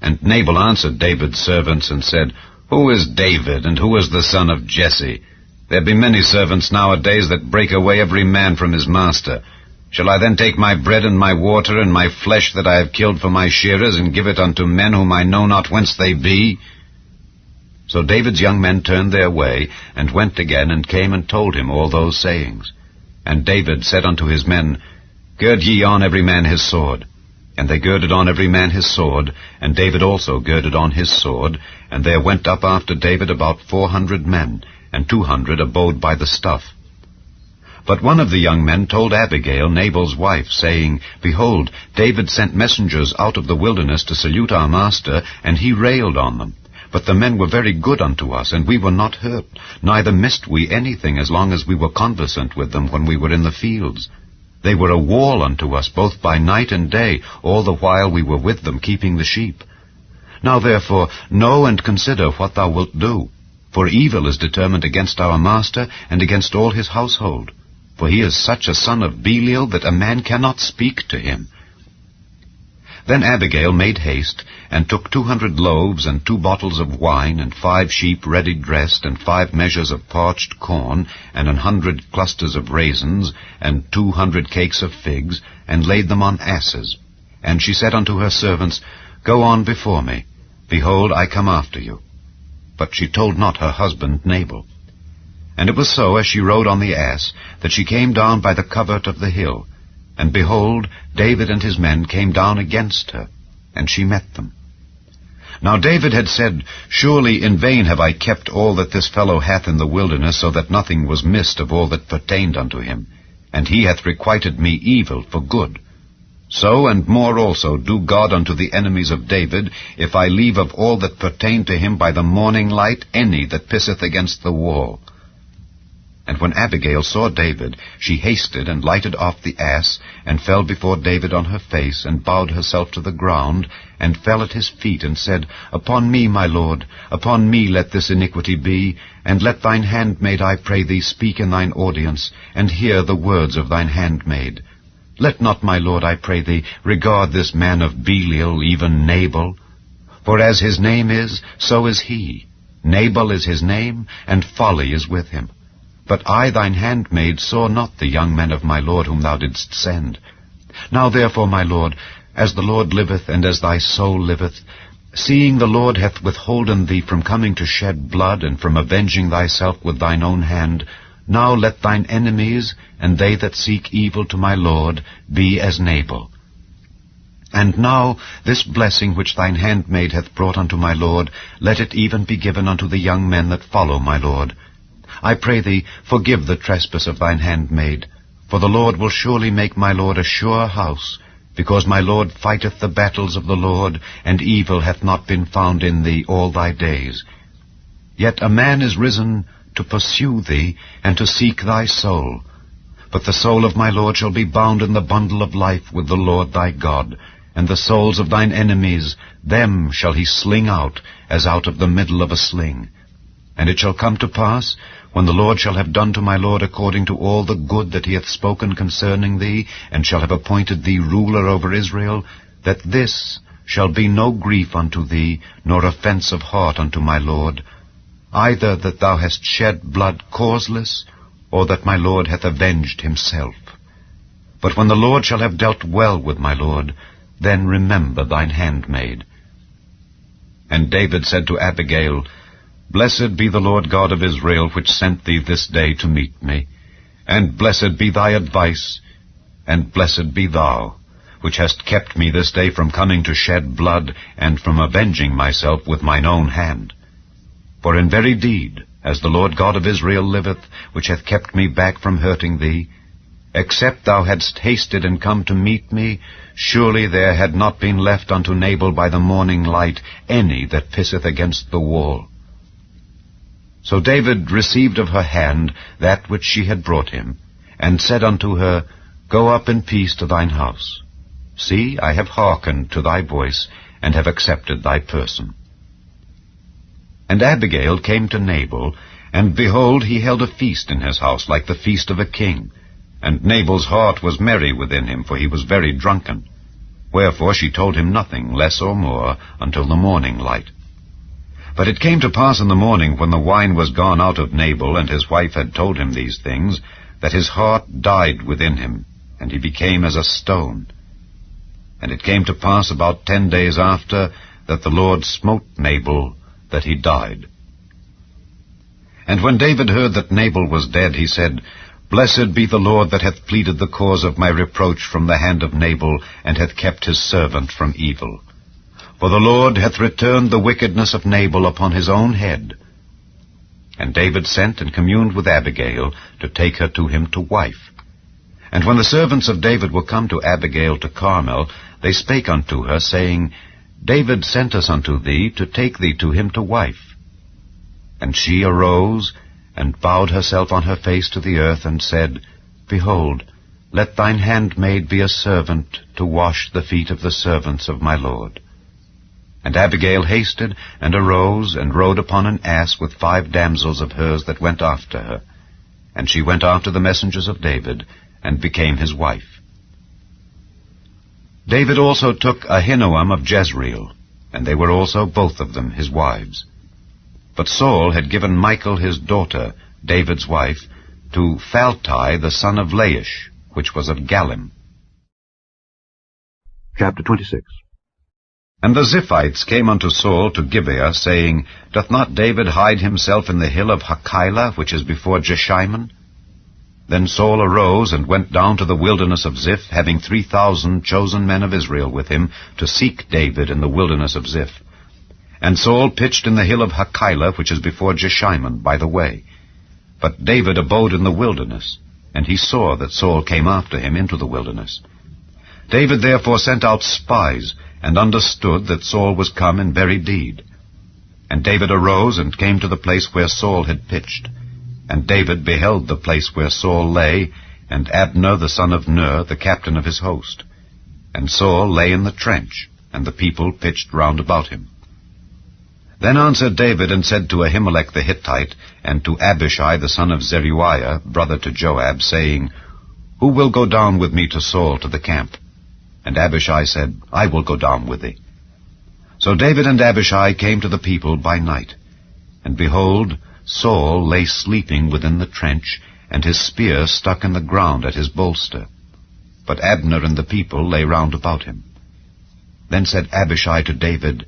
And Nabal answered David's servants, and said, Who is David, and who is the son of Jesse? There be many servants nowadays that break away every man from his master. Shall I then take my bread and my water and my flesh that I have killed for my shearers, and give it unto men whom I know not whence they be? So David's young men turned their way, and went again, and came and told him all those sayings. And David said unto his men, Gird ye on every man his sword. And they girded on every man his sword, and David also girded on his sword. And there went up after David about 400 men, and 200 abode by the stuff. But one of the young men told Abigail, Nabal's wife, saying, Behold, David sent messengers out of the wilderness to salute our master, and he railed on them. But the men were very good unto us, and we were not hurt, neither missed we anything as long as we were conversant with them when we were in the fields. They were a wall unto us both by night and day, all the while we were with them keeping the sheep. Now therefore know and consider what thou wilt do, for evil is determined against our master and against all his household. For he is such a son of Belial that a man cannot speak to him. Then Abigail made haste, and took 200 loaves, and 2 bottles of wine, and 5 sheep ready dressed, and 5 measures of parched corn, and 100 clusters of raisins, and 200 cakes of figs, and laid them on asses. And she said unto her servants, Go on before me. Behold, I come after you. But she told not her husband Nabal. And it was so, as she rode on the ass, that she came down by the covert of the hill. And behold, David and his men came down against her, and she met them. Now David had said, Surely in vain have I kept all that this fellow hath in the wilderness, so that nothing was missed of all that pertained unto him. And he hath requited me evil for good. So and more also do God unto the enemies of David, if I leave of all that pertain to him by the morning light any that pisseth against the wall. And when Abigail saw David, she hasted and lighted off the ass, and fell before David on her face, and bowed herself to the ground, and fell at his feet, and said, Upon me, my lord, upon me let this iniquity be, and let thine handmaid, I pray thee, speak in thine audience, and hear the words of thine handmaid. Let not, my lord, I pray thee, regard this man of Belial, even Nabal. For as his name is, so is he. Nabal is his name, and folly is with him. But I, thine handmaid, saw not the young men of my lord whom thou didst send. Now therefore, my lord, as the Lord liveth, and as thy soul liveth, seeing the Lord hath withholden thee from coming to shed blood, and from avenging thyself with thine own hand, now let thine enemies, and they that seek evil to my lord, be as Nabal. And now this blessing which thine handmaid hath brought unto my lord, let it even be given unto the young men that follow my lord. I pray thee, forgive the trespass of thine handmaid, for the Lord will surely make my lord a sure house, because my lord fighteth the battles of the Lord, and evil hath not been found in thee all thy days. Yet a man is risen to pursue thee, and to seek thy soul. But the soul of my lord shall be bound in the bundle of life with the Lord thy God, and the souls of thine enemies, them shall he sling out, as out of the middle of a sling. And it shall come to pass, when the Lord shall have done to my lord according to all the good that he hath spoken concerning thee, and shall have appointed thee ruler over Israel, that this shall be no grief unto thee, nor offense of heart unto my lord, either that thou hast shed blood causeless, or that my lord hath avenged himself. But when the Lord shall have dealt well with my lord, then remember thine handmaid. And David said to Abigail, Blessed be the Lord God of Israel, which sent thee this day to meet me. And blessed be thy advice, and blessed be thou, which hast kept me this day from coming to shed blood, and from avenging myself with mine own hand. For in very deed, as the Lord God of Israel liveth, which hath kept me back from hurting thee, except thou hadst hasted and come to meet me, surely there had not been left unto Nabal by the morning light any that pisseth against the wall. So David received of her hand that which she had brought him, and said unto her, Go up in peace to thine house. See, I have hearkened to thy voice, and have accepted thy person. And Abigail came to Nabal, and behold, he held a feast in his house, like the feast of a king. And Nabal's heart was merry within him, for he was very drunken. Wherefore she told him nothing, less or more, until the morning light. But it came to pass in the morning, when the wine was gone out of Nabal, and his wife had told him these things, that his heart died within him, and he became as a stone. And it came to pass about 10 days after, that the Lord smote Nabal, that he died. And when David heard that Nabal was dead, he said, Blessed be the Lord that hath pleaded the cause of my reproach from the hand of Nabal, and hath kept his servant from evil. For the Lord hath returned the wickedness of Nabal upon his own head. And David sent and communed with Abigail, to take her to him to wife. And when the servants of David were come to Abigail to Carmel, they spake unto her, saying, David sent us unto thee, to take thee to him to wife. And she arose, and bowed herself on her face to the earth, and said, Behold, let thine handmaid be a servant, to wash the feet of the servants of my lord. And Abigail hasted, and arose, and rode upon an ass with 5 damsels of hers that went after her. And she went after the messengers of David, and became his wife. David also took Ahinoam of Jezreel, and they were also both of them his wives. But Saul had given Michal his daughter, David's wife, to Phalti the son of Laish, which was of Galim. Chapter 26. And the Ziphites came unto Saul to Gibeah, saying, Doth not David hide himself in the hill of Hachilah, which is before Jeshimon? Then Saul arose and went down to the wilderness of Ziph, having 3,000 chosen men of Israel with him, to seek David in the wilderness of Ziph. And Saul pitched in the hill of Hachilah, which is before Jeshimon, by the way. But David abode in the wilderness, and he saw that Saul came after him into the wilderness. David therefore sent out spies, and understood that Saul was come in very deed. And David arose and came to the place where Saul had pitched. And David beheld the place where Saul lay, and Abner the son of Ner, the captain of his host. And Saul lay in the trench, and the people pitched round about him. Then answered David and said to Ahimelech the Hittite, and to Abishai the son of Zeruiah, brother to Joab, saying, Who will go down with me to Saul to the camp? And Abishai said, I will go down with thee. So David and Abishai came to the people by night. And behold, Saul lay sleeping within the trench, and his spear stuck in the ground at his bolster. But Abner and the people lay round about him. Then said Abishai to David,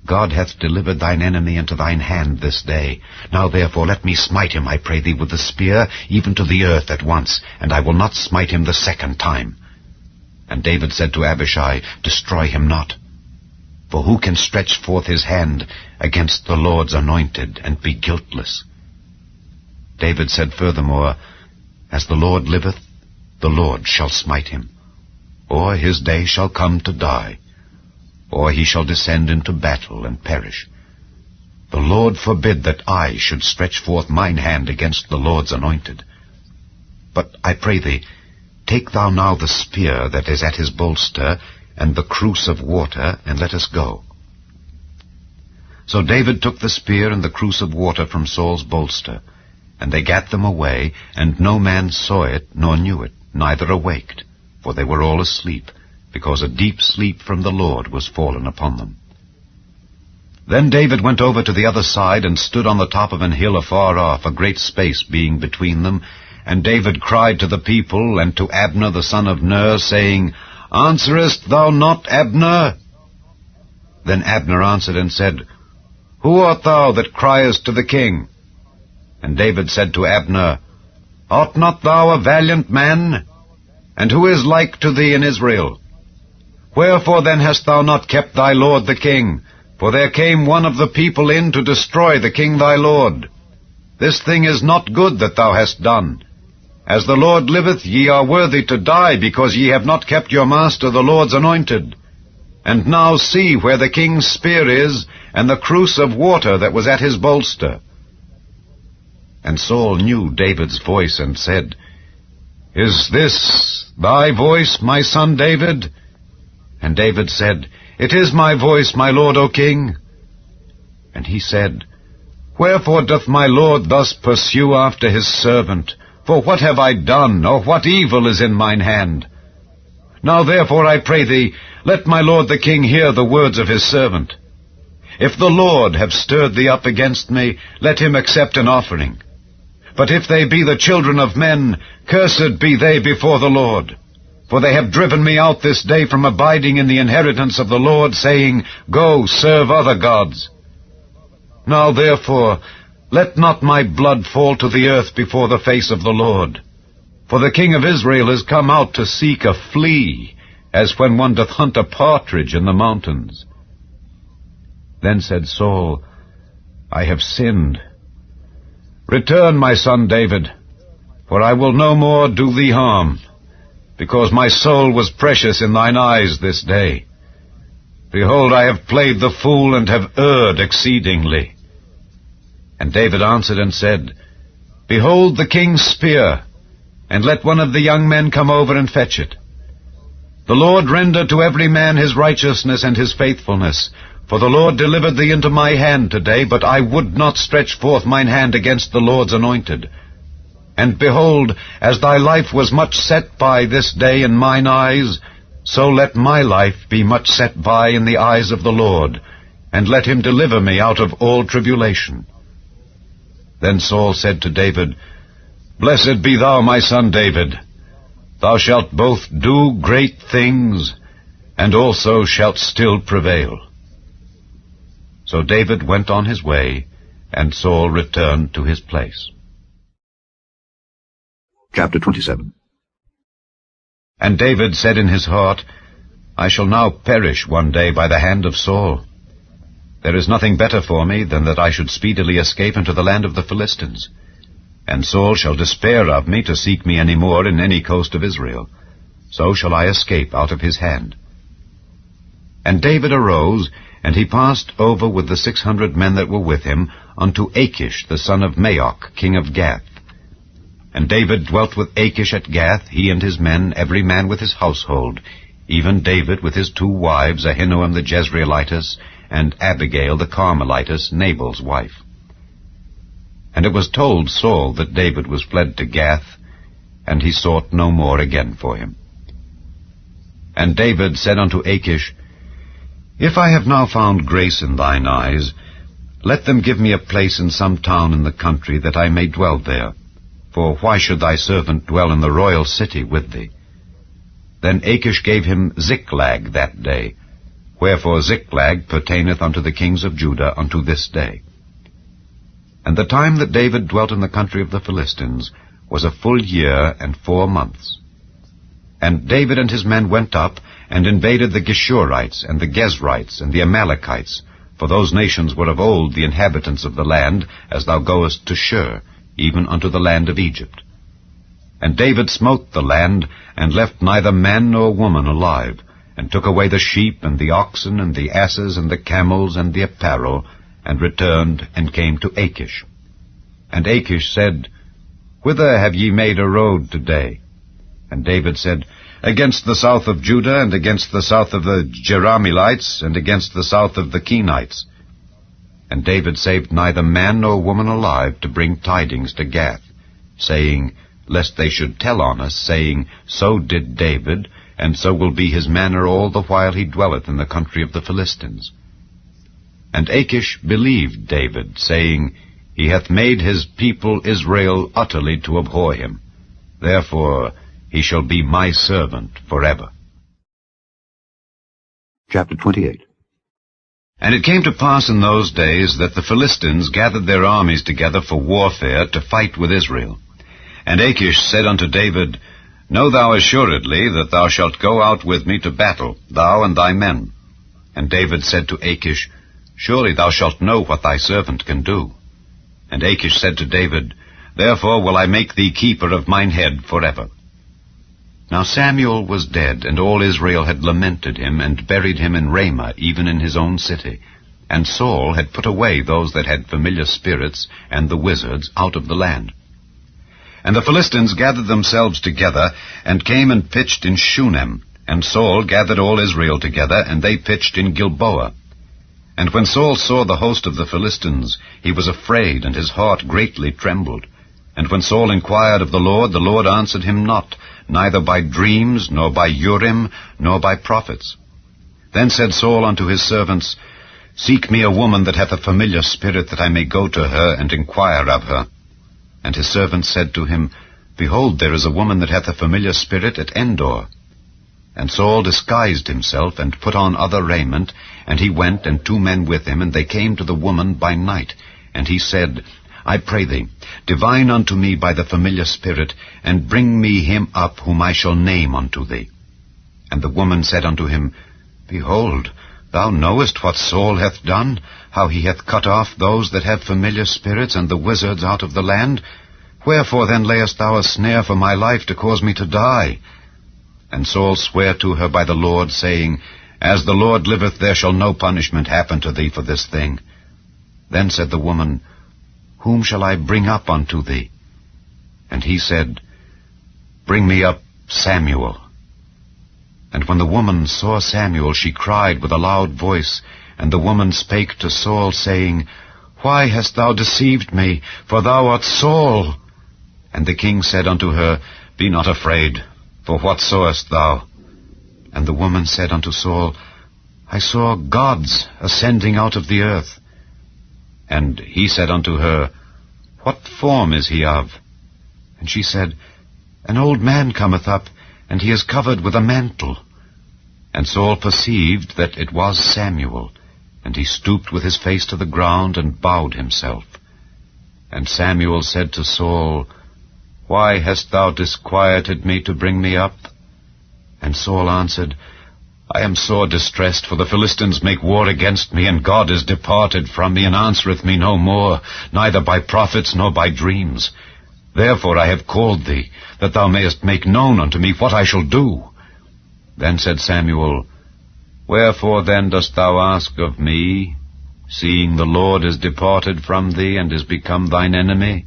God hath delivered thine enemy into thine hand this day. Now therefore let me smite him, I pray thee, with the spear, even to the earth at once, and I will not smite him the second time. And David said to Abishai, Destroy him not. For who can stretch forth his hand against the Lord's anointed, and be guiltless? David said furthermore, As the Lord liveth, the Lord shall smite him, or his day shall come to die, or he shall descend into battle and perish. The Lord forbid that I should stretch forth mine hand against the Lord's anointed. But I pray thee, take thou now the spear that is at his bolster, and the cruse of water, and let us go. So David took the spear and the cruse of water from Saul's bolster, and they gat them away, and no man saw it, nor knew it, neither awaked, for they were all asleep, because a deep sleep from the Lord was fallen upon them. Then David went over to the other side, and stood on the top of an hill afar off, a great space being between them. And David cried to the people, and to Abner the son of Ner, saying, Answerest thou not, Abner? Then Abner answered and said, Who art thou that criest to the king? And David said to Abner, Art not thou a valiant man? And who is like to thee in Israel? Wherefore then hast thou not kept thy lord the king? For there came one of the people in to destroy the king thy lord. This thing is not good that thou hast done. As the Lord liveth, ye are worthy to die, because ye have not kept your master the Lord's anointed. And now see where the king's spear is, and the cruse of water that was at his bolster. And Saul knew David's voice, and said, Is this thy voice, my son David? And David said, It is my voice, my lord, O king. And he said, Wherefore doth my lord thus pursue after his servant? For what have I done, or what evil is in mine hand? Now therefore I pray thee, let my lord the king hear the words of his servant. If the Lord have stirred thee up against me, let him accept an offering. But if they be the children of men, cursed be they before the Lord. For they have driven me out this day from abiding in the inheritance of the Lord, saying, Go, serve other gods. Now therefore, let not my blood fall to the earth before the face of the Lord. For the king of Israel is come out to seek a flea, as when one doth hunt a partridge in the mountains. Then said Saul, I have sinned. Return, my son David, for I will no more do thee harm, because my soul was precious in thine eyes this day. Behold, I have played the fool, and have erred exceedingly. And David answered and said, Behold the king's spear, and let one of the young men come over and fetch it. The Lord render to every man his righteousness and his faithfulness. For the Lord delivered thee into my hand today, but I would not stretch forth mine hand against the Lord's anointed. And behold, as thy life was much set by this day in mine eyes, so let my life be much set by in the eyes of the Lord, and let him deliver me out of all tribulation. Then Saul said to David, Blessed be thou, my son David. Thou shalt both do great things, and also shalt still prevail. So David went on his way, and Saul returned to his place. Chapter 27. And David said in his heart, I shall now perish one day by the hand of Saul. There is nothing better for me than that I should speedily escape into the land of the Philistines. And Saul shall despair of me to seek me any more in any coast of Israel. So shall I escape out of his hand. And David arose, And he passed over with the 600 men that were with him unto Achish the son of Maoch, king of Gath. And David dwelt with Achish at Gath, he and his men, every man with his household, even David with his 2 wives, Ahinoam the Jezreelitess, and Abigail the Carmelitess, Nabal's wife. And it was told Saul that David was fled to Gath, and he sought no more again for him. And David said unto Achish, If I have now found grace in thine eyes, let them give me a place in some town in the country, that I may dwell there. For why should thy servant dwell in the royal city with thee? Then Achish gave him Ziklag that day, wherefore Ziklag pertaineth unto the kings of Judah unto this day. And the time that David dwelt in the country of the Philistines was a full year and 4 months. And David and his men went up, and invaded the Geshurites, and the Gezrites, and the Amalekites, for those nations were of old the inhabitants of the land, as thou goest to Shur, even unto the land of Egypt. And David smote the land, and left neither man nor woman alive, and took away the sheep, and the oxen, and the asses, and the camels, and the apparel, and returned, and came to Achish. And Achish said, Whither have ye made a road today? And David said, Against the south of Judah, and against the south of the Jerahmeelites, and against the south of the Kenites. And David saved neither man nor woman alive to bring tidings to Gath, saying, Lest they should tell on us, saying, So did David, and so will be his manner all the while he dwelleth in the country of the Philistines. And Achish believed David, saying, He hath made his people Israel utterly to abhor him. Therefore he shall be my servant forever. Chapter 28. And it came to pass in those days that the Philistines gathered their armies together for warfare to fight with Israel. And Achish said unto David, Know thou assuredly that thou shalt go out with me to battle, thou and thy men. And David said to Achish, Surely thou shalt know what thy servant can do. And Achish said to David, Therefore will I make thee keeper of mine head forever. Now Samuel was dead, and all Israel had lamented him, and buried him in Ramah, even in his own city. And Saul had put away those that had familiar spirits, and the wizards, out of the land. And the Philistines gathered themselves together, and came and pitched in Shunem. And Saul gathered all Israel together, and they pitched in Gilboa. And when Saul saw the host of the Philistines, he was afraid, and his heart greatly trembled. And when Saul inquired of the Lord answered him not, neither by dreams, nor by Urim, nor by prophets. Then said Saul unto his servants, Seek me a woman that hath a familiar spirit, that I may go to her, and inquire of her. And his servants said to him, Behold, there is a woman that hath a familiar spirit at Endor. And Saul disguised himself, and put on other raiment, and he went, and 2 men with him, and they came to the woman by night. And he said, I pray thee, divine unto me by the familiar spirit, and bring me him up whom I shall name unto thee. And the woman said unto him, Behold, thou knowest what Saul hath done, how he hath cut off those that have familiar spirits, and the wizards out of the land. Wherefore then layest thou a snare for my life, to cause me to die? And Saul sware to her by the Lord, saying, As the Lord liveth, there shall no punishment happen to thee for this thing. Then said the woman, Whom shall I bring up unto thee? And he said, Bring me up Samuel. And when the woman saw Samuel, she cried with a loud voice. And the woman spake to Saul, saying, Why hast thou deceived me? For thou art Saul. And the king said unto her, Be not afraid, for what sawest thou? And the woman said unto Saul, I saw gods ascending out of the earth. And he said unto her, What form is he of? And she said, An old man cometh up, and he is covered with a mantle. And Saul perceived that it was Samuel, and he stooped with his face to the ground, and bowed himself. And Samuel said to Saul, Why hast thou disquieted me to bring me up? And Saul answered, I am sore distressed, for the Philistines make war against me, and God is departed from me, and answereth me no more, neither by prophets nor by dreams. Therefore I have called thee, that thou mayest make known unto me what I shall do. Then said Samuel, Wherefore then dost thou ask of me, seeing the Lord is departed from thee, and is become thine enemy?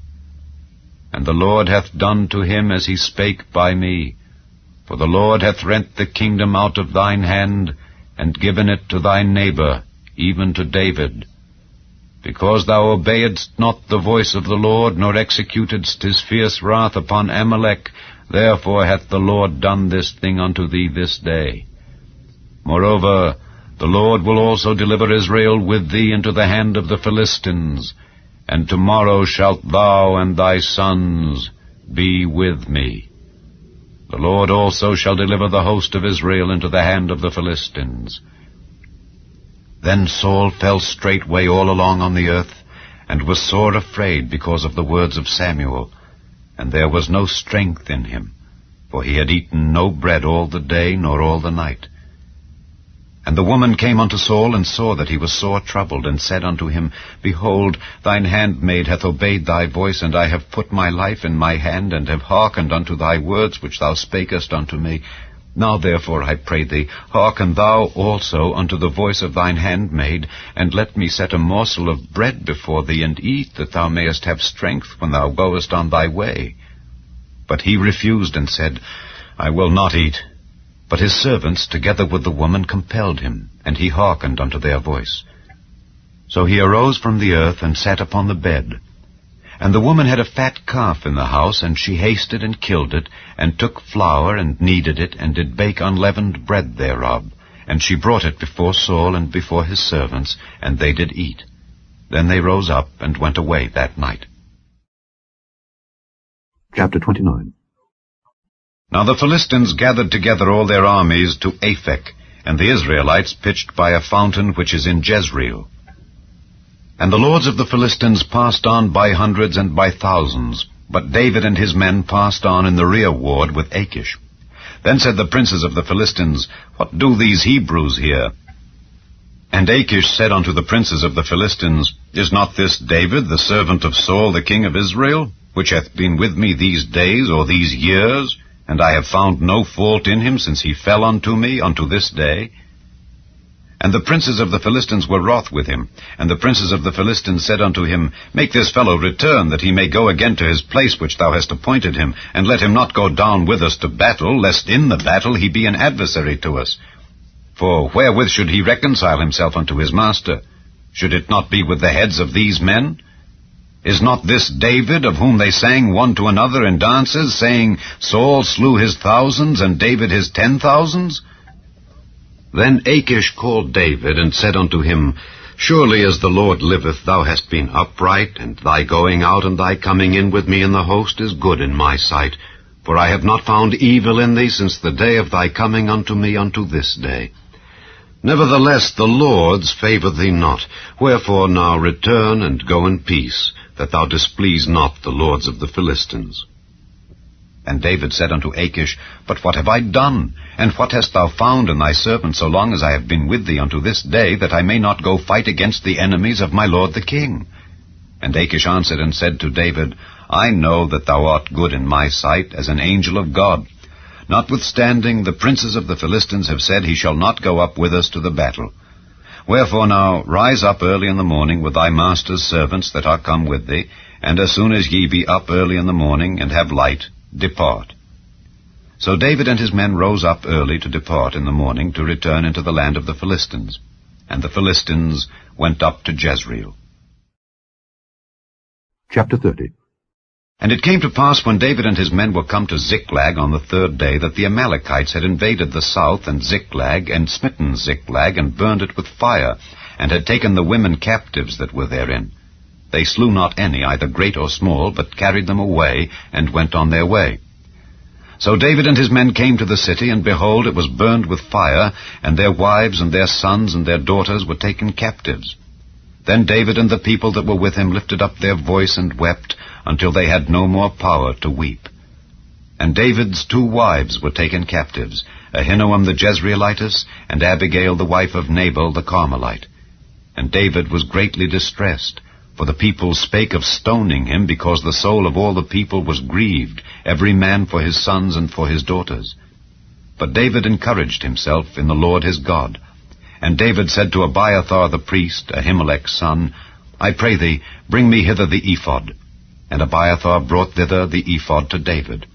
And the Lord hath done to him as he spake by me. For the Lord hath rent the kingdom out of thine hand, and given it to thy neighbor, even to David. Because thou obeyedst not the voice of the Lord, nor executedst his fierce wrath upon Amalek, therefore hath the Lord done this thing unto thee this day. Moreover, the Lord will also deliver Israel with thee into the hand of the Philistines, and tomorrow shalt thou and thy sons be with me. The Lord also shall deliver the host of Israel into the hand of the Philistines. Then Saul fell straightway all along on the earth, and was sore afraid because of the words of Samuel, and there was no strength in him, for he had eaten no bread all the day nor all the night. And the woman came unto Saul, and saw that he was sore troubled, and said unto him, Behold, thine handmaid hath obeyed thy voice, and I have put my life in my hand, and have hearkened unto thy words which thou spakest unto me. Now therefore, I pray thee, hearken thou also unto the voice of thine handmaid, and let me set a morsel of bread before thee, and eat, that thou mayest have strength when thou goest on thy way. But he refused, and said, I will not eat. But his servants, together with the woman, compelled him, and he hearkened unto their voice. So he arose from the earth, and sat upon the bed. And the woman had a fat calf in the house, and she hasted and killed it, and took flour, and kneaded it, and did bake unleavened bread thereof. And she brought it before Saul and before his servants, and they did eat. Then they rose up, and went away that night. Chapter 29. Now the Philistines gathered together all their armies to Aphek, and the Israelites pitched by a fountain which is in Jezreel. And the lords of the Philistines passed on by hundreds and by thousands, but David and his men passed on in the rear ward with Achish. Then said the princes of the Philistines, What do these Hebrews here? And Achish said unto the princes of the Philistines, Is not this David, the servant of Saul, the king of Israel, which hath been with me these days or these years? And I have found no fault in him since he fell unto me unto this day. And the princes of the Philistines were wroth with him. And the princes of the Philistines said unto him, Make this fellow return, that he may go again to his place which thou hast appointed him, and let him not go down with us to battle, lest in the battle he be an adversary to us. For wherewith should he reconcile himself unto his master? Should it not be with the heads of these men? Is not this David, of whom they sang one to another in dances, saying, Saul slew his thousands, and David his 10,000s? Then Achish called David, and said unto him, Surely as the Lord liveth, thou hast been upright, and thy going out and thy coming in with me in the host is good in my sight. For I have not found evil in thee since the day of thy coming unto me unto this day. Nevertheless the Lord's favour thee not. Wherefore now return, and go in peace, that thou displease not the lords of the Philistines. And David said unto Achish, But what have I done? And what hast thou found in thy servant so long as I have been with thee unto this day, that I may not go fight against the enemies of my lord the king? And Achish answered and said to David, I know that thou art good in my sight, as an angel of God. Notwithstanding, the princes of the Philistines have said, He shall not go up with us to the battle. Wherefore now rise up early in the morning with thy master's servants that are come with thee, and as soon as ye be up early in the morning, and have light, depart. So David and his men rose up early to depart in the morning, to return into the land of the Philistines. And the Philistines went up to Jezreel. Chapter 30. And it came to pass, when David and his men were come to Ziklag on the third day, that the Amalekites had invaded the south and Ziklag, and smitten Ziklag, and burned it with fire, and had taken the women captives that were therein. They slew not any, either great or small, but carried them away, and went on their way. So David and his men came to the city, and behold, it was burned with fire, and their wives and their sons and their daughters were taken captives. Then David and the people that were with him lifted up their voice and wept, until they had no more power to weep. And David's 2 wives were taken captives, Ahinoam the Jezreelitess, and Abigail the wife of Nabal the Carmelite. And David was greatly distressed, for the people spake of stoning him, because the soul of all the people was grieved, every man for his sons and for his daughters. But David encouraged himself in the Lord his God. And David said to Abiathar the priest, Ahimelech's son, I pray thee, bring me hither the ephod. And Abiathar brought thither the ephod to David.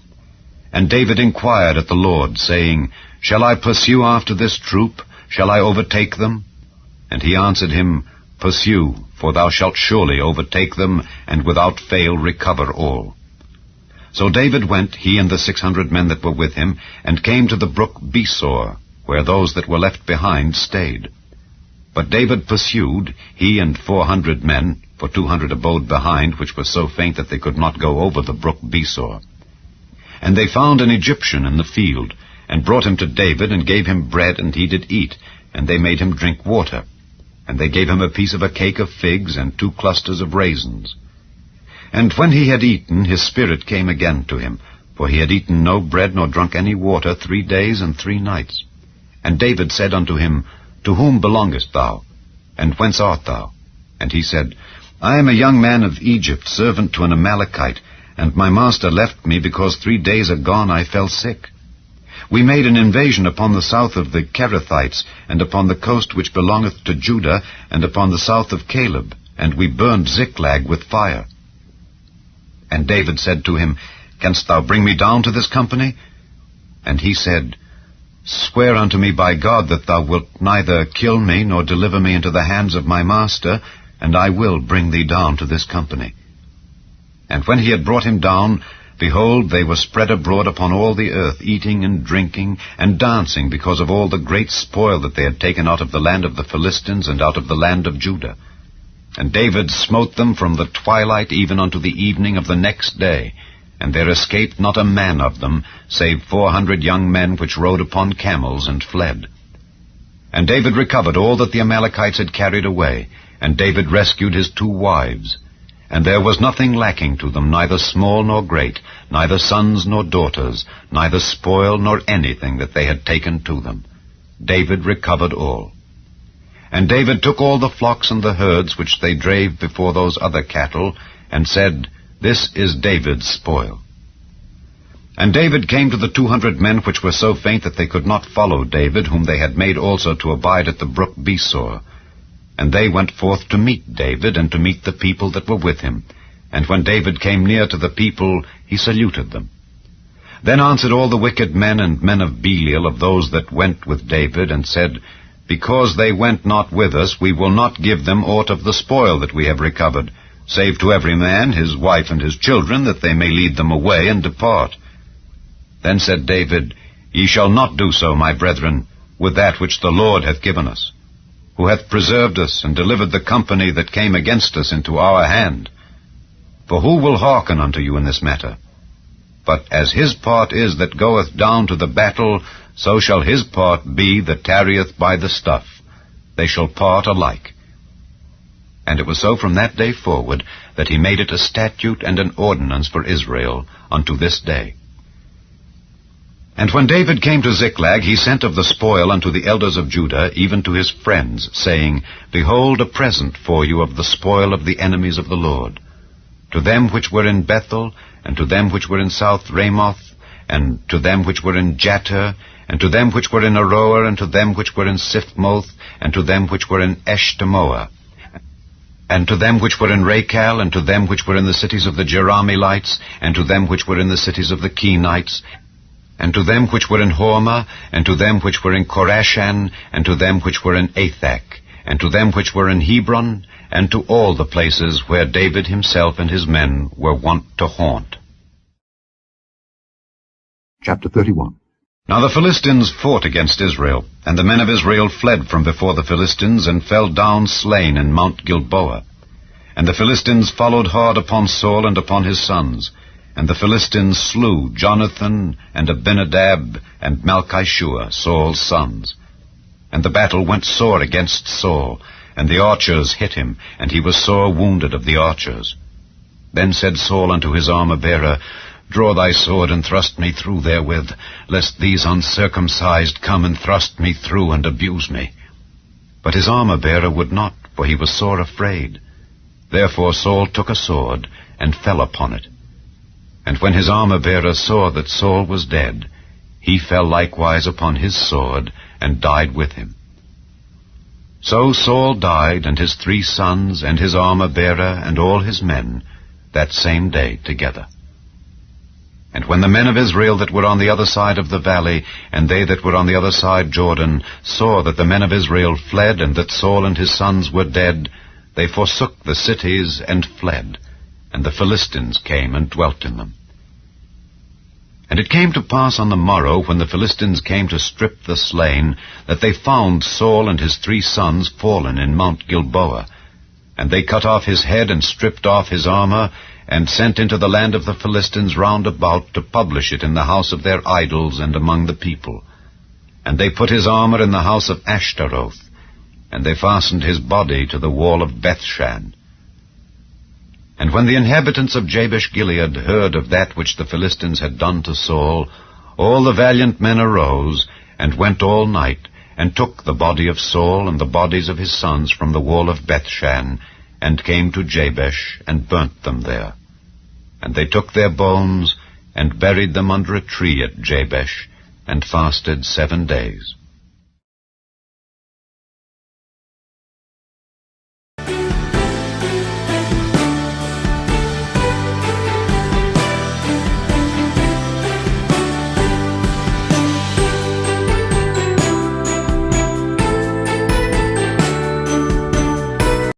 And David inquired at the Lord, saying, Shall I pursue after this troop? Shall I overtake them? And he answered him, Pursue, for thou shalt surely overtake them, and without fail recover all. So David went, he and the 600 men that were with him, and came to the brook Besor, where those that were left behind stayed. But David pursued, he and 400 men, for 200 abode behind, which were so faint that they could not go over the brook Besor. And they found an Egyptian in the field, and brought him to David, and gave him bread, and he did eat, and they made him drink water. And they gave him a piece of a cake of figs, and 2 clusters of raisins. And when he had eaten, his spirit came again to him, for he had eaten no bread nor drunk any water 3 days and 3 nights. And David said unto him, To whom belongest thou? And whence art thou? And he said, I am a young man of Egypt, servant to an Amalekite, and my master left me, because 3 days agone I fell sick. We made an invasion upon the south of the Kerethites, and upon the coast which belongeth to Judah, and upon the south of Caleb, and we burned Ziklag with fire. And David said to him, Canst thou bring me down to this company? And he said, Swear unto me by God that thou wilt neither kill me nor deliver me into the hands of my master, and I will bring thee down to this company. And when he had brought him down, behold, they were spread abroad upon all the earth, eating and drinking and dancing, because of all the great spoil that they had taken out of the land of the Philistines and out of the land of Judah. And David smote them from the twilight even unto the evening of the next day, and there escaped not a man of them, save 400 young men which rode upon camels and fled. And David recovered all that the Amalekites had carried away, and David rescued his 2 wives. And there was nothing lacking to them, neither small nor great, neither sons nor daughters, neither spoil nor anything that they had taken to them. David recovered all. And David took all the flocks and the herds which they drave before those other cattle, and said, This is David's spoil. And David came to the 200 men which were so faint that they could not follow David, whom they had made also to abide at the brook Besor. And they went forth to meet David, and to meet the people that were with him. And when David came near to the people, he saluted them. Then answered all the wicked men and men of Belial of those that went with David, and said, Because they went not with us, we will not give them aught of the spoil that we have recovered, save to every man his wife and his children, that they may lead them away and depart. Then said David, Ye shall not do so, my brethren, with that which the Lord hath given us, who hath preserved us, and delivered the company that came against us into our hand. For who will hearken unto you in this matter? But as his part is that goeth down to the battle, so shall his part be that tarrieth by the stuff. They shall part alike. And it was so from that day forward, that he made it a statute and an ordinance for Israel unto this day. And when David came to Ziklag, he sent of the spoil unto the elders of Judah, even to his friends, saying, Behold, a present for you of the spoil of the enemies of the Lord. To them which were in Bethel, and to them which were in South Ramoth, and to them which were in Jatir, and to them which were in Aroer, and to them which were in Siphmoth, and to them which were in Eshtemoa, and to them which were in Rachel, and to them which were in the cities of the Jerahmeelites, and to them which were in the cities of the Kenites, and to them which were in Hormah, and to them which were in Korashan, and to them which were in Athak, and to them which were in Hebron, and to all the places where David himself and his men were wont to haunt. Chapter 31. Now the Philistines fought against Israel, and the men of Israel fled from before the Philistines, and fell down slain in Mount Gilboa. And the Philistines followed hard upon Saul and upon his sons, and the Philistines slew Jonathan and Abinadab and Malchishua, Saul's sons. And the battle went sore against Saul, and the archers hit him, and he was sore wounded of the archers. Then said Saul unto his armor-bearer, Draw thy sword, and thrust me through therewith, lest these uncircumcised come and thrust me through and abuse me. But his armor-bearer would not, for he was sore afraid. Therefore Saul took a sword, and fell upon it. And when his armor-bearer saw that Saul was dead, he fell likewise upon his sword, and died with him. So Saul died, and his 3 sons, and his armor-bearer, and all his men, that same day together. And when the men of Israel that were on the other side of the valley, and they that were on the other side Jordan, saw that the men of Israel fled, and that Saul and his sons were dead, they forsook the cities and fled, and the Philistines came and dwelt in them. And it came to pass on the morrow, when the Philistines came to strip the slain, that they found Saul and his 3 sons fallen in Mount Gilboa. And they cut off his head, and stripped off his armor, and sent into the land of the Philistines round about to publish it in the house of their idols and among the people. And they put his armor in the house of Ashtaroth, and they fastened his body to the wall of Bethshan. And when the inhabitants of Jabesh-Gilead heard of that which the Philistines had done to Saul, all the valiant men arose, and went all night, and took the body of Saul and the bodies of his sons from the wall of Bethshan, and came to Jabesh, and burnt them there. And they took their bones, and buried them under a tree at Jabesh, and fasted 7 days.